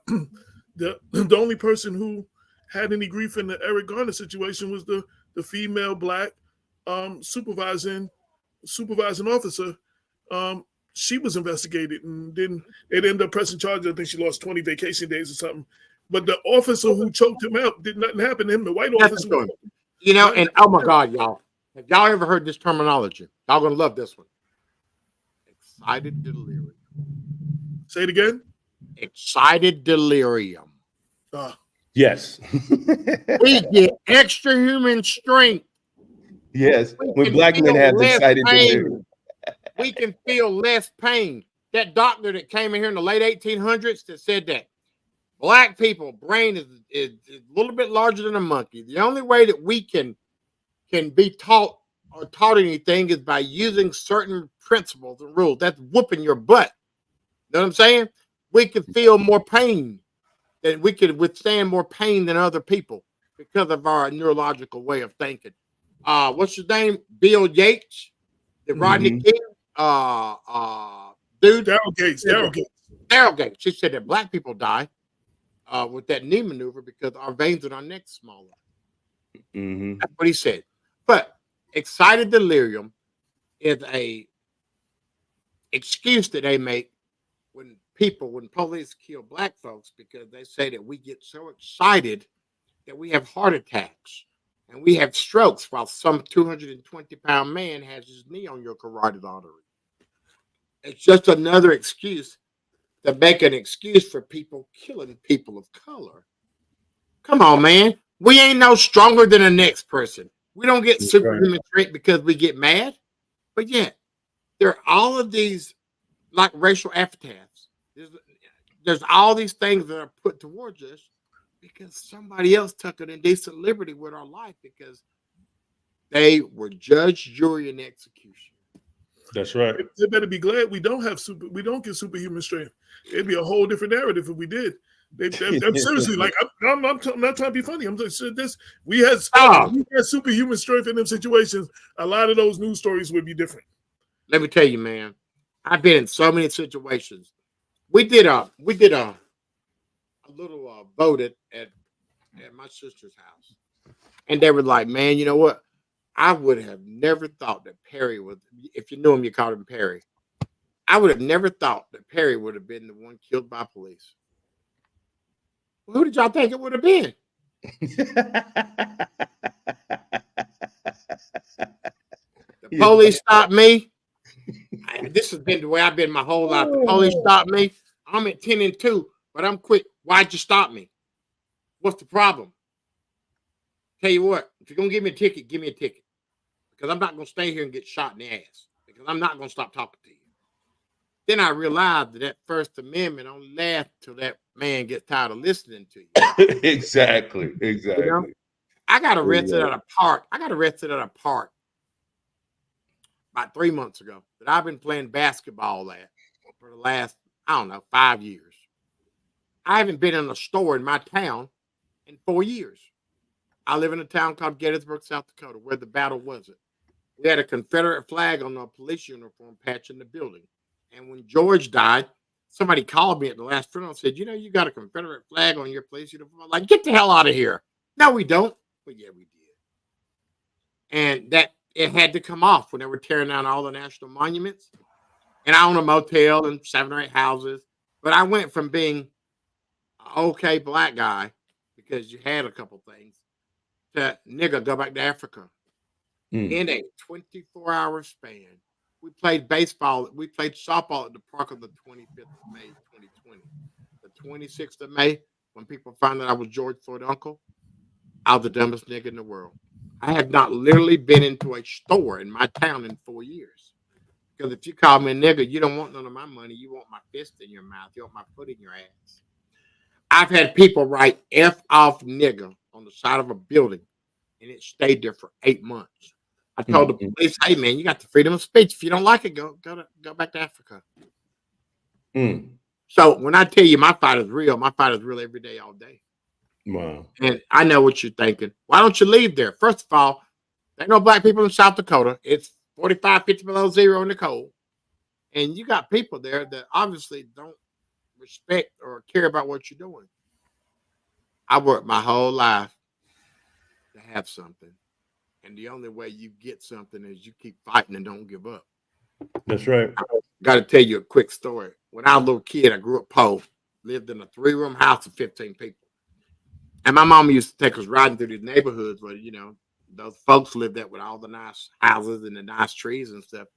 the only person who had any grief in the Eric Garner situation was the female black supervising officer. She was investigated, and then it ended up pressing charges. I think she lost 20 vacation days or something. But the officer who choked him out, did nothing happen to him. The white officer, you know, and oh my God, y'all, have y'all ever heard this terminology? Y'all gonna love this one. Excited delirium. Say it again. Excited delirium. Yes. We get extra human strength. Yes. When black men have excited delirium. We can feel less pain. That doctor that came in here in the late 1800s that said that black people brain is a little bit larger than a monkey. The only way that we can be taught or taught anything is by using certain principles and rules. That's whooping your butt. You know what I'm saying? We can feel more pain, that we can withstand more pain than other people because of our neurological way of thinking. What's his name? Bill Yates, the Rodney King dude. Daryl Gates. He said that black people die with that knee maneuver because our veins in our neck smaller. That's what he said. But excited delirium is a excuse that they make when police kill black folks, because they say that we get so excited that we have heart attacks and we have strokes while some 220-pound man has his knee on your carotid artery. It's just another excuse to make an excuse for people killing people of color. Come on, man. We ain't no stronger than the next person. We don't get superhuman strength because we get mad. But yet, there are all of these like racial epithets. There's all these things that are put towards us because somebody else took an indecent liberty with our life because they were judge, jury, and execution. That's right. They better be glad we don't get superhuman strength. It'd be a whole different narrative if we did. I'm seriously like I'm not trying to be funny. I'm just this. We had superhuman strength in them situations. A lot of those news stories would be different. Let me tell you, man. I've been in so many situations. We did a little vote at my sister's house, and they were like, "Man, you know what? I would have never thought that Perry would. If you knew him, you called him Perry. I would have never thought that Perry would have been the one killed by police. Well, who did y'all think it would have been? The police stopped me. This has been the way I've been my whole life. The police stopped me. I'm at 10 and 2, but I'm quick. Why'd you stop me? What's the problem? Tell you what, if you're going to give me a ticket, give me a ticket. Because I'm not going to stay here and get shot in the ass. Because I'm not going to stop talking to you. Then I realized that First Amendment only lasts till that man gets tired of listening to you. Exactly. You know? I got arrested at a park. About 3 months ago that I've been playing basketball at for the last, 5 years. I haven't been in a store in my town in 4 years. I live in a town called Gettysburg, South Dakota, where the battle wasn't. We had a Confederate flag on our police uniform patch in the building. And when George died, somebody called me at the last funeral and said, you know, you got a Confederate flag on your police uniform. I'm like, get the hell out of here. No, we don't. Well, yeah, we did. And that it had to come off when they were tearing down all the national monuments. And I own a motel and 7 or 8 houses. But I went from being an okay black guy, because you had a couple things, to nigga, go back to Africa. In a 24-hour span. We played baseball. We played softball at the park on the 25th of May, 2020. The 26th of May, when people found out I was George Floyd's uncle, I was the dumbest nigga in the world. I have not literally been into a store in my town in 4 years. Because if you call me a nigga, you don't want none of my money. You want my fist in your mouth. You want my foot in your ass. I've had people write F off nigga on the side of a building, and it stayed there for 8 months. I told the police, hey, man, you got the freedom of speech. If you don't like it, go back to Africa. So when I tell you my fight is real every day, all day. Wow. And I know what you're thinking. Why don't you leave there? First of all, there ain't no black people in South Dakota. It's 45, 50 below zero in the cold. And you got people there that obviously don't respect or care about what you're doing. I worked my whole life to have something. And the only way you get something is you keep fighting and don't give up. That's right. I got to tell you a quick story. When I was a little kid, I grew up poor, lived in a 3-room house of 15 people. And my mama used to take us riding through these neighborhoods where, you know, those folks lived there with all the nice houses and the nice trees and stuff.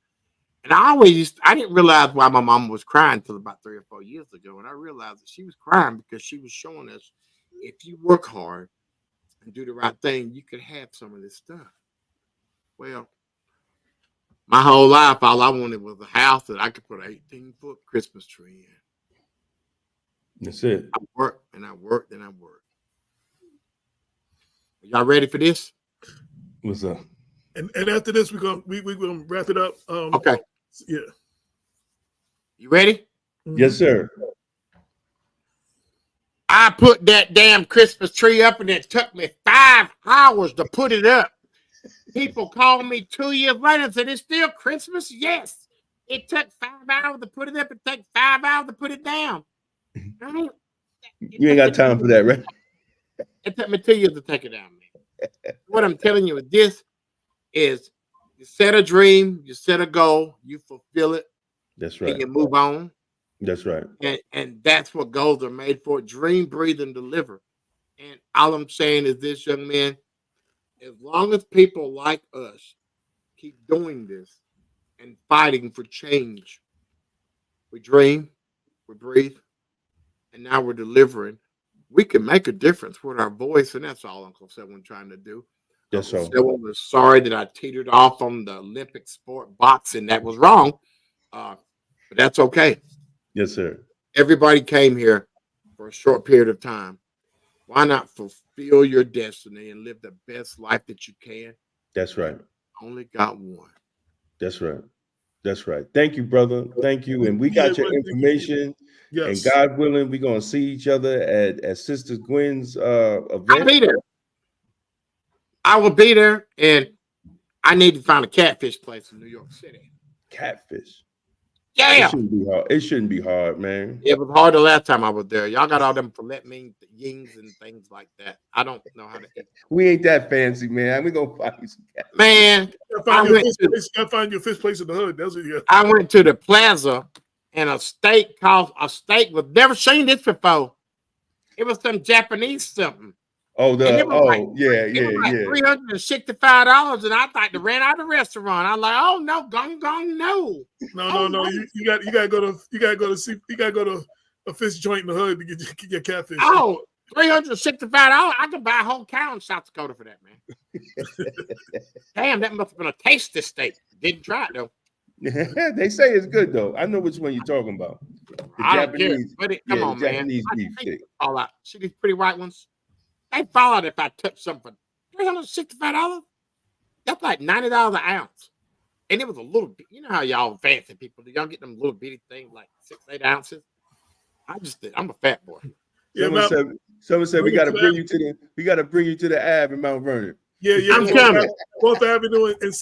And I didn't realize why my mama was crying until about 3 or 4 years ago. And I realized that she was crying because she was showing us, if you work hard and do the right thing, you could have some of this stuff. Well, my whole life, all I wanted was a house that I could put an 18-foot Christmas tree in. That's it. I worked and I worked and I worked. Y'all ready for this? What's up? And after this, we're gonna wrap it up. Okay. Yeah. You ready? Yes, sir. I put that damn Christmas tree up, and it took me 5 hours to put it up. People call me 2 years later and said, it's still Christmas? Yes. It took 5 hours to put it up. It took 5 hours to put it down. You ain't got time for that, right? It took me 2 years to take it down, man. What I'm telling you with this is you set a dream, you set a goal, you fulfill it. That's right. And you move on. That's right. And that's what goals are made for. Dream, breathe, and deliver. And all I'm saying is this, young man, as long as people like us keep doing this and fighting for change, we dream, we breathe, and now we're delivering. We can make a difference with our voice, and that's all Uncle Selwyn trying to do. That's Uncle so. Selwyn was sorry that I teetered off on the Olympic sport boxing. That was wrong, but that's okay. Yes, sir. Everybody came here for a short period of time. Why not fulfill your destiny and live the best life that you can? That's right. Only got one. That's right. That's right. Thank you, brother. Thank you. And we got your information. Yes. And God willing, we're gonna see each other at Sister Gwen's event. I'll be there. I will be there, and I need to find a catfish place in New York City. Catfish. Yeah. It shouldn't be hard. It shouldn't be hard, man. It was hard the last time I was there. Y'all got all them filet yings and things like that. I don't know how to eat. We ain't that fancy, man. We gonna find you some catfish. Man, gotta find your fish place in the hood. That's what you got. I went to the plaza, and a steak was never seen this before. It was some Japanese something. Oh, yeah. $365, and I thought they ran out of the restaurant. I'm like, oh no, gong, no. No. You gotta go to a fish joint in the hood to get your catfish. Oh, $365. I could buy a whole cow in South Dakota for that, man. Damn, that must have been a tasty steak. Didn't try it though. They say it's good though. I know which one you're talking about. I don't care. Come on, man. Japanese beef steak. All out. See these pretty white ones? They fall out if I touch something. $365. That's like $90 an ounce. And it was a little bit. You know how y'all fancy people do. Y'all get them little bitty things like 6-8 ounces. I'm a fat boy. Someone said we got to bring you to the Ave in Mount Vernon. Yeah. I'm coming. 4th Avenue and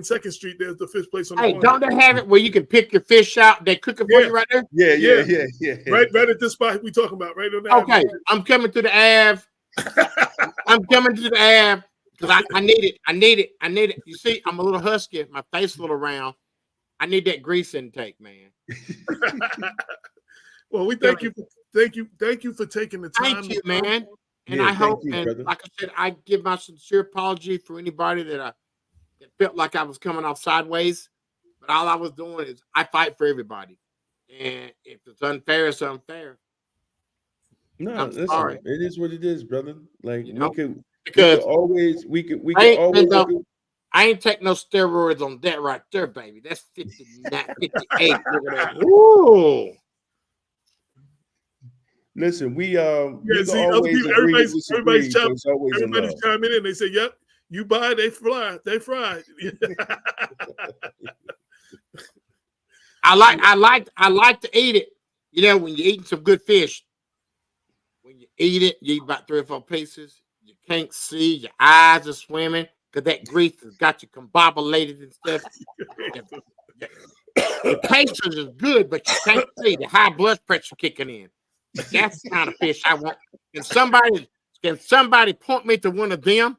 Second Street. There's the fish place on the corner. Don't they have it where you can pick your fish out? They cook it for you right there. Yeah. Right at this spot we talking about. Right on the Okay, Avenue. I'm coming to the Ave. I'm coming to the Ave because I need it. You see, I'm a little husky. My face a little round. I need that grease intake, man. Well, we thank you for taking the time. Thank you, man. And I hope, like I said, I give my sincere apology for anybody that felt like I was coming off sideways. But all I was doing is I fight for everybody, and if it's unfair, it's unfair. No, listen, it is what it is, brother. Like we could always. I ain't take no steroids on that right there, baby. That's 59, 58. Ooh. Listen, everybody's chiming in. They say, "Yep, you buy, they fly, they fry." I like to eat it. You know, when you're eating some good fish, when you eat it, you eat about 3 or 4 pieces. You can't see, your eyes are swimming because that grease has got you combobulated and stuff. The taste is good, but you can't see the high blood pressure kicking in. That's the kind of fish I want. Can somebody point me to one of them?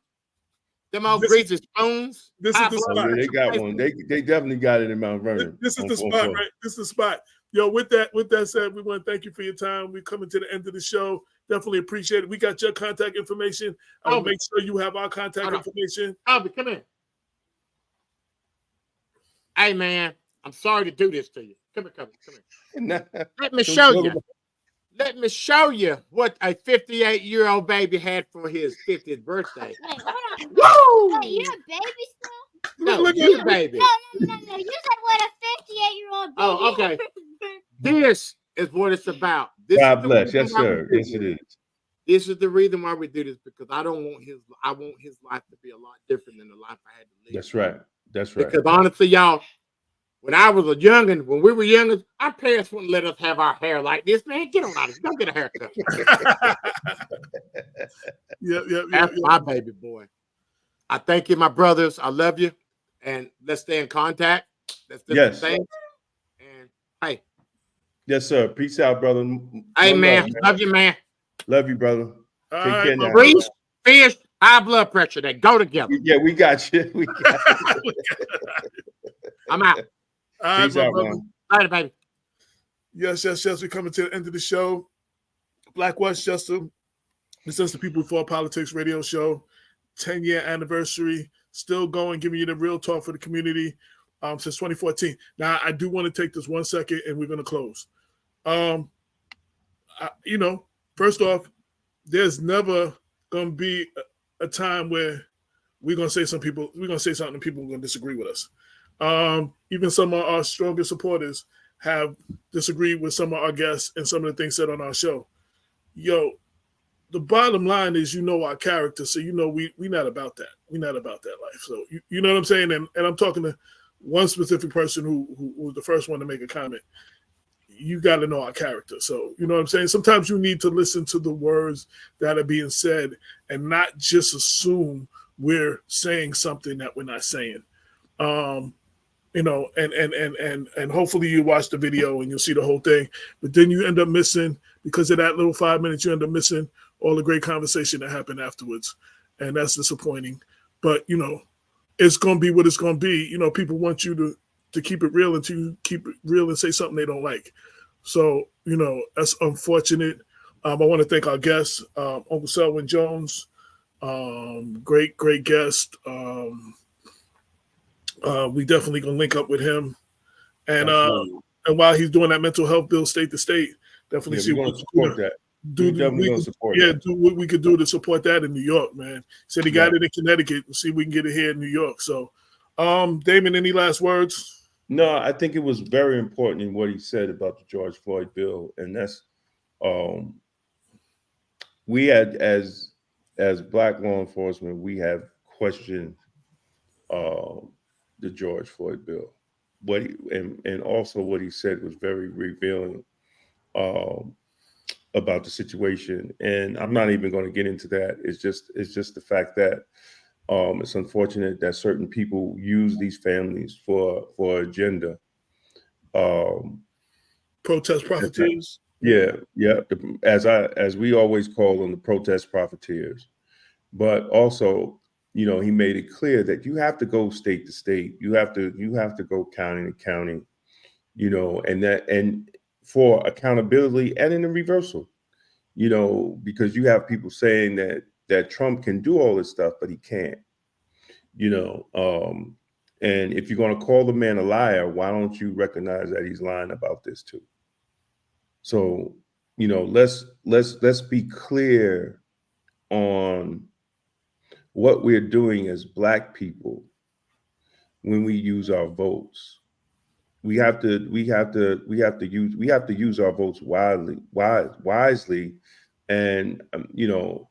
Them old greasy spoons. This is the spot. They got one. They definitely got it in Mount Vernon. This is the spot, right? This is the spot. Yo, with that said, we want to thank you for your time. We're coming to the end of the show. Definitely appreciate it. We got your contact information. Make sure you have our contact information. Albie, come in. Hey, man, I'm sorry to do this to you. Come here. Let me show you. Let me show you what a 58-year-old baby had for his 50th birthday. Wait, hold on. Wait, you're a baby still? No, you're a baby. No. You said what a 58-year-old baby. Oh, okay. This is what it's about. God bless. Yes, sir. Yes, it is. This is the reason why we do this, because I want his life to be a lot different than the life I had to live. That's right. Because honestly, y'all, when I was a youngin', when we were younger, our parents wouldn't let us have our hair like this. Man, get on out of here. Don't get a haircut. That's my baby boy. I thank you, my brothers. I love you. And let's stay in contact. Let's do things. And hey. Yes, sir. Peace out, brother. Hey, man. Love you, man. Love you, brother. Take care now. Grease, fish, high blood pressure. They go together. Yeah, we got you. I'm out. All right, Peace out, man. Later, baby. Yes. We're coming to the end of the show. Black Westchester. This is the People Before Politics radio show. 10-year anniversary. Still going, giving you the real talk for the community since 2014. Now, I do want to take this 1 second, and we're going to close. First off, there's never going to be a time where we're going to say something and people are going to disagree with us. Even some of our strongest supporters have disagreed with some of our guests and some of the things said on our show. Yo, the bottom line is, our character, so we not about that. We're not about that life. So you know what I'm saying? And I'm talking to one specific person who was the first one to make a comment. You got to know our character. So, you know what I'm saying? Sometimes you need to listen to the words that are being said and not just assume we're saying something that we're not saying. You know, and hopefully you watch the video and you'll see the whole thing. But then you end up missing, because of that little 5 minutes, you end up missing all the great conversation that happened afterwards. And that's disappointing. But, you know, it's going to be what it's going to be. You know, people want you to keep it real until you keep it real and say something they don't like. So, you know, that's unfortunate. I want to thank our guest, Uncle Selwyn Jones. Great guest. We definitely going to link up with him. And while he's doing that mental health bill state to state, definitely see what we support that. Do what we could do to support that in New York, man. Said he got it in Connecticut. We'll see if we can get it here in New York. So, Damon, any last words? No, I think it was very important in what he said about the George Floyd bill, and that's we had as Black law enforcement, we have questioned the George Floyd bill. And also what he said was very revealing about the situation. And I'm not even going to get into that. It's just the fact that it's unfortunate that certain people use these families for agenda. Protest profiteers. Yeah. As we always call them, the protest profiteers. But also, you know, he made it clear that you have to go state to state. You have to go county to county, you know, and for accountability and in the reversal, you know, because you have people saying that Trump can do all this stuff, but he can't, you know. And if you're going to call the man a liar, why don't you recognize that he's lying about this too? So, you know, let's be clear on what we're doing as Black people when we use our votes. We have to use our votes wisely, and you know,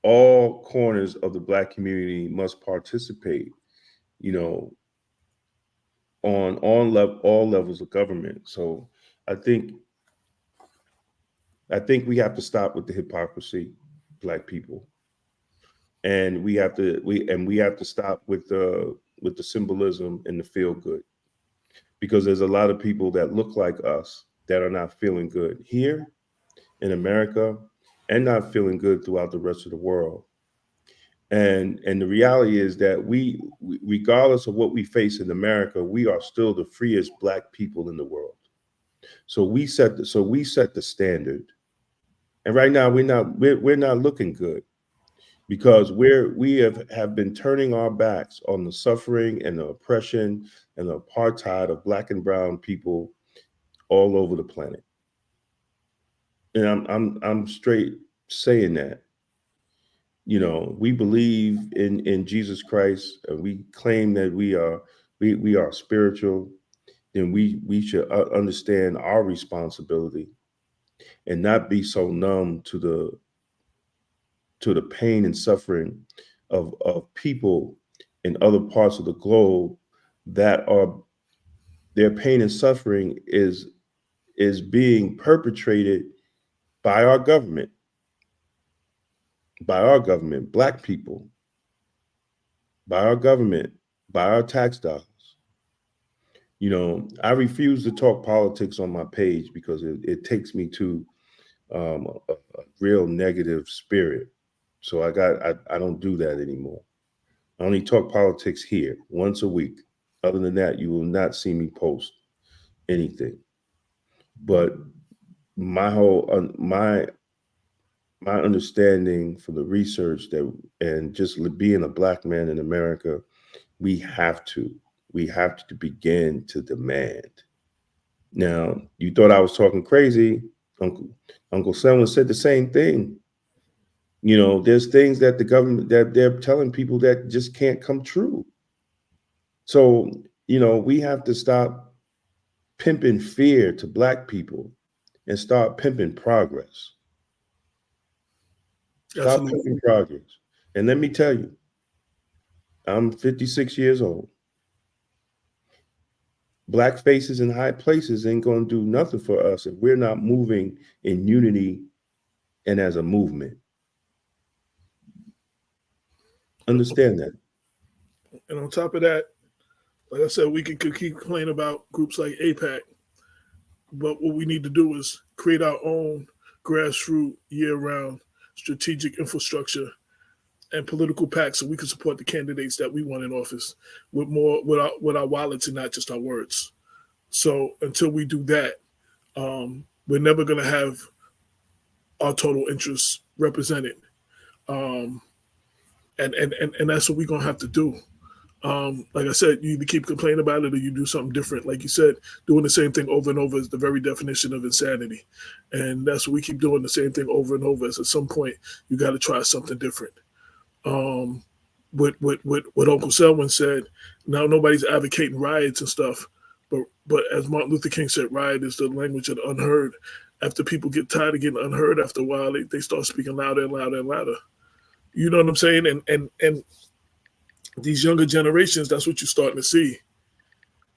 all corners of the Black community must participate, you know, on all levels of government. So I think we have to stop with the hypocrisy, Black people. And we have to stop with the symbolism and the feel good, because there's a lot of people that look like us that are not feeling good here in America and not feeling good throughout the rest of the world. And the reality is that we regardless of what we face in America, we are still the freest Black people in the world. So we set the standard. And right now we're not looking good, because we have been turning our backs on the suffering and the oppression and the apartheid of Black and brown people all over the planet. And I'm straight saying that. You know, we believe in Jesus Christ, and we claim that we are spiritual. Then we should understand our responsibility and not be so numb to the pain and suffering of people in other parts of the globe that are, their pain and suffering is being perpetrated by our government, Black people, by our government, by our tax dollars. You know, I refuse to talk politics on my page because it takes me to a real negative spirit. So I don't do that anymore. I only talk politics here once a week. Other than that, you will not see me post anything. But my understanding from the research and just being a Black man in America, we have to begin to demand. Now, you thought I was talking crazy. Uncle Selwyn said the same thing. You know, there's things that the government that they're telling people that just can't come true. So, you know, we have to stop pimping fear to Black people and start pimping progress. Stop pimping progress. And let me tell you, I'm 56 years old. black faces in high places ain't going to do nothing for us if we're not moving in unity and as a movement. Understand that. And on top of that, like I said, we can keep complaining about groups like APAC, but what we need to do is create our own grassroots, year-round strategic infrastructure and political PACs so we can support the candidates that we want in office with our wallets and not just our words. So until we do that, we're never going to have our total interests represented. And that's what we're going to have to do. Like I said, you either keep complaining about it or you do something different. Like you said, doing the same thing over and over is the very definition of insanity. And that's what we keep doing, the same thing over and over. Is at some point, you got to try something different. What Uncle Selwyn said, now nobody's advocating riots and stuff, but as Martin Luther King said, riot is the language of the unheard. After people get tired of getting unheard after a while, they start speaking louder and louder and louder. You know what I'm saying? And these younger generations, that's what you're starting to see.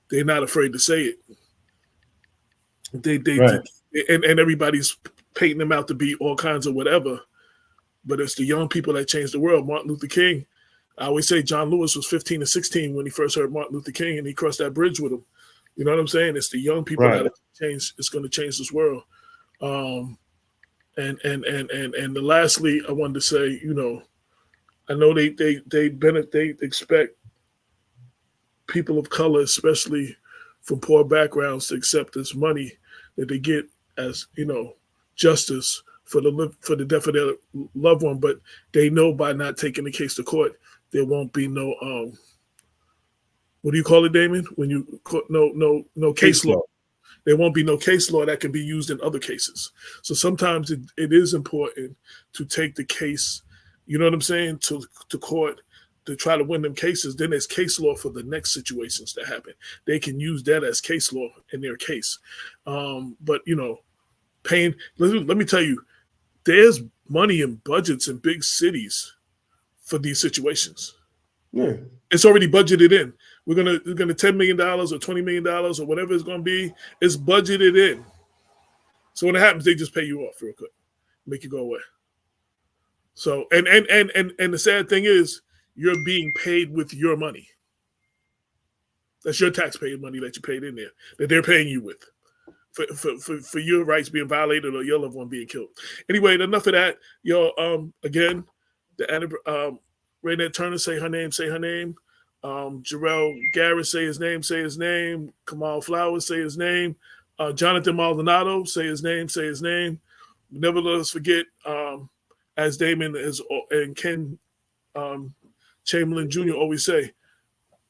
They're not afraid to say it. Right. And everybody's painting them out to be all kinds of whatever. But it's the young people that change the world. Martin Luther King, I always say John Lewis was 15 or 16 when he first heard Martin Luther King and he crossed that bridge with him. You know what I'm saying? It's the young people that change. It's going to change this world. And lastly, I wanted to say, you know, I know they expect people of color, especially from poor backgrounds, to accept this money that they get as, you know, justice for the death of their loved one, but they know by not taking the case to court, there won't be no what do you call it, Damon? When you no case law. There won't be no case law that can be used in other cases. So sometimes it is important to take the case, you know what I'm saying, to court to try to win them cases. Then there's case law for the next situations that happen. They can use that as case law in their case. But, you know, let me tell you, there's money and budgets in big cities for these situations. Yeah. It's already budgeted in. We're gonna $10 million or $20 million or whatever it's gonna be. It's budgeted in. So when it happens, they just pay you off real quick, make you go away. So and the sad thing is, you're being paid with your money. That's your taxpayer money that you paid in there, that they're paying you with, for your rights being violated or your loved one being killed. Anyway, enough of that. Yo, again, the Raynette Turner, say her name. Jarrell Garrett, say his name. Kamal Flowers, say his name. Jonathan Maldonado, say his name. Never let us forget, as Damon and Ken Chamberlain Jr. always say,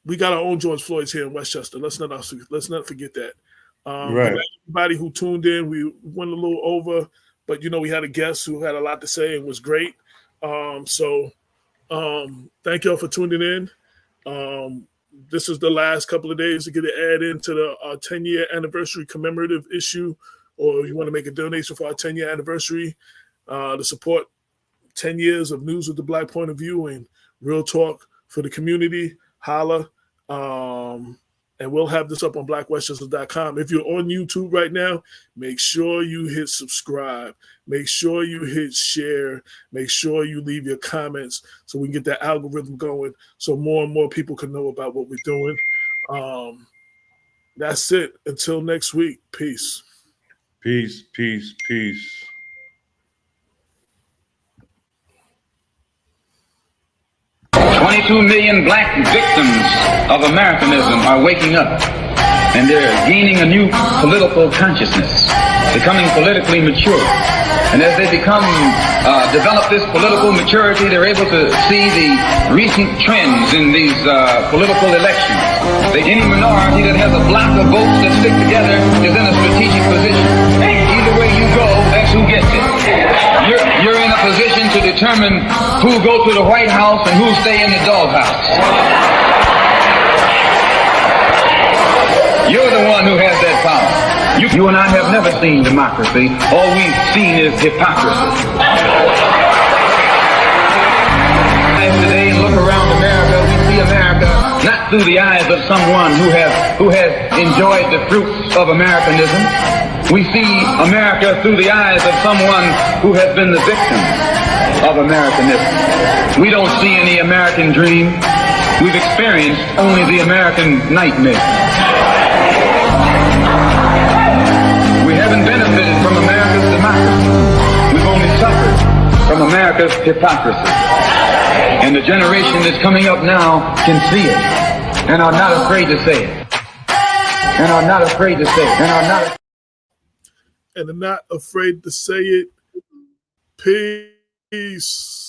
we got our own George Floyds here in Westchester. Let's not forget that. Right. Everybody who tuned in, we went a little over, but you know, we had a guest who had a lot to say and was great. So thank y'all for tuning in. This is the last couple of days to get it added into the 10-year anniversary commemorative issue, or you want to make a donation for our 10-year anniversary to support 10 years of news with the Black point of view and real talk for the community. Holla. And we'll have this up on blackwestchester.com. If you're on YouTube right now, make sure you hit subscribe. Make sure you hit share. Make sure you leave your comments so we can get that algorithm going so more and more people can know about what we're doing. That's it. Until next week. Peace. Peace. 22 million black victims of Americanism are waking up, and they're gaining a new political consciousness, becoming politically mature. And as they develop this political maturity, they're able to see the recent trends in these political elections. Any minority that has a block of votes that stick together is in a strategic position. Either way you go, that's who gets it. You're in a position to determine who go to the White House and who stay in the doghouse. You're the one who has that power. You and I have never seen democracy. All we've seen is hypocrisy. Today, look around America, we see America not not through the eyes of someone who has enjoyed the fruits of Americanism. We see America through the eyes of someone who has been the victim of Americanism. We don't see any American dream. We've experienced only the American nightmare. We haven't benefited from America's democracy. We've only suffered from America's hypocrisy. And the generation that's coming up now can see it and are not afraid to say it. And are not afraid to say it. And are not afraid to say it. Peace.